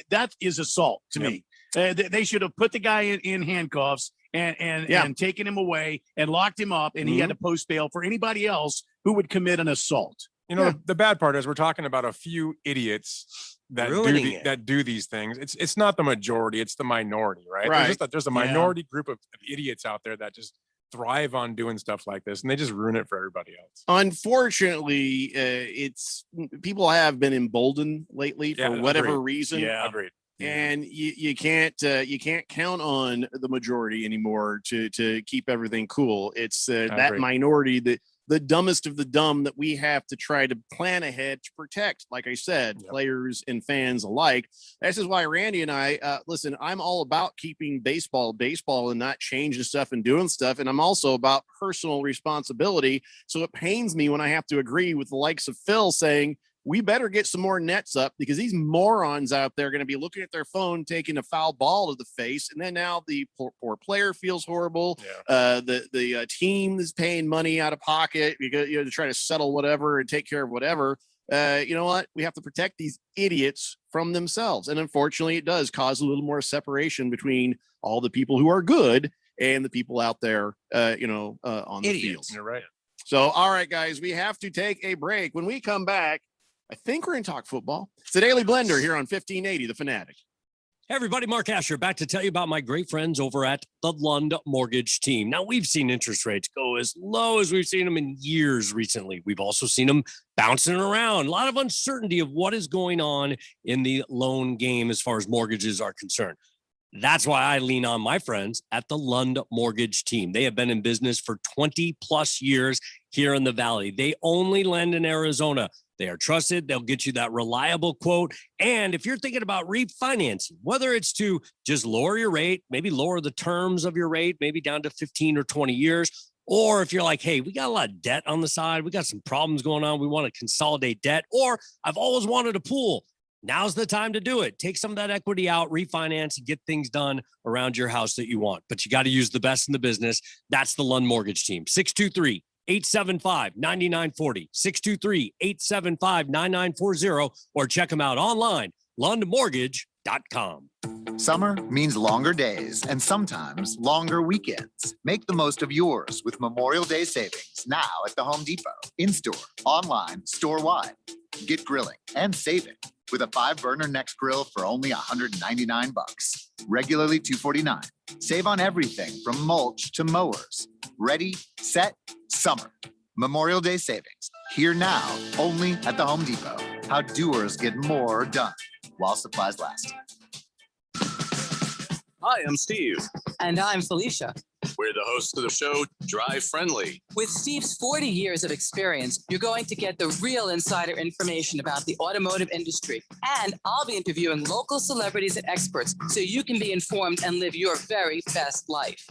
[SPEAKER 10] That is assault to me. They should have put the guy in handcuffs and taken him away and locked him up, and he had to post bail for anybody else who would commit an assault.
[SPEAKER 12] The bad part is we're talking about a few idiots that do these things. It's not the majority, it's the minority, right? There's a minority group of idiots out there that just thrive on doing stuff like this, and they just ruin it for everybody else.
[SPEAKER 2] Unfortunately, people have been emboldened lately for whatever reason.
[SPEAKER 12] Yeah, agreed.
[SPEAKER 2] And you can't count on the majority anymore to keep everything cool. It's that minority, the dumbest of the dumb, that we have to try to plan ahead to protect. Like I said, players and fans alike. This is why Randy and I listen. I'm all about keeping baseball and not changing stuff and doing stuff. And I'm also about personal responsibility. So it pains me when I have to agree with the likes of Phil saying, we better get some more nets up, because these morons out there are going to be looking at their phone, taking a foul ball to the face. And then now the poor player feels horrible. The team is paying money out of pocket to try to settle whatever and take care of whatever. You know what? We have to protect these idiots from themselves. And unfortunately, it does cause a little more separation between all the people who are good and the people out there, on the field.
[SPEAKER 12] You're right.
[SPEAKER 2] So, all right, guys, we have to take a break. When we come back, I think we're going to talk football. It's the Daily Blender here on 1580 The Fanatic.
[SPEAKER 23] Hey everybody, Mark Asher back to tell you about my great friends over at the Lund Mortgage Team. Now, we've seen interest rates go as low as we've seen them in years recently. We've also seen them bouncing around. A lot of uncertainty of what is going on in the loan game as far as mortgages are concerned. That's why I lean on my friends at the Lund Mortgage Team. They have been in business for 20 plus years here in the Valley. They only lend in Arizona. They are trusted. They'll get you that reliable quote. And if you're thinking about refinancing, whether it's to just lower your rate, maybe lower the terms of your rate, maybe down to 15 or 20 years, or if you're like, hey, we got a lot of debt on the side, we got some problems going on, we want to consolidate debt, or I've always wanted a pool. Now's the time to do it. Take some of that equity out, refinance, and get things done around your house that you want. But you got to use the best in the business. That's the Lund Mortgage Team. 623-875-9940, 623-875-9940, or check them out online, lundmortgage.com.
[SPEAKER 4] Summer means longer days and sometimes longer weekends. Make the most of yours with Memorial Day savings now at the Home Depot. In-store, online, store-wide. Get grilling and saving with a 5-burner Next Grill for only $199. Regularly $249. Save on everything from mulch to mowers. Ready, set, summer. Memorial Day savings. Here now, only at the Home Depot. How doers get more done while supplies last.
[SPEAKER 1] Hi, I'm Steve.
[SPEAKER 15] And I'm Felicia.
[SPEAKER 1] We're the hosts of the show, Drive Friendly.
[SPEAKER 15] With Steve's 40 years of experience, you're going to get the real insider information about the automotive industry. And I'll be interviewing local celebrities and experts so you can be informed and live your very best life.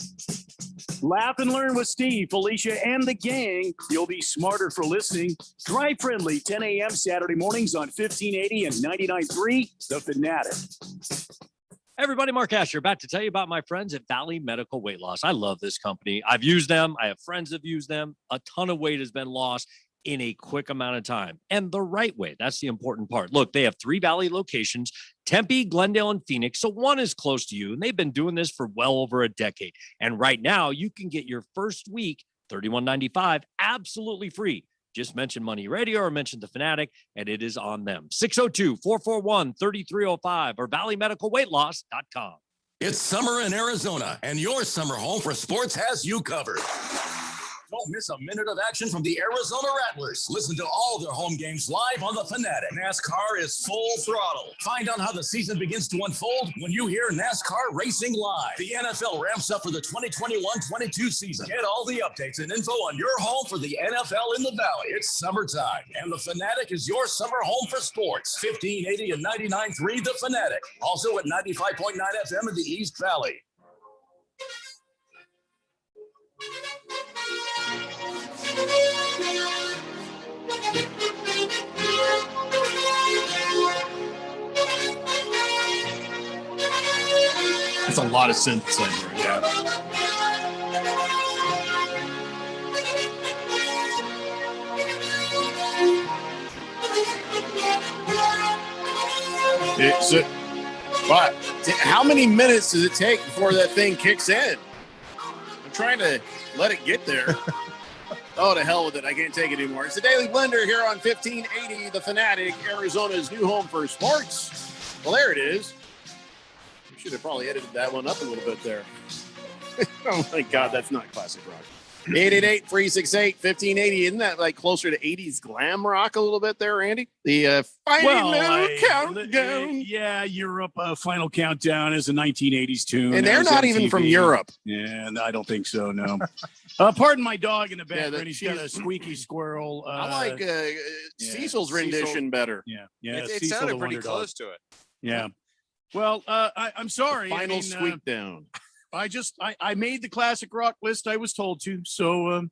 [SPEAKER 10] Laugh and learn with Steve, Felicia, and the gang. You'll be smarter for listening. Drive Friendly, 10 a.m. Saturday mornings on 1580 and 99.3 The Fanatic.
[SPEAKER 23] Everybody, Mark Asher back to tell you about my friends at Valley Medical Weight Loss. I love this company. I've used them. I have friends that have used them. A ton of weight has been lost in a quick amount of time and the right way. That's the important part. Look, they have 3 Valley locations, Tempe, Glendale, and Phoenix. So one is close to you, and they've been doing this for well over a decade. And right now, you can get your first week, $31.95, absolutely free. Just mention Money Radio or mention the Fanatic, and it is on them. 602-441-3305 or valleymedicalweightloss.com.
[SPEAKER 1] It's summer in Arizona, and your summer home for sports has you covered. Don't miss a minute of action from the Arizona Rattlers. Listen to all their home games live on the Fanatic. NASCAR is full throttle. Find out how the season begins to unfold when you hear NASCAR racing live. The NFL ramps up for the 2021-22 season. Get all the updates and info on your home for the NFL in the Valley. It's summertime, and the Fanatic is your summer home for sports. 1580 and 99.3 The Fanatic. Also at 95.9 FM in the East Valley.
[SPEAKER 10] That's a lot of synthesizer. Yeah.
[SPEAKER 2] But how many minutes does it take before that thing kicks in? I'm trying to let it get there. Oh, to hell with it. I can't take it anymore. It's the Daily Blender here on 1580 The Fanatic, Arizona's new home for sports. Well, there it is. We should have probably edited that one up a little bit there. Oh, my God, that's not classic rock. 888-368-1580. Isn't that like closer to 80s glam rock a little bit there, Randy? The final countdown.
[SPEAKER 10] Yeah, Europe Final Countdown is a 1980s tune.
[SPEAKER 2] And they're not even from Europe.
[SPEAKER 10] Yeah, I don't think so, no. Pardon my dog in the background. He's got a squeaky squirrel.
[SPEAKER 2] I like Cecil's rendition better.
[SPEAKER 10] Yeah.
[SPEAKER 11] It
[SPEAKER 10] Cecil
[SPEAKER 11] sounded
[SPEAKER 10] the
[SPEAKER 11] pretty
[SPEAKER 10] Wonder
[SPEAKER 11] close
[SPEAKER 10] Dog.
[SPEAKER 11] to it.
[SPEAKER 10] Yeah. Well, I'm sorry.
[SPEAKER 2] Final squeak down.
[SPEAKER 10] I made the classic rock list I was told to. So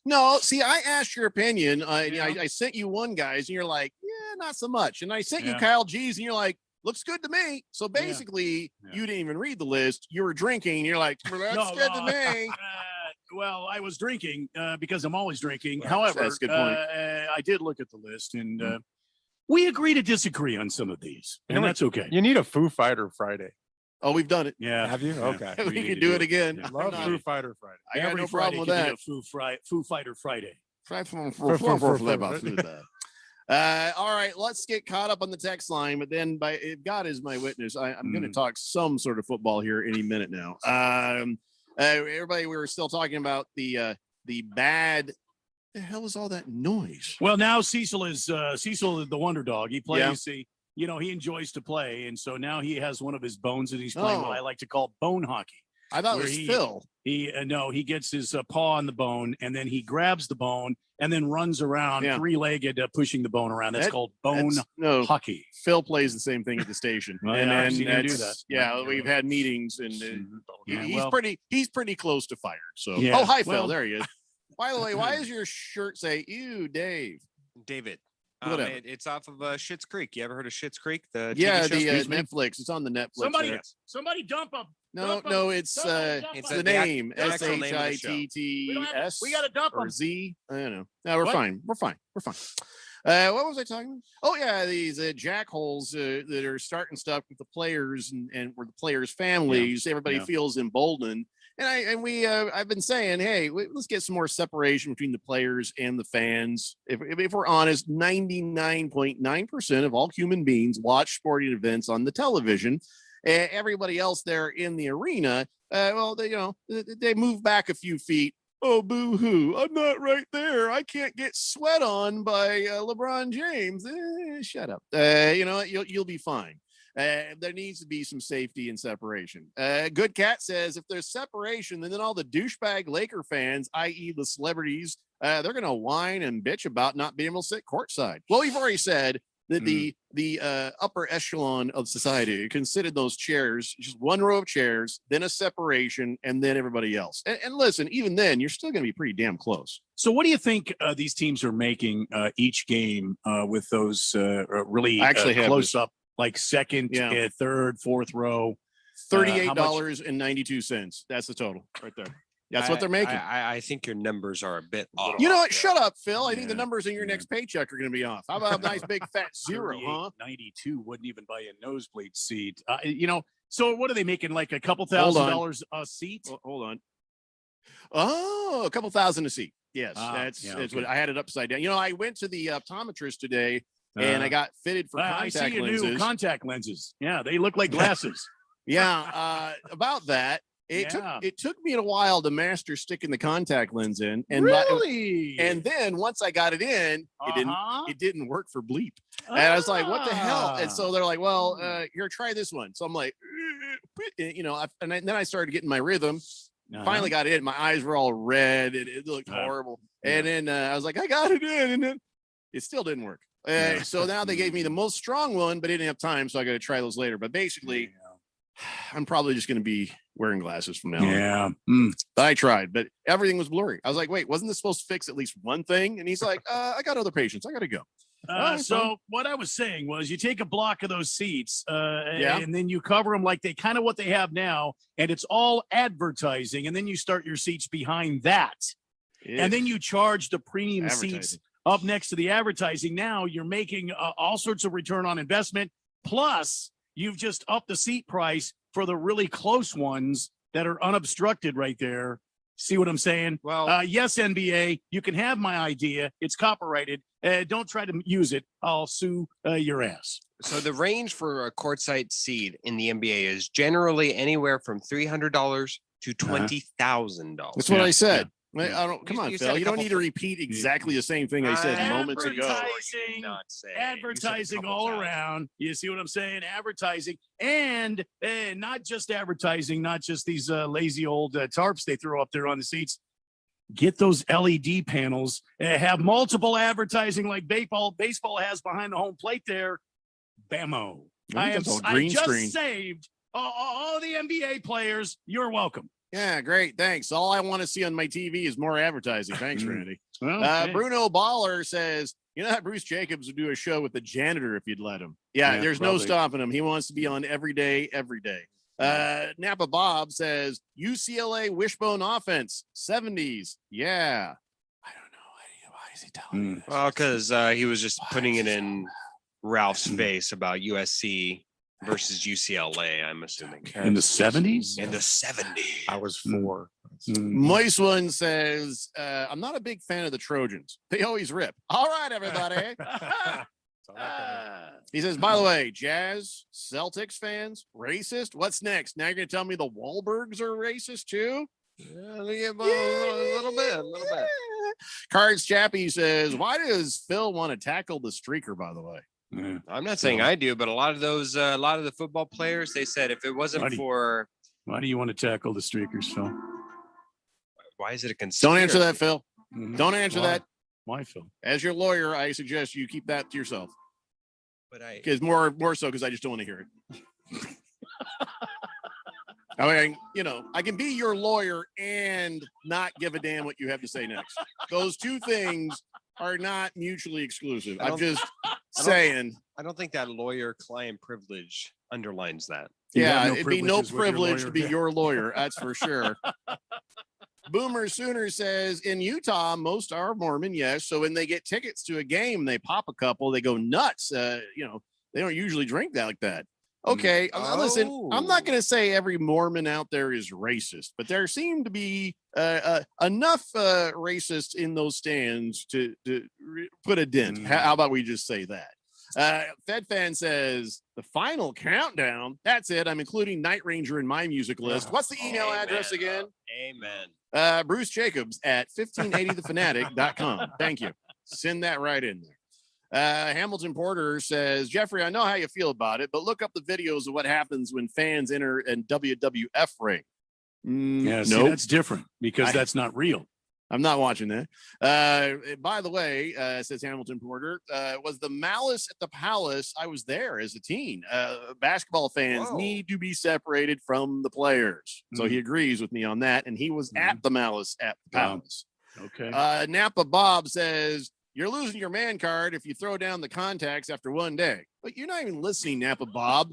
[SPEAKER 2] no, see, I asked your opinion. I sent you one, guys, and you're like, yeah, not so much. And I sent you Kyle G's, and you're like, looks good to me. So basically, you didn't even read the list. You were drinking. And you're like, well, that's good to me.
[SPEAKER 10] Well, I was drinking because I'm always drinking. However,
[SPEAKER 2] that's a good point.
[SPEAKER 10] I did look at the list, and we agree to disagree on some of these, and that's okay.
[SPEAKER 12] You need a Foo Fighter Friday.
[SPEAKER 2] Oh, we've done it.
[SPEAKER 10] Yeah.
[SPEAKER 12] Have you? Okay.
[SPEAKER 2] We can do it again.
[SPEAKER 12] Yeah. Love Foo Fighter Friday.
[SPEAKER 2] I got
[SPEAKER 10] Every
[SPEAKER 2] no
[SPEAKER 10] Friday
[SPEAKER 2] problem with
[SPEAKER 10] can
[SPEAKER 2] that.
[SPEAKER 10] be a Foo Fighter Friday.
[SPEAKER 2] All right, let's get caught up on the text line. But then, if God is my witness, I'm going to talk some sort of football here any minute now. Everybody, we were still talking about the bad. The hell is all that noise?
[SPEAKER 10] Well, now Cecil is the Wonder Dog. He plays he enjoys to play, and so now he has one of his bones that he's playing what I like to call bone hockey.
[SPEAKER 2] I thought it was Phil.
[SPEAKER 10] He gets his paw on the bone, and then he grabs the bone, and then runs around three-legged, pushing the bone around. That's called bone hockey.
[SPEAKER 2] Phil plays the same thing at the station,
[SPEAKER 10] Well,
[SPEAKER 2] and
[SPEAKER 10] I've seen him do that.
[SPEAKER 2] Yeah, we've had meetings, and he's pretty close to fired. So,
[SPEAKER 10] Yeah.
[SPEAKER 2] hi,
[SPEAKER 10] Well-
[SPEAKER 2] Phil. There he is. By the way, why does your shirt say "Ew, Dave"?
[SPEAKER 11] David.
[SPEAKER 2] Whatever.
[SPEAKER 11] It's off of Schitt's Creek. You ever heard of Schitt's Creek? The
[SPEAKER 2] Yeah,
[SPEAKER 11] TV show?
[SPEAKER 2] the Netflix. It's on the Netflix.
[SPEAKER 10] Somebody dump him.
[SPEAKER 2] No, it's the name SHITTS.
[SPEAKER 10] We got to dump
[SPEAKER 2] or
[SPEAKER 10] him.
[SPEAKER 2] Z. I don't know. No, we're
[SPEAKER 10] What?
[SPEAKER 2] fine. We're fine. What was I talking about? Oh yeah, these jackholes that are starting stuff with the players and with the players' families. Everybody feels emboldened. And I've been saying, hey, let's get some more separation between the players and the fans. If we're honest, 99.9% of all human beings watch sporting events on the television. Everybody else there in the arena, they move back a few feet. Oh, boo-hoo, I'm not right there. I can't get sweat on by LeBron James. Shut up. You'll be fine. There needs to be some safety and separation. Good Cat says if there's separation, then all the douchebag Laker fans, i.e. the celebrities, they're going to whine and bitch about not being able to sit courtside. Well, we've already said that the upper echelon of society considered those chairs, just one row of chairs, then a separation, and then everybody else. And listen, even then, you're still going to be pretty damn close.
[SPEAKER 10] So what do you think these teams are making each game with those really close up? Like second, third, fourth row.
[SPEAKER 2] $38.92. That's the total right there. That's what they're making.
[SPEAKER 11] I think your numbers are a bit off.
[SPEAKER 2] You know what? Shut up, Phil. I think the numbers in your next paycheck are going to be off. How about a nice big fat zero, huh?
[SPEAKER 10] 92 wouldn't even buy a nosebleed seat. So what are they making? Like a couple
[SPEAKER 2] Hold on.
[SPEAKER 10] $1,000s a seat?
[SPEAKER 2] Hold on. Oh, a couple thousand a seat. Yes, that's what I had it upside down. I went to the optometrist today and I got fitted for
[SPEAKER 10] I
[SPEAKER 2] contact
[SPEAKER 10] see your
[SPEAKER 2] lenses.
[SPEAKER 10] new contact lenses. Yeah, they look like glasses.
[SPEAKER 2] About that. It took me a while to master sticking the contact lens in, and
[SPEAKER 10] Really?
[SPEAKER 2] and then once I got it in, it didn't work for bleep, and I was like, "What the hell?" And so they're like, "Well, here, try this one." So I'm like, and then I started getting my rhythm. Finally got it in. My eyes were all red, and it looked horrible. And then I was like, "I got it in," and then it still didn't work. So now they gave me the most strong one, but I didn't have time, so I got to try those later. But basically, I'm probably just going to be wearing glasses from now on. I tried, but everything was blurry. I was like, wait, wasn't this supposed to fix at least one thing? And he's like, I got other patients. I got to go.
[SPEAKER 10] So what I was saying was you take a block of those seats and then you cover them like what they have now, and it's all advertising. And then you start your seats behind that. And then you charge the premium seats up next to the advertising. Now you're making all sorts of return on investment. Plus, you've just upped the seat price for the really close ones that are unobstructed right there. See what I'm saying?
[SPEAKER 11] Well,
[SPEAKER 10] yes, NBA, you can have my idea. It's copyrighted. Don't try to use it. I'll sue your ass.
[SPEAKER 11] So the range for a courtside seat in the NBA is generally anywhere from $300 to $20,000.
[SPEAKER 2] That's what I said. I don't. Come
[SPEAKER 11] You-
[SPEAKER 2] on,
[SPEAKER 11] you
[SPEAKER 2] Phil.
[SPEAKER 11] said a
[SPEAKER 2] You don't
[SPEAKER 11] couple
[SPEAKER 2] need to repeat exactly the same thing I said moments ago.
[SPEAKER 10] Advertising all around. You see what I'm saying? Advertising and not just advertising, not just these lazy old tarps they throw up there on the seats. Get those LED panels. Have multiple advertising like baseball has behind the home plate there. Bammo. I just saved all the NBA players. You're welcome.
[SPEAKER 2] Yeah, great. Thanks. All I want to see on my TV is more advertising. Thanks, Randy.
[SPEAKER 10] Okay.
[SPEAKER 2] Bruno Baller says, that Bruce Jacobs would do a show with the janitor if you'd let him. Yeah, there's no stopping him. He wants to be on every day. Napa Bob says, UCLA wishbone offense, 70s. Yeah. I don't know. Why is he telling me this?
[SPEAKER 11] Well, because he was just putting it in Ralph's face about USC versus UCLA, I'm assuming.
[SPEAKER 10] In the 70s?
[SPEAKER 11] In the 70s.
[SPEAKER 12] I was 4.
[SPEAKER 2] Moist One says, I'm not a big fan of the Trojans. They always rip. All right, everybody. He says, by the way, Jazz, Celtics fans, racist? What's next? Now you're going to tell me the Wahlbergs are racist too?
[SPEAKER 11] A little bit.
[SPEAKER 2] Cards Chappie says, why does Phil want to tackle the streaker, by the way?
[SPEAKER 11] I'm not saying I do, but a lot of the football players, they said if it wasn't
[SPEAKER 10] why do you want to tackle the streakers, Phil?
[SPEAKER 11] Why is it a conspiracy?
[SPEAKER 2] Don't answer that, Phil. Don't answer that.
[SPEAKER 10] Why, Phil?
[SPEAKER 2] As your lawyer, I suggest you keep that to yourself.
[SPEAKER 11] But
[SPEAKER 2] because more so because I just don't want to hear it. I mean, I can be your lawyer and not give a damn what you have to say next. Those two things are not mutually exclusive. I'm just saying.
[SPEAKER 11] I don't think that lawyer-client privilege underlines that.
[SPEAKER 2] Yeah, it'd be no privilege to be your lawyer. That's for sure. Boomer Sooner says in Utah, most are Mormon. Yes. So when they get tickets to a game, they pop a couple, they go nuts. They don't usually drink that like that. Okay. Listen, I'm not going to say every Mormon out there is racist, but there seem to be enough racists in those stands to put a dent. How about we just say that? Fed Fan says the final countdown. That's it. I'm including Night Ranger in my music list. What's the email address again?
[SPEAKER 11] Amen.
[SPEAKER 2] Bruce Jacobs at 1580thefanatic.com. Thank you. Send that right in there. Hamilton Porter says, Jeffrey, I know how you feel about it, but look up the videos of what happens when fans enter a WWF ring.
[SPEAKER 10] No, that's different because that's not real.
[SPEAKER 2] I'm not watching that. By the way, says Hamilton Porter, was the Malice at the Palace. I was there as a teen. Basketball fans need to be separated from the players. So he agrees with me on that. And he was at the Malice at the Palace.
[SPEAKER 10] Okay.
[SPEAKER 2] Napa Bob says,
[SPEAKER 3] You're losing your man card if you throw down the contacts after one day. But you're not even listening, Napa Bob.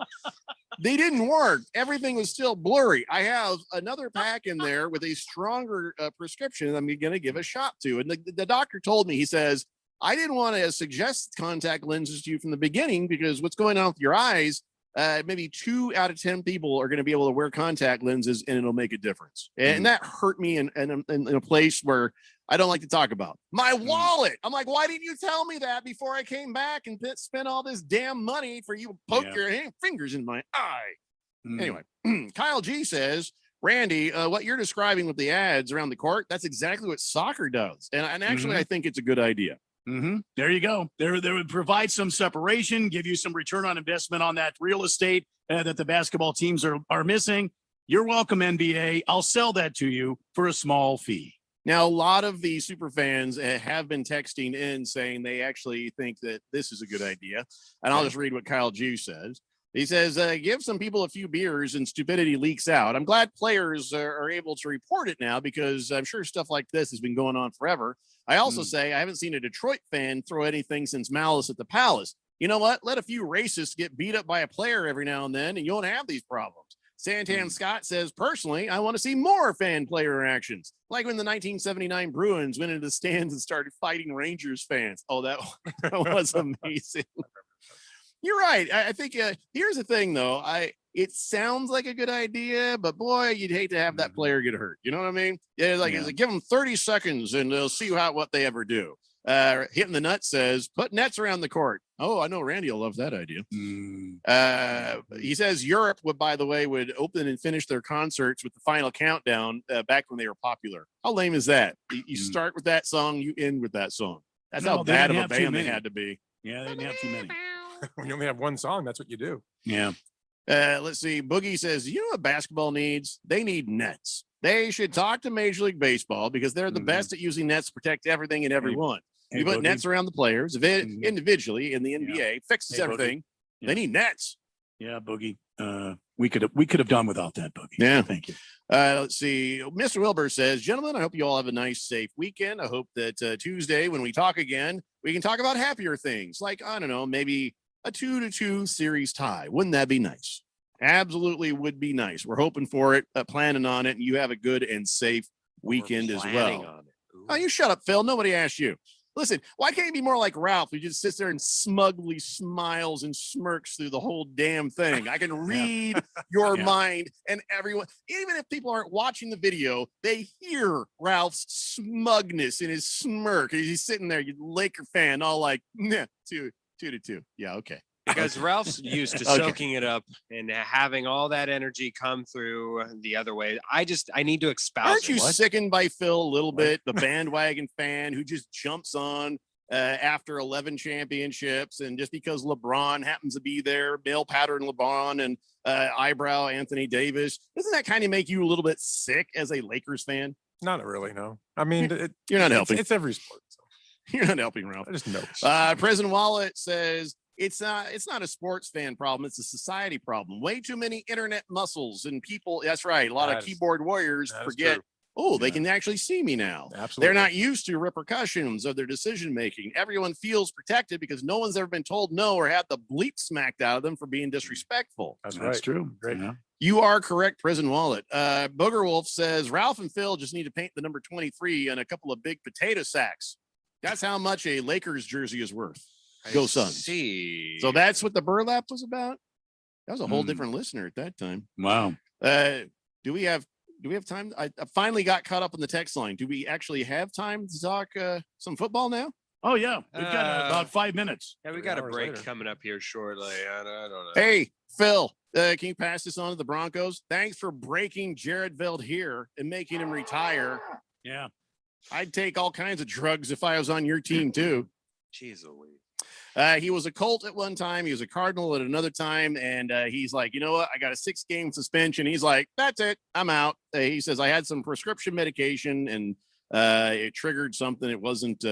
[SPEAKER 3] They didn't work. Everything was still blurry. I have another pack in there with a stronger prescription I'm going to give a shot to. And the doctor told me, he says, I didn't want to suggest contact lenses to you from the beginning because what's going on with your eyes, maybe 2 out of 10 people are going to be able to wear contact lenses and it'll make a difference. And that hurt me in a place where I don't like to talk about. My wallet. I'm like, why didn't you tell me that before I came back and spent all this damn money for you to poke your fingers in my eye? Anyway, Kyle G says, Randy, what you're describing with the ads around the court, that's exactly what soccer does. And actually, I think it's a good idea.
[SPEAKER 10] There you go. There would provide some separation, give you some return on investment on that real estate that the basketball teams are missing. You're welcome, NBA. I'll sell that to you for a small fee.
[SPEAKER 3] Now, a lot of the super fans have been texting in saying they actually think that this is a good idea. And I'll just read what Kyle G says. He says, give some people a few beers and stupidity leaks out. I'm glad players are able to report it now because I'm sure stuff like this has been going on forever. I also say I haven't seen a Detroit fan throw anything since Malice at the Palace. You know what? Let a few racists get beat up by a player every now and then, and you won't have these problems. Santan Scott says, personally, I want to see more fan player interactions, like when the 1979 Bruins went into the stands and started fighting Rangers fans. Oh, that was amazing. You're right. I think here's the thing, though. It sounds like a good idea, but boy, you'd hate to have that player get hurt. You know what I mean? Yeah, like give them 30 seconds and they'll see what they ever do. Hitting the Nut says, put nets around the court. Oh, I know Randy will love that idea. He says Europe by the way, would open and finish their concerts with the Final Countdown back when they were popular. How lame is that? You start with that song, you end with that song. That's how bad of a band they had to be.
[SPEAKER 10] Yeah, they didn't have too many.
[SPEAKER 12] When you only have one song, that's what you do.
[SPEAKER 10] Yeah.
[SPEAKER 3] Let's see. Boogie says, you know what basketball needs? They need nets. They should talk to Major League Baseball because they're the best at using nets to protect everything and everyone. You put nets around the players individually in the NBA, fixes everything. They need nets.
[SPEAKER 10] Yeah, Boogie. We could have done without that, Boogie.
[SPEAKER 3] Yeah.
[SPEAKER 10] Thank you.
[SPEAKER 3] Let's see. Mr. Wilbur says, gentlemen, I hope you all have a nice, safe weekend. I hope that Tuesday, when we talk again, we can talk about happier things like, I don't know, maybe a 2-2 series tie. Wouldn't that be nice? Absolutely would be nice. We're hoping for it, planning on it, and you have a good and safe weekend as well. Oh, you shut up, Phil. Nobody asked you. Listen, why can't you be more like Ralph, who just sits there and smugly smiles and smirks through the whole damn thing? I can read your mind, and everyone, even if people aren't watching the video, they hear Ralph's smugness in his smirk. He's sitting there, you Laker fan, all like, 2-2. Yeah, okay.
[SPEAKER 11] Because Ralph's used to soaking it up and having all that energy come through the other way. I need to espouse.
[SPEAKER 3] Aren't you sickened by Phil a little bit, the bandwagon fan who just jumps on after 11 championships, and just because LeBron happens to be there, male pattern LeBron and eyebrow Anthony Davis, doesn't that kind of make you a little bit sick as a Lakers fan?
[SPEAKER 12] Not really, no. I mean,
[SPEAKER 3] you're not helping.
[SPEAKER 12] It's every sport. So.
[SPEAKER 3] You're not helping, Ralph.
[SPEAKER 12] I just know.
[SPEAKER 3] President Wallet says, it's not a sports fan problem. It's a society problem. Way too many internet muscles and people. That's right. A lot of keyboard warriors forget. Oh, they can actually see me now.
[SPEAKER 12] Absolutely.
[SPEAKER 3] They're not used to repercussions of their decision making. Everyone feels protected because no one's ever been told no or had the bleep smacked out of them for being disrespectful.
[SPEAKER 10] That's true.
[SPEAKER 12] Great.
[SPEAKER 10] Yeah.
[SPEAKER 3] You are correct, Prison Wallet. Booger Wolf says Ralph and Phil just need to paint the number 23 on a couple of big potato sacks. That's how much a Lakers jersey is worth. Go Suns.
[SPEAKER 11] See.
[SPEAKER 3] So that's what the burlap was about. That was a whole different listener at that time.
[SPEAKER 10] Wow.
[SPEAKER 3] Do we have time? I finally got caught up on the text line. Do we actually have time to talk some football now?
[SPEAKER 10] Oh yeah, we've got about 5 minutes.
[SPEAKER 11] Yeah, we got a break coming up here shortly. I don't know.
[SPEAKER 3] Hey, Phil, can you pass this on to the Broncos? Thanks for breaking Jared Veld here and making him retire.
[SPEAKER 10] Yeah.
[SPEAKER 3] I'd take all kinds of drugs if I was on your team too.
[SPEAKER 11] Jeez Louise.
[SPEAKER 3] He was a Colt at one time. He was a Cardinal at another time. And he's like, you know what? I got a 6-game suspension. He's like, that's it. I'm out. He says, I had some prescription medication and it triggered something. It wasn't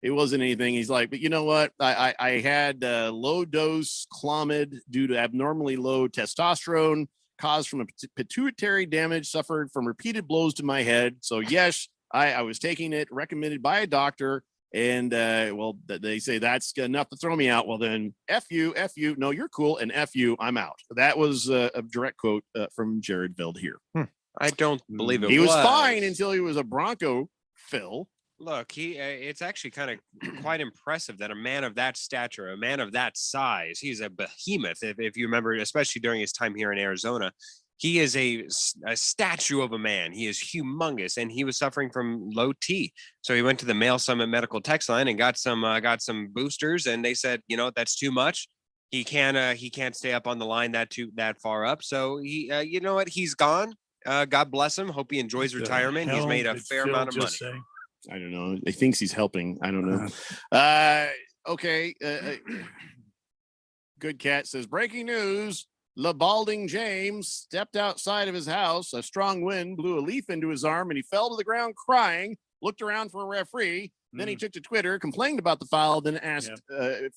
[SPEAKER 3] anything. He's like, but you know what? I had low dose Clomid due to abnormally low testosterone caused from a pituitary damage suffered from repeated blows to my head. So yes, I was taking it recommended by a doctor. And they say that's enough to throw me out. Well, then F you. No, you're cool. And F you, I'm out. That was a direct quote from Jared Veld here.
[SPEAKER 11] I don't believe it.
[SPEAKER 3] He was fine until he was a Bronco, Phil.
[SPEAKER 11] Look, it's actually kind of quite impressive that a man of that stature, a man of that size, he's a behemoth. If you remember, especially during his time here in Arizona, he is a statue of a man. He is humongous, and he was suffering from low T. So he went to the Mail Summit Medical Text Line and got some boosters, and they said, that's too much. He can't stay up on the line that far up. So he, you know what? He's gone. God bless him. Hope he enjoys retirement. He's made a fair amount of money.
[SPEAKER 3] I don't know. He thinks he's helping. I don't know. Okay. Good Cat says, breaking news. LeBalding James stepped outside of his house. A strong wind blew a leaf into his arm and he fell to the ground crying, looked around for a referee. Then he took to Twitter, complained about the foul, then asked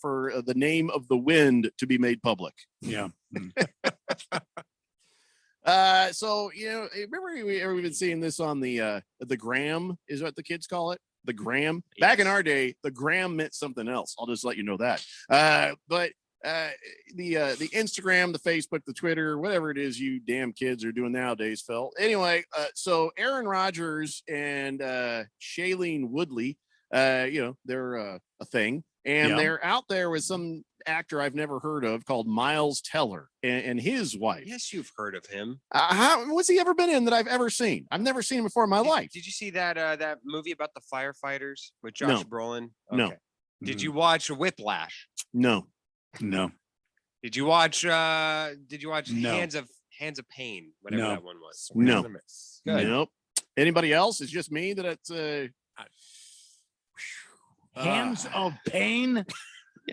[SPEAKER 3] for the name of the wind to be made public.
[SPEAKER 10] Yeah.
[SPEAKER 3] So, remember we've been seeing this on the gram is what the kids call it. The gram. Yes. Back in our day, the gram meant something else. I'll just let you know that. But the Instagram, the Facebook, the Twitter, whatever it is you damn kids are doing nowadays, Phil. Anyway, so Aaron Rodgers and Shailene Woodley, they're a thing, and they're out there with some actor I've never heard of called Miles Teller and his wife.
[SPEAKER 11] Yes, you've heard of him.
[SPEAKER 3] What's he ever been in that I've ever seen? I've never seen him before in my life.
[SPEAKER 11] Did you see that movie about the firefighters with Josh Brolin? Okay.
[SPEAKER 3] No.
[SPEAKER 11] Did you watch Whiplash?
[SPEAKER 3] No.
[SPEAKER 11] Did you watch Hands of Pain? Whatever that one was.
[SPEAKER 3] No.
[SPEAKER 11] Good.
[SPEAKER 3] Nope. Anybody else? It's just me that it's
[SPEAKER 10] Hands of Pain.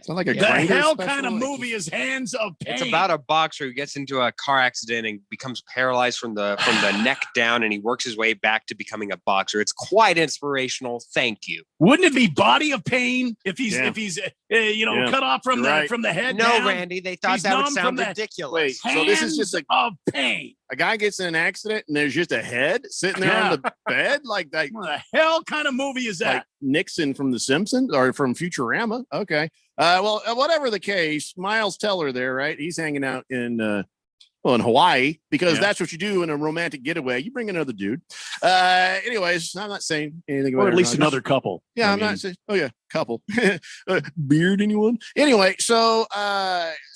[SPEAKER 3] Sounds like a
[SPEAKER 10] the hell kind of movie is Hands of Pain?
[SPEAKER 11] It's about a boxer who gets into a car accident and becomes paralyzed from the neck down, and he works his way back to becoming a boxer. It's quite inspirational. Thank you.
[SPEAKER 10] Wouldn't it be Body of Pain if he's cut off from the head?
[SPEAKER 11] No,
[SPEAKER 10] down?
[SPEAKER 11] Randy, they thought that would sound ridiculous.
[SPEAKER 3] Wait, so this is just
[SPEAKER 10] of pain.
[SPEAKER 3] A guy gets in an accident and there's just a head sitting there on the bed, like
[SPEAKER 10] what the hell kind of movie is that?
[SPEAKER 3] Like Nixon from The Simpsons or from Futurama? Okay. Well, whatever the case, Miles Teller there, right? He's hanging out in Hawaii because that's what you do in a romantic getaway. You bring another dude. Anyways, I'm not saying anything about
[SPEAKER 10] or at least another couple.
[SPEAKER 3] Yeah, I'm not saying. Oh yeah, couple. Beard, anyone? Anyway, so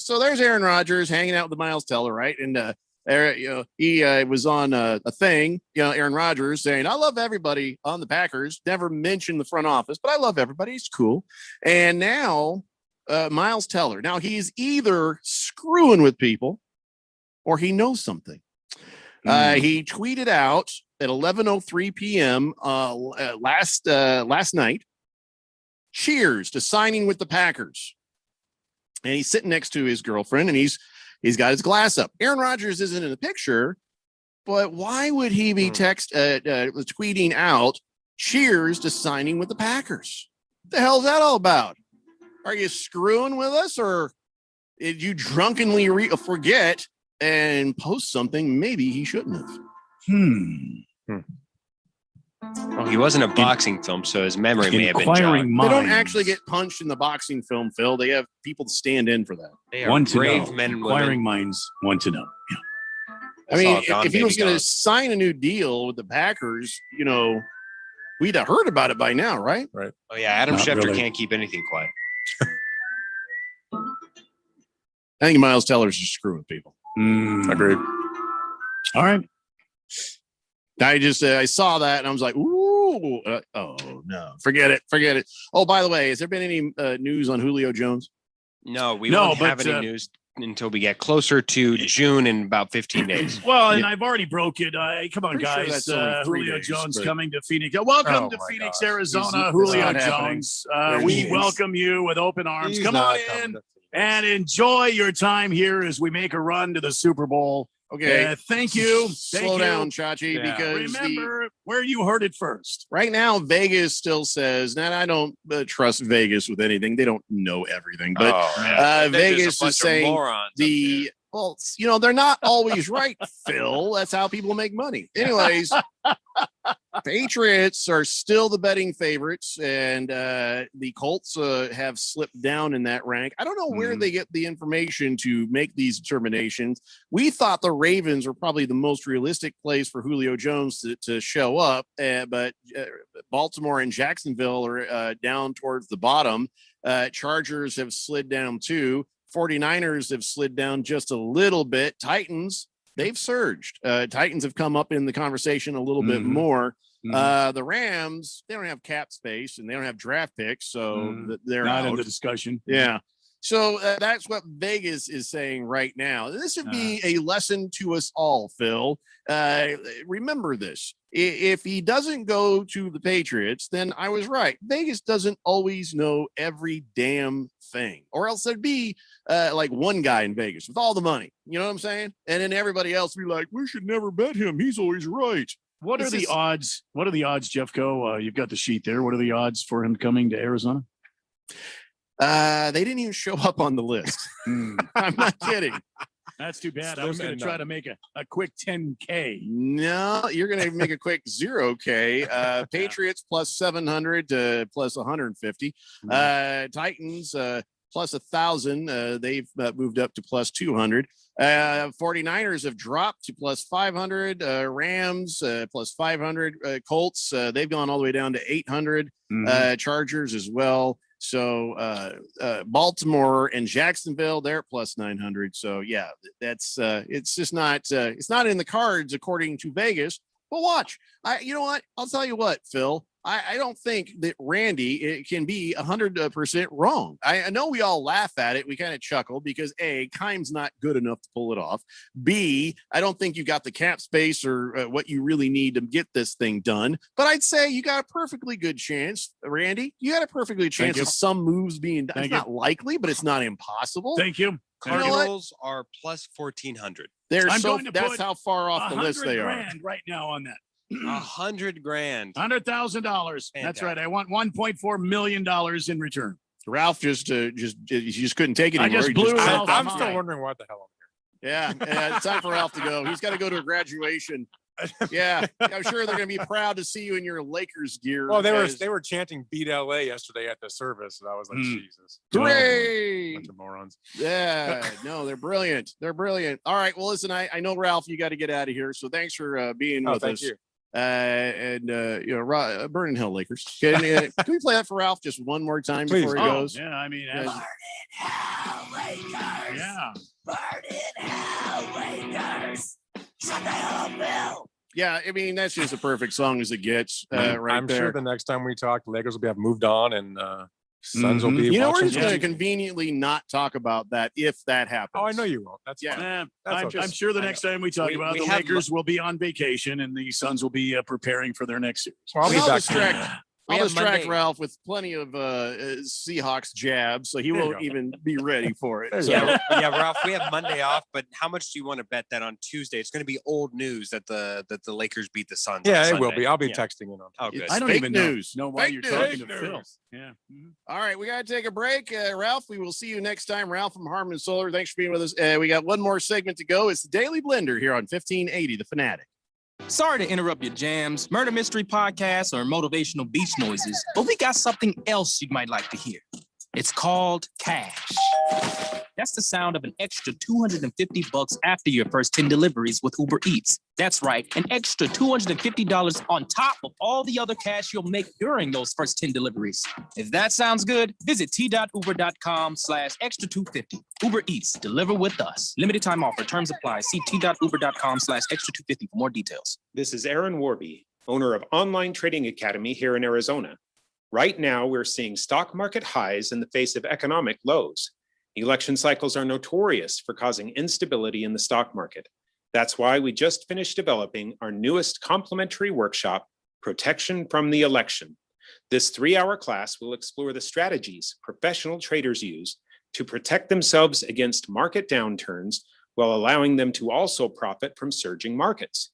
[SPEAKER 3] there's Aaron Rodgers hanging out with Miles Teller, right? And he was on a thing, Aaron Rodgers saying, I love everybody on the Packers, never mentioned the front office, but I love everybody. It's cool. And now Miles Teller, now he's either screwing with people or he knows something. He tweeted out at 11:03 p.m. Last night, cheers to signing with the Packers. And he's sitting next to his girlfriend and he's got his glass up. Aaron Rodgers isn't in the picture, but why would he be tweeting out cheers to signing with the Packers? What the hell is that all about? Are you screwing with us, or did you drunkenly forget and post something maybe he shouldn't have?
[SPEAKER 11] Well, he wasn't a boxing film, so his memory may have been jogged.
[SPEAKER 3] They don't actually get punched in the boxing film, Phil. They have people to stand in for that.
[SPEAKER 11] They are brave men and women.
[SPEAKER 10] Inquiring minds want to know. Yeah.
[SPEAKER 3] I mean, if he was going to sign a new deal with the Packers, we'd have heard about it by now, right?
[SPEAKER 12] Right.
[SPEAKER 11] Oh yeah, Adam Schefter can't keep anything quiet.
[SPEAKER 3] I think Miles Teller's just screwing people.
[SPEAKER 12] Agreed.
[SPEAKER 10] All right.
[SPEAKER 3] I saw that and I was like, ooh, oh no, forget it. Oh, by the way, has there been any news on Julio Jones?
[SPEAKER 11] No, we won't have any news until we get closer to June in about 15 days.
[SPEAKER 10] Well, and I've already broke it. Come on, guys. Julio Jones coming to Phoenix. Welcome to Phoenix, Arizona. Julio Jones. We welcome you with open arms. Come on in and enjoy your time here as we make a run to the Super Bowl.
[SPEAKER 3] Okay.
[SPEAKER 10] Thank you.
[SPEAKER 3] Slow down, Chachi, because
[SPEAKER 10] remember where you heard it first.
[SPEAKER 3] Right now, Vegas still says, and I don't trust Vegas with anything. They don't know everything, but Vegas is saying they're not always right, Phil. That's how people make money. Anyways,
[SPEAKER 2] Patriots are still the betting favorites, and the Colts have slipped down in that rank. I don't know where they get the information to make these determinations. We thought the Ravens were probably the most realistic place for Julio Jones to show up, but Baltimore and Jacksonville are down towards the bottom. Chargers have slid down too. 49ers have slid down just a little bit. Titans, they've surged. Titans have come up in the conversation a little bit more. The Rams, they don't have cap space and they don't have draft picks, so they're
[SPEAKER 10] not
[SPEAKER 2] out.
[SPEAKER 10] in the discussion.
[SPEAKER 2] Yeah. So that's what Vegas is saying right now. This would be a lesson to us all, Phil. Remember this. If he doesn't go to the Patriots, then I was right. Vegas doesn't always know every damn thing, or else there'd be like one guy in Vegas with all the money. You know what I'm saying? And then everybody else would be like, we should never bet him. He's always right.
[SPEAKER 10] What are the odds? What are the odds, Jeffco? You've got the sheet there. What are the odds for him coming to Arizona?
[SPEAKER 2] They didn't even show up on the list. I'm not kidding.
[SPEAKER 10] That's too bad. I was going to try to make a quick 10K.
[SPEAKER 2] No, you're going to make a quick 0K. Patriots plus 700 to plus 150. Titans plus 1,000. They've moved up to plus 200. 49ers have dropped to plus 500. Rams plus 500. Colts, they've gone all the way down to 800. Chargers as well. So Baltimore and Jacksonville, they're plus 900. So yeah, that's it's just not it's not in the cards according to Vegas. But watch, you know what? I'll tell you what, Phil. I don't think that Randy can be 100% wrong. I know we all laugh at it. We kind of chuckle because A, Keim's not good enough to pull it off. B, I don't think you got the cap space or what you really need to get this thing done. But I'd say you got a perfectly good chance, Randy. You got a perfectly good chance of some moves being done. It's not likely, but it's not impossible.
[SPEAKER 10] Thank you.
[SPEAKER 11] Cardinals are plus 1,400.
[SPEAKER 2] That's how far off the list they are.
[SPEAKER 10] $100,000 right now on that.
[SPEAKER 11] $100,000.
[SPEAKER 10] $100,000. That's right. I want $1.4 million in return.
[SPEAKER 2] Ralph just couldn't take it anymore.
[SPEAKER 10] I just blew Ralph.
[SPEAKER 12] I'm still wondering what the hell I'm
[SPEAKER 2] here. Yeah, it's time for Ralph to go. He's got to go to a graduation. Yeah, I'm sure they're going to be proud to see you in your Lakers gear.
[SPEAKER 12] Well, they were chanting "Beat LA" yesterday at the service, and I was like, Jesus,
[SPEAKER 2] hooray!
[SPEAKER 12] Bunch of morons.
[SPEAKER 2] Yeah, no, they're brilliant. They're brilliant. All right, well, listen, I know Ralph, you got to get out of here, so thanks for being with
[SPEAKER 12] thank
[SPEAKER 2] us.
[SPEAKER 12] You.
[SPEAKER 2] Burning Hell Lakers. Can we play that for Ralph just one more time before he goes?
[SPEAKER 10] Yeah, I mean,
[SPEAKER 5] Burning Hell Lakers.
[SPEAKER 10] Yeah.
[SPEAKER 5] Burning Hell Lakers. Shut the hell up, Bill.
[SPEAKER 2] Yeah, I mean, that's just a perfect song as it gets.
[SPEAKER 12] I'm
[SPEAKER 2] there.
[SPEAKER 12] sure the next time we talk, the Lakers will have moved on and Suns will be.
[SPEAKER 2] You know, we're just going to conveniently not talk about that if that happens.
[SPEAKER 12] Oh, I know you won't. That's
[SPEAKER 2] fine.
[SPEAKER 10] I'm sure the next time we talk about the Lakers will be on vacation and the Suns will be preparing for their next series.
[SPEAKER 12] Well,
[SPEAKER 2] I'll distract Ralph with plenty of Seahawks jabs, so he won't even be ready for it. So.
[SPEAKER 11] Yeah, Ralph, we have Monday off, but how much do you want to bet that on Tuesday? It's going to be old news that the Lakers beat the Suns.
[SPEAKER 12] Yeah, it will be. I'll be texting in on.
[SPEAKER 11] Oh, good.
[SPEAKER 10] I don't even know why you're talking to Phil.
[SPEAKER 2] Yeah. All right, we got to take a break. Ralph, we will see you next time. Ralph from Harmon Solar, thanks for being with us. We got one more segment to go. It's the Daily Blender here on 1580 The Fanatic.
[SPEAKER 9] Sorry to interrupt your jams, murder mystery podcasts, or motivational beach noises, but we got something else you might like to hear. It's called cash. That's the sound of an extra $250 after your first 10 deliveries with Uber Eats. That's right, an extra $250 on top of all the other cash you'll make during those first 10 deliveries. If that sounds good, visit t.uber.com/extra 250. Uber Eats, deliver with us. Limited time offer, terms apply. See t.uber.com/extra 250 for more details.
[SPEAKER 14] This is Aaron Warby, owner of Online Trading Academy here in Arizona. Right now, we're seeing stock market highs in the face of economic lows. Election cycles are notorious for causing instability in the stock market. That's why we just finished developing our newest complimentary workshop, Protection from the Election. This 3-hour class will explore the strategies professional traders use to protect themselves against market downturns while allowing them to also profit from surging markets.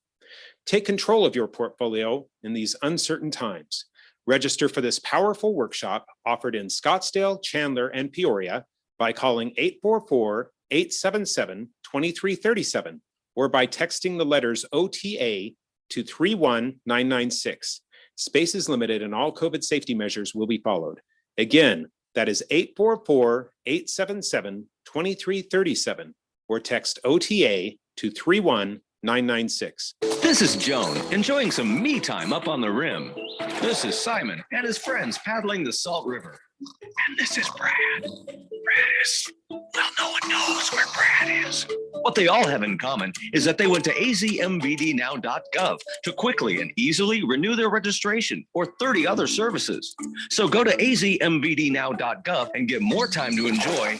[SPEAKER 14] Take control of your portfolio in these uncertain times. Register for this powerful workshop offered in Scottsdale, Chandler, and Peoria by calling 844-877-2337 or by texting the letters OTA to 31996. Space is limited and all COVID safety measures will be followed. Again, that is 844-877-2337 or text OTA to 31996.
[SPEAKER 1] This is Joan, enjoying some me time up on the rim. This is Simon and his friends paddling the Salt River. And this is Brad. Brad is, well, no one knows where Brad is. What they all have in common is that they went to azmvdnow.gov to quickly and easily renew their registration or 30 other services. So go to azmvdnow.gov and get more time to enjoy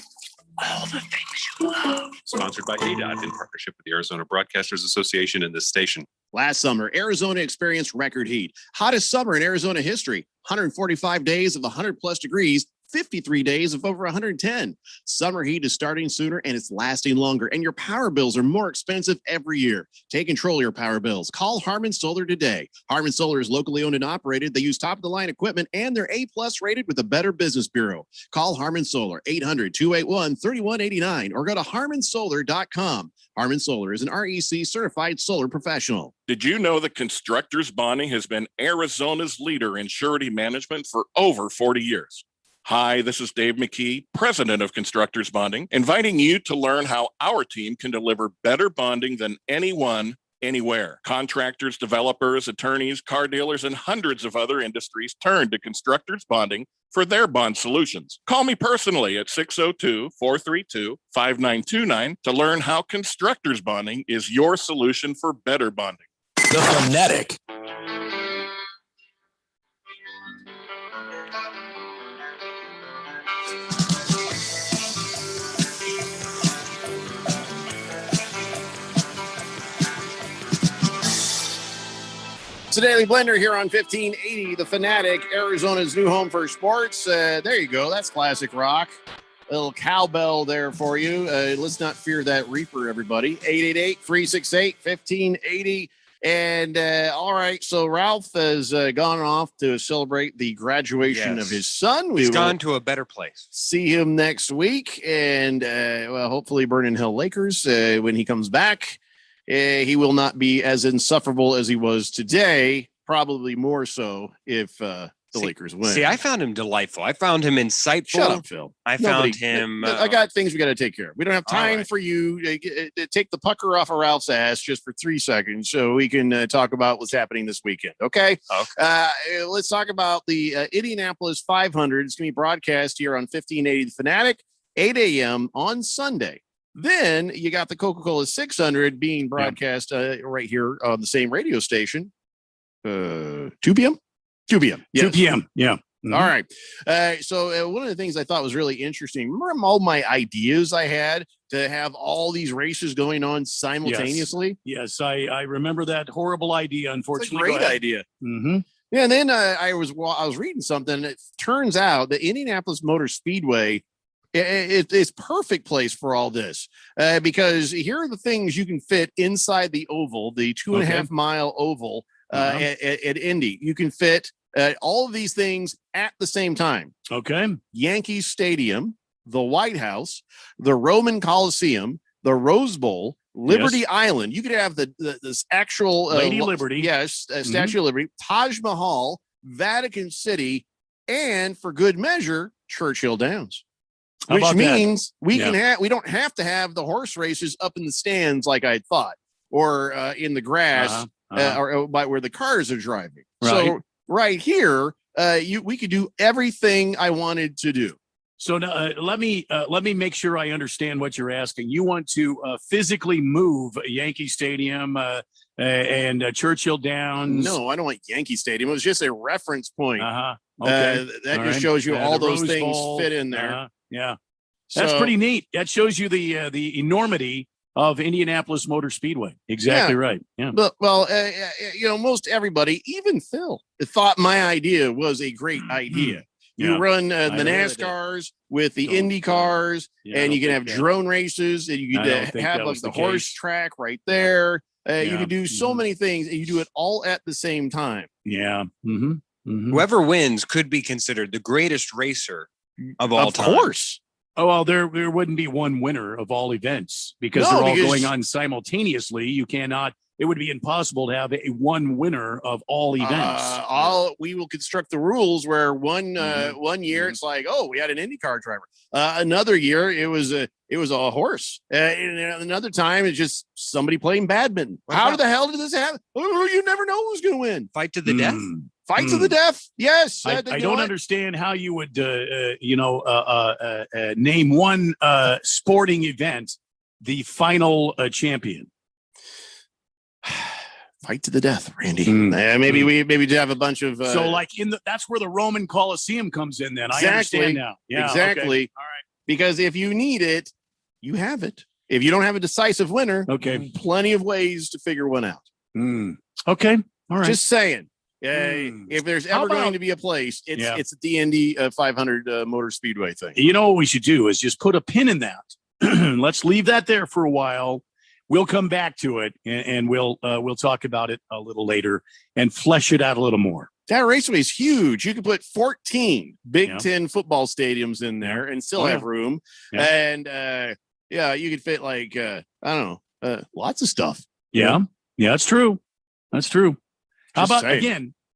[SPEAKER 1] all the things you love.
[SPEAKER 16] Sponsored by ADOT in partnership with the Arizona Broadcasters Association and this station.
[SPEAKER 3] Last summer, Arizona experienced record heat. Hottest summer in Arizona history. 145 days of 100+ degrees, 53 days of over 110. Summer heat is starting sooner and it's lasting longer, and your power bills are more expensive every year. Take control of your power bills. Call Harmon Solar today. Harmon Solar is locally owned and operated. They use top-of-the-line equipment, and they're A+ rated with the Better Business Bureau. Call Harmon Solar, 800-281-3189, or go to harmonsolar.com. Harmon Solar is an REC certified solar professional.
[SPEAKER 17] Did you know that Constructors Bonding has been Arizona's leader in surety management for over 40 years? Hi, this is Dave McKee, president of Constructors Bonding, inviting you to learn how our team can deliver better bonding than anyone, anywhere. Contractors, developers, attorneys, car dealers, and hundreds of other industries turn to Constructors Bonding for their bond solutions. Call me personally at 602-432-5929 to learn how Constructors Bonding is your solution for better bonding.
[SPEAKER 13] The Fanatic.
[SPEAKER 2] It's a Daily Blender here on 1580, The Fanatic, Arizona's new home for sports. There you go. That's classic rock. A little cowbell there for you. Let's not fear that Reaper, everybody. 888-368-1580. And all right, so Ralph has gone off to celebrate the graduation of his son.
[SPEAKER 11] He's gone to a better place.
[SPEAKER 2] See him next week. And well, hopefully Vernon Hill Lakers, when he comes back, he will not be as insufferable as he was today, probably more so if the Lakers win.
[SPEAKER 11] See, I found him delightful. I found him insightful.
[SPEAKER 2] Shut up, Phil.
[SPEAKER 11] I found him.
[SPEAKER 2] I got things we got to take care of. We don't have time for you to take the pucker off of Ralph's ass just for 3 seconds so we can talk about what's happening this weekend. Okay. Let's talk about the Indianapolis 500. It's going to be broadcast here on 1580 The Fanatic, 8 a.m. on Sunday. Then you got the Coca-Cola 600 being broadcast right here on the same radio station. 2 p.m. 2 p.m. Yes.
[SPEAKER 10] 2 p.m. Yeah. Mm-hmm.
[SPEAKER 2] All right. So one of the things I thought was really interesting, remember all my ideas I had to have all these races going on simultaneously?
[SPEAKER 10] Yes, I remember that horrible idea, unfortunately.
[SPEAKER 2] It's a great idea.
[SPEAKER 10] Mm-hmm.
[SPEAKER 2] Yeah, and then I was reading something. It turns out the Indianapolis Motor Speedway, it's perfect place for all this because here are the things you can fit inside the oval, the 2.5 mile oval at Indy. You can fit all of these things at the same time.
[SPEAKER 10] Okay.
[SPEAKER 2] Yankee Stadium, the White House, the Roman Coliseum, the Rose Bowl, Liberty Island. You could have this actual
[SPEAKER 10] Lady Liberty.
[SPEAKER 2] Yes, Statue of Liberty, Taj Mahal, Vatican City, and for good measure, Churchill Downs. Which means we don't have to have the horse races up in the stands like I thought, or in the grass, or by where the cars are driving.
[SPEAKER 10] Right.
[SPEAKER 2] So right here, we could do everything I wanted to do.
[SPEAKER 10] So now, let me make sure I understand what you're asking. You want to physically move Yankee Stadium and Churchill Downs?
[SPEAKER 2] No, I don't want Yankee Stadium. It was just a reference point.
[SPEAKER 10] Okay.
[SPEAKER 2] That just shows you all those things fit in there.
[SPEAKER 10] Yeah, that's pretty neat. That shows you the enormity of Indianapolis Motor Speedway. Exactly right. Yeah.
[SPEAKER 2] But most everybody, even Phil, thought my idea was a great idea. You run the NASCARs with the Indy cars, and you can have drone races, and you can have like the horse track right there. You can do so many things, and you do it all at the same time.
[SPEAKER 10] Yeah.
[SPEAKER 11] Whoever wins could be considered the greatest racer of all time.
[SPEAKER 2] Of course.
[SPEAKER 10] Oh, well, there wouldn't be one winner of all events because they're all going on simultaneously. You cannot it would be impossible to have a one winner of all events.
[SPEAKER 3] We will construct the rules where one year it's like, oh, we had an IndyCar driver. Another year it was a horse. And another time it's just somebody playing badminton. How the hell did this happen? Oh, you never know who's going to win.
[SPEAKER 11] Fight to the death.
[SPEAKER 3] Fight to the death. Yes.
[SPEAKER 10] I don't understand how you would, name one sporting event the final champion.
[SPEAKER 3] Fight to the death, Randy. Maybe we have a bunch of.
[SPEAKER 10] So, like that's where the Roman Colosseum comes in. Then
[SPEAKER 3] exactly,
[SPEAKER 10] I understand now. Yeah,
[SPEAKER 3] exactly.
[SPEAKER 10] Okay. All right.
[SPEAKER 3] Because if you need it, you have it. If you don't have a decisive winner, plenty of ways to figure one out.
[SPEAKER 10] Okay. All right.
[SPEAKER 3] Just saying. If there's ever going to be a place, it's the Indy 500 Motor Speedway thing.
[SPEAKER 10] You know what we should do is just put a pin in that. Let's leave that there for a while. We'll come back to it and we'll talk about it a little later and flesh it out a little more.
[SPEAKER 3] That raceway is huge. You could put 14 Big Ten football stadiums in there and still have room.
[SPEAKER 10] Yeah.
[SPEAKER 3] And you could fit like I don't know, lots of stuff.
[SPEAKER 10] Yeah, that's true. That's true. How
[SPEAKER 3] Just
[SPEAKER 10] about
[SPEAKER 3] saying.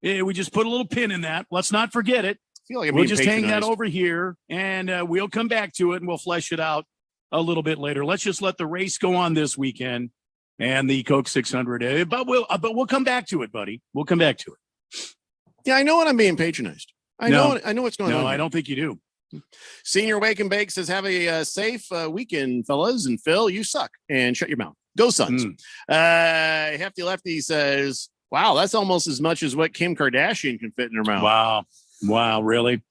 [SPEAKER 10] again? We just put a little pin in that. Let's not forget it.
[SPEAKER 3] I feel like I'm
[SPEAKER 10] we'll
[SPEAKER 3] being
[SPEAKER 10] just hang that
[SPEAKER 3] patronized.
[SPEAKER 10] over here, and we'll come back to it, and we'll flesh it out a little bit later. Let's just let the race go on this weekend and the Coke 600. But we'll come back to it, buddy. We'll come back to it.
[SPEAKER 3] Yeah, I know when I'm being patronized. I know what's going on.
[SPEAKER 10] No, I
[SPEAKER 3] here.
[SPEAKER 10] don't think you do.
[SPEAKER 3] Senior Wake and Bake says, have a safe weekend, fellas. And Phil, you suck. And shut your mouth. Go Suns. Hefty Lefty says, wow, that's almost as much as what Kim Kardashian can fit in her mouth.
[SPEAKER 10] Wow, really?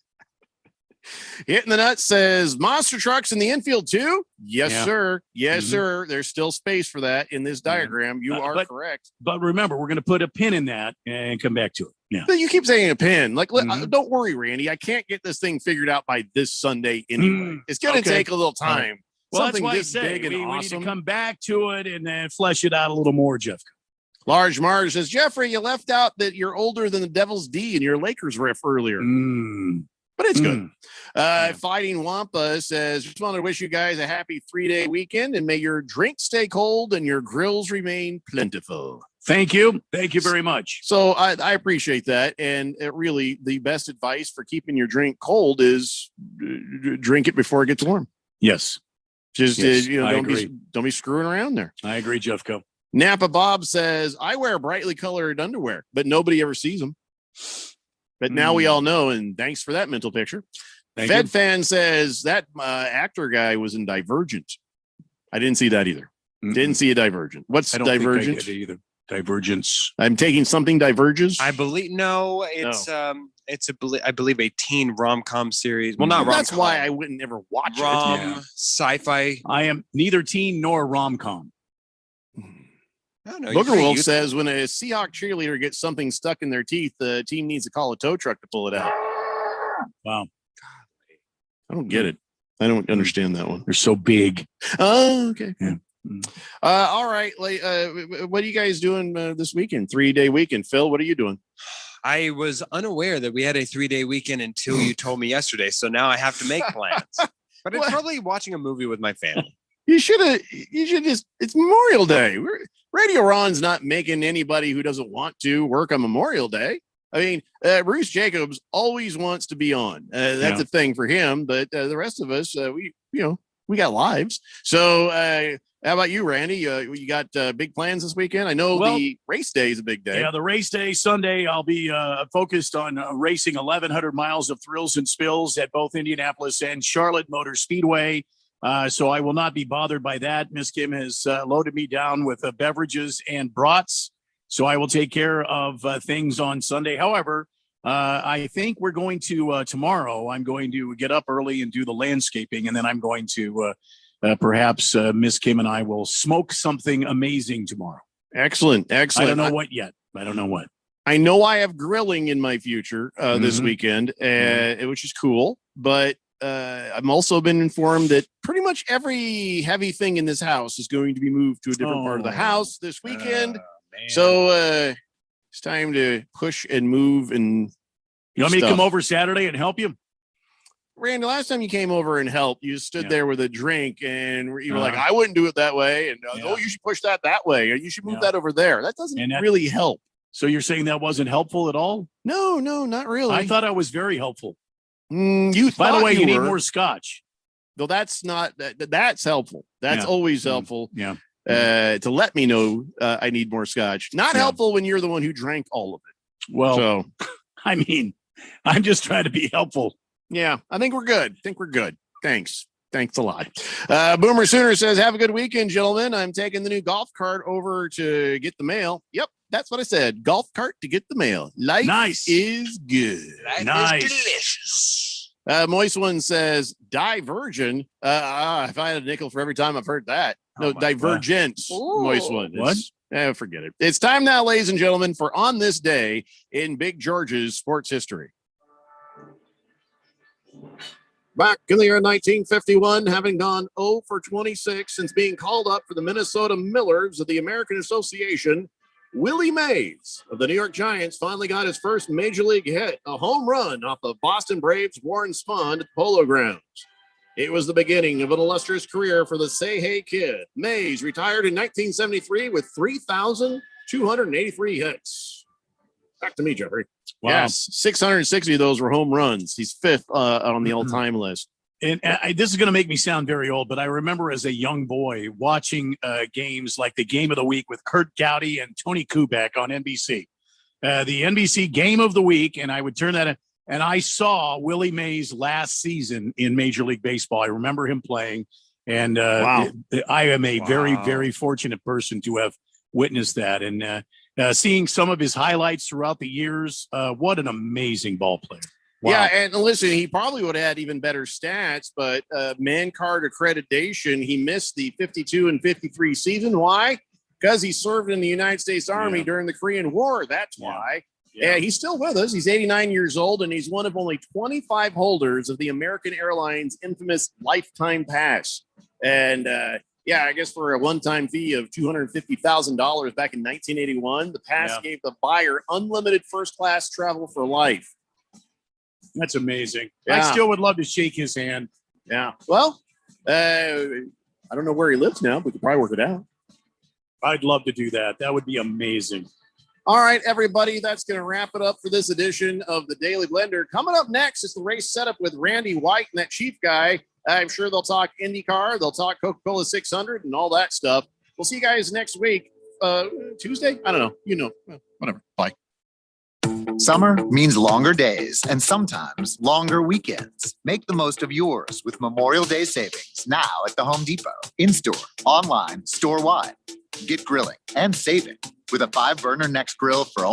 [SPEAKER 3] Hitting the Nut says, monster trucks in the infield too? Yes, sir. Yes, sir. There's still space for that in this diagram. You are correct.
[SPEAKER 10] But remember, we're going to put a pin in that and come back to it. Yeah.
[SPEAKER 3] But you keep saying a pin. Like, don't worry, Randy. I can't get this thing figured out by this Sunday anyway. It's going to take a little time.
[SPEAKER 10] Well,
[SPEAKER 3] Something
[SPEAKER 10] that's why
[SPEAKER 3] this
[SPEAKER 10] I say
[SPEAKER 3] big and
[SPEAKER 10] we need
[SPEAKER 3] awesome.
[SPEAKER 10] to come back to it and then flesh it out a little more, Jeff.
[SPEAKER 3] Large Marge says, Jeffrey, you left out that you're older than the Devil's D in your Lakers riff earlier. But it's good. Fighting Wampa says, just wanted to wish you guys a happy 3-day weekend and may your drinks stay cold and your grills remain plentiful.
[SPEAKER 10] Thank you. Thank you very much.
[SPEAKER 3] So I appreciate that. And really, the best advice for keeping your drink cold is drink it before it gets warm.
[SPEAKER 10] Yes.
[SPEAKER 3] Just,
[SPEAKER 10] I
[SPEAKER 3] don't be screwing around there.
[SPEAKER 10] I agree, Jeffco.
[SPEAKER 3] Napa Bob says, I wear brightly colored underwear, but nobody ever sees them. But now we all know, and thanks for that mental picture. Fed Fan says that actor guy was in Divergent. I didn't see that either. Didn't see a Divergent. What's
[SPEAKER 10] I don't
[SPEAKER 3] Divergent?
[SPEAKER 10] think I did either. Divergence.
[SPEAKER 3] I'm taking something diverges.
[SPEAKER 11] I believe I believe a teen rom-com series. Well, not rom-com.
[SPEAKER 3] That's why I wouldn't ever watch it.
[SPEAKER 11] Sci-fi.
[SPEAKER 10] I am neither teen nor rom-com.
[SPEAKER 3] Booger Wolf says when a Seahawk cheerleader gets something stuck in their teeth, the team needs to call a tow truck to pull it out.
[SPEAKER 10] Wow.
[SPEAKER 3] I don't get it. I don't understand that one.
[SPEAKER 10] They're so big.
[SPEAKER 3] Oh, okay.
[SPEAKER 10] Yeah.
[SPEAKER 3] All right. What are you guys doing this weekend? 3-day weekend. Phil, what are you doing?
[SPEAKER 11] I was unaware that we had a 3-day weekend until you told me yesterday. So now I have to make plans. But it's probably watching a movie with my family.
[SPEAKER 3] You should just, it's Memorial Day. Radio Ron's not making anybody who doesn't want to work on Memorial Day. I mean, Bruce Jacobs always wants to be on. That's a thing for him, but the rest of us, we got lives. So how about you, Randy? You got big plans this weekend? I know the race day is a big day.
[SPEAKER 10] Yeah, the race day Sunday, I'll be focused on racing 1,100 miles of thrills and spills at both Indianapolis and Charlotte Motor Speedway. So I will not be bothered by that. Miss Kim has loaded me down with beverages and brats. So I will take care of things on Sunday. However, I think we're going to tomorrow. I'm going to get up early and do the landscaping. And then I'm going to perhaps Miss Kim and I will smoke something amazing tomorrow.
[SPEAKER 3] Excellent.
[SPEAKER 10] I don't know what yet. I don't know what.
[SPEAKER 3] I know I have grilling in my future this weekend, which is cool. But I've also been informed that pretty much every heavy thing in this house is going to be moved to a different part of the house this weekend. So it's time to push and move. And
[SPEAKER 10] you want me to come over Saturday and help you?
[SPEAKER 3] Randy, last time you came over and helped, you stood there with a drink and you were like,
[SPEAKER 10] Uh-huh.
[SPEAKER 3] I wouldn't do it that way. And
[SPEAKER 10] Yeah.
[SPEAKER 3] oh, you should push that way. Or you should move
[SPEAKER 10] Yeah.
[SPEAKER 3] that over there. That doesn't
[SPEAKER 10] And that-
[SPEAKER 3] really help.
[SPEAKER 10] So you're saying that wasn't helpful at all?
[SPEAKER 3] No, not really.
[SPEAKER 10] I thought I was very helpful.
[SPEAKER 3] You
[SPEAKER 10] By the
[SPEAKER 3] thought
[SPEAKER 10] way, you need
[SPEAKER 3] were.
[SPEAKER 10] more scotch.
[SPEAKER 3] Though that's not that's helpful. That's
[SPEAKER 10] Yeah.
[SPEAKER 3] always helpful.
[SPEAKER 10] Yeah.
[SPEAKER 3] To let me know I need more scotch. Not
[SPEAKER 10] Yeah.
[SPEAKER 3] helpful when you're the one who drank all of it.
[SPEAKER 10] Well,
[SPEAKER 3] So
[SPEAKER 10] I mean, I'm just trying to be helpful.
[SPEAKER 3] yeah, I think we're good. Thanks a lot. Boomer Sooner says, have a good weekend, gentlemen. I'm taking the new golf cart over to get the mail. Yep, that's what I said. Golf cart to get the mail. Life
[SPEAKER 10] Nice.
[SPEAKER 3] is good.
[SPEAKER 10] Nice.
[SPEAKER 5] delicious.
[SPEAKER 3] Moist One says, Divergent. If I had a nickel for every time I've heard that. No,
[SPEAKER 10] Oh my
[SPEAKER 3] Divergent.
[SPEAKER 19] Ooh.
[SPEAKER 3] Moist One.
[SPEAKER 10] What?
[SPEAKER 3] Forget it. It's time now, ladies and gentlemen, for On This Day in Big George's sports history. Back in the year 1951, having gone 0 for 26 since being called up for the Minnesota Millers of the American Association, Willie Mays of the New York Giants finally got his first major league hit, a home run off the Boston Braves' Warren Spahn at the Polo Grounds. It was the beginning of an illustrious career for the Say Hey Kid. Mays retired in 1973 with 3,283 hits. Back to me, Jeffrey.
[SPEAKER 10] Wow.
[SPEAKER 3] Yes, 660 of those were home runs. He's fifth on the all-time list.
[SPEAKER 10] And this is going to make me sound very old, but I remember as a young boy watching games like the Game of the Week with Kurt Gowdy and Tony Kubek on NBC. The NBC Game of the Week, and I would turn that in, and I saw Willie Mays last season in Major League Baseball. I remember him playing, and
[SPEAKER 3] Wow.
[SPEAKER 10] I am a very, very fortunate person to have witnessed that. And seeing some of his highlights throughout the years, what an amazing ball player. Wow.
[SPEAKER 3] Yeah, and listen, he probably would have had even better stats, but man card accreditation, he missed the 52 and 53 season. Why? Because he served in the United States Army during the Korean War. That's why. Yeah, he's still with us. He's 89 years old, and he's one of only 25 holders of the American Airlines infamous lifetime pass. And I guess for a one-time fee of $250,000 back in 1981, the pass gave the buyer unlimited first-class travel for life.
[SPEAKER 10] That's amazing.
[SPEAKER 3] Yeah.
[SPEAKER 10] I still would love to shake his hand.
[SPEAKER 3] Yeah. Well, I don't know where he lives now, but we could probably work it out.
[SPEAKER 10] I'd love to do that. That would be amazing.
[SPEAKER 3] All right, everybody, that's going to wrap it up for this edition of the Daily Blender. Coming up next is the race setup with Randy White and that Chief guy. I'm sure they'll talk IndyCar, they'll talk Coca-Cola 600 and all that stuff. We'll see you guys next week. Tuesday? I don't know. Whatever. Bye.
[SPEAKER 4] Summer means longer days and sometimes longer weekends. Make the most of yours with Memorial Day savings now at the Home Depot. In-store, online, store-wide. Get grilling and saving with a 5-burner Next Grill for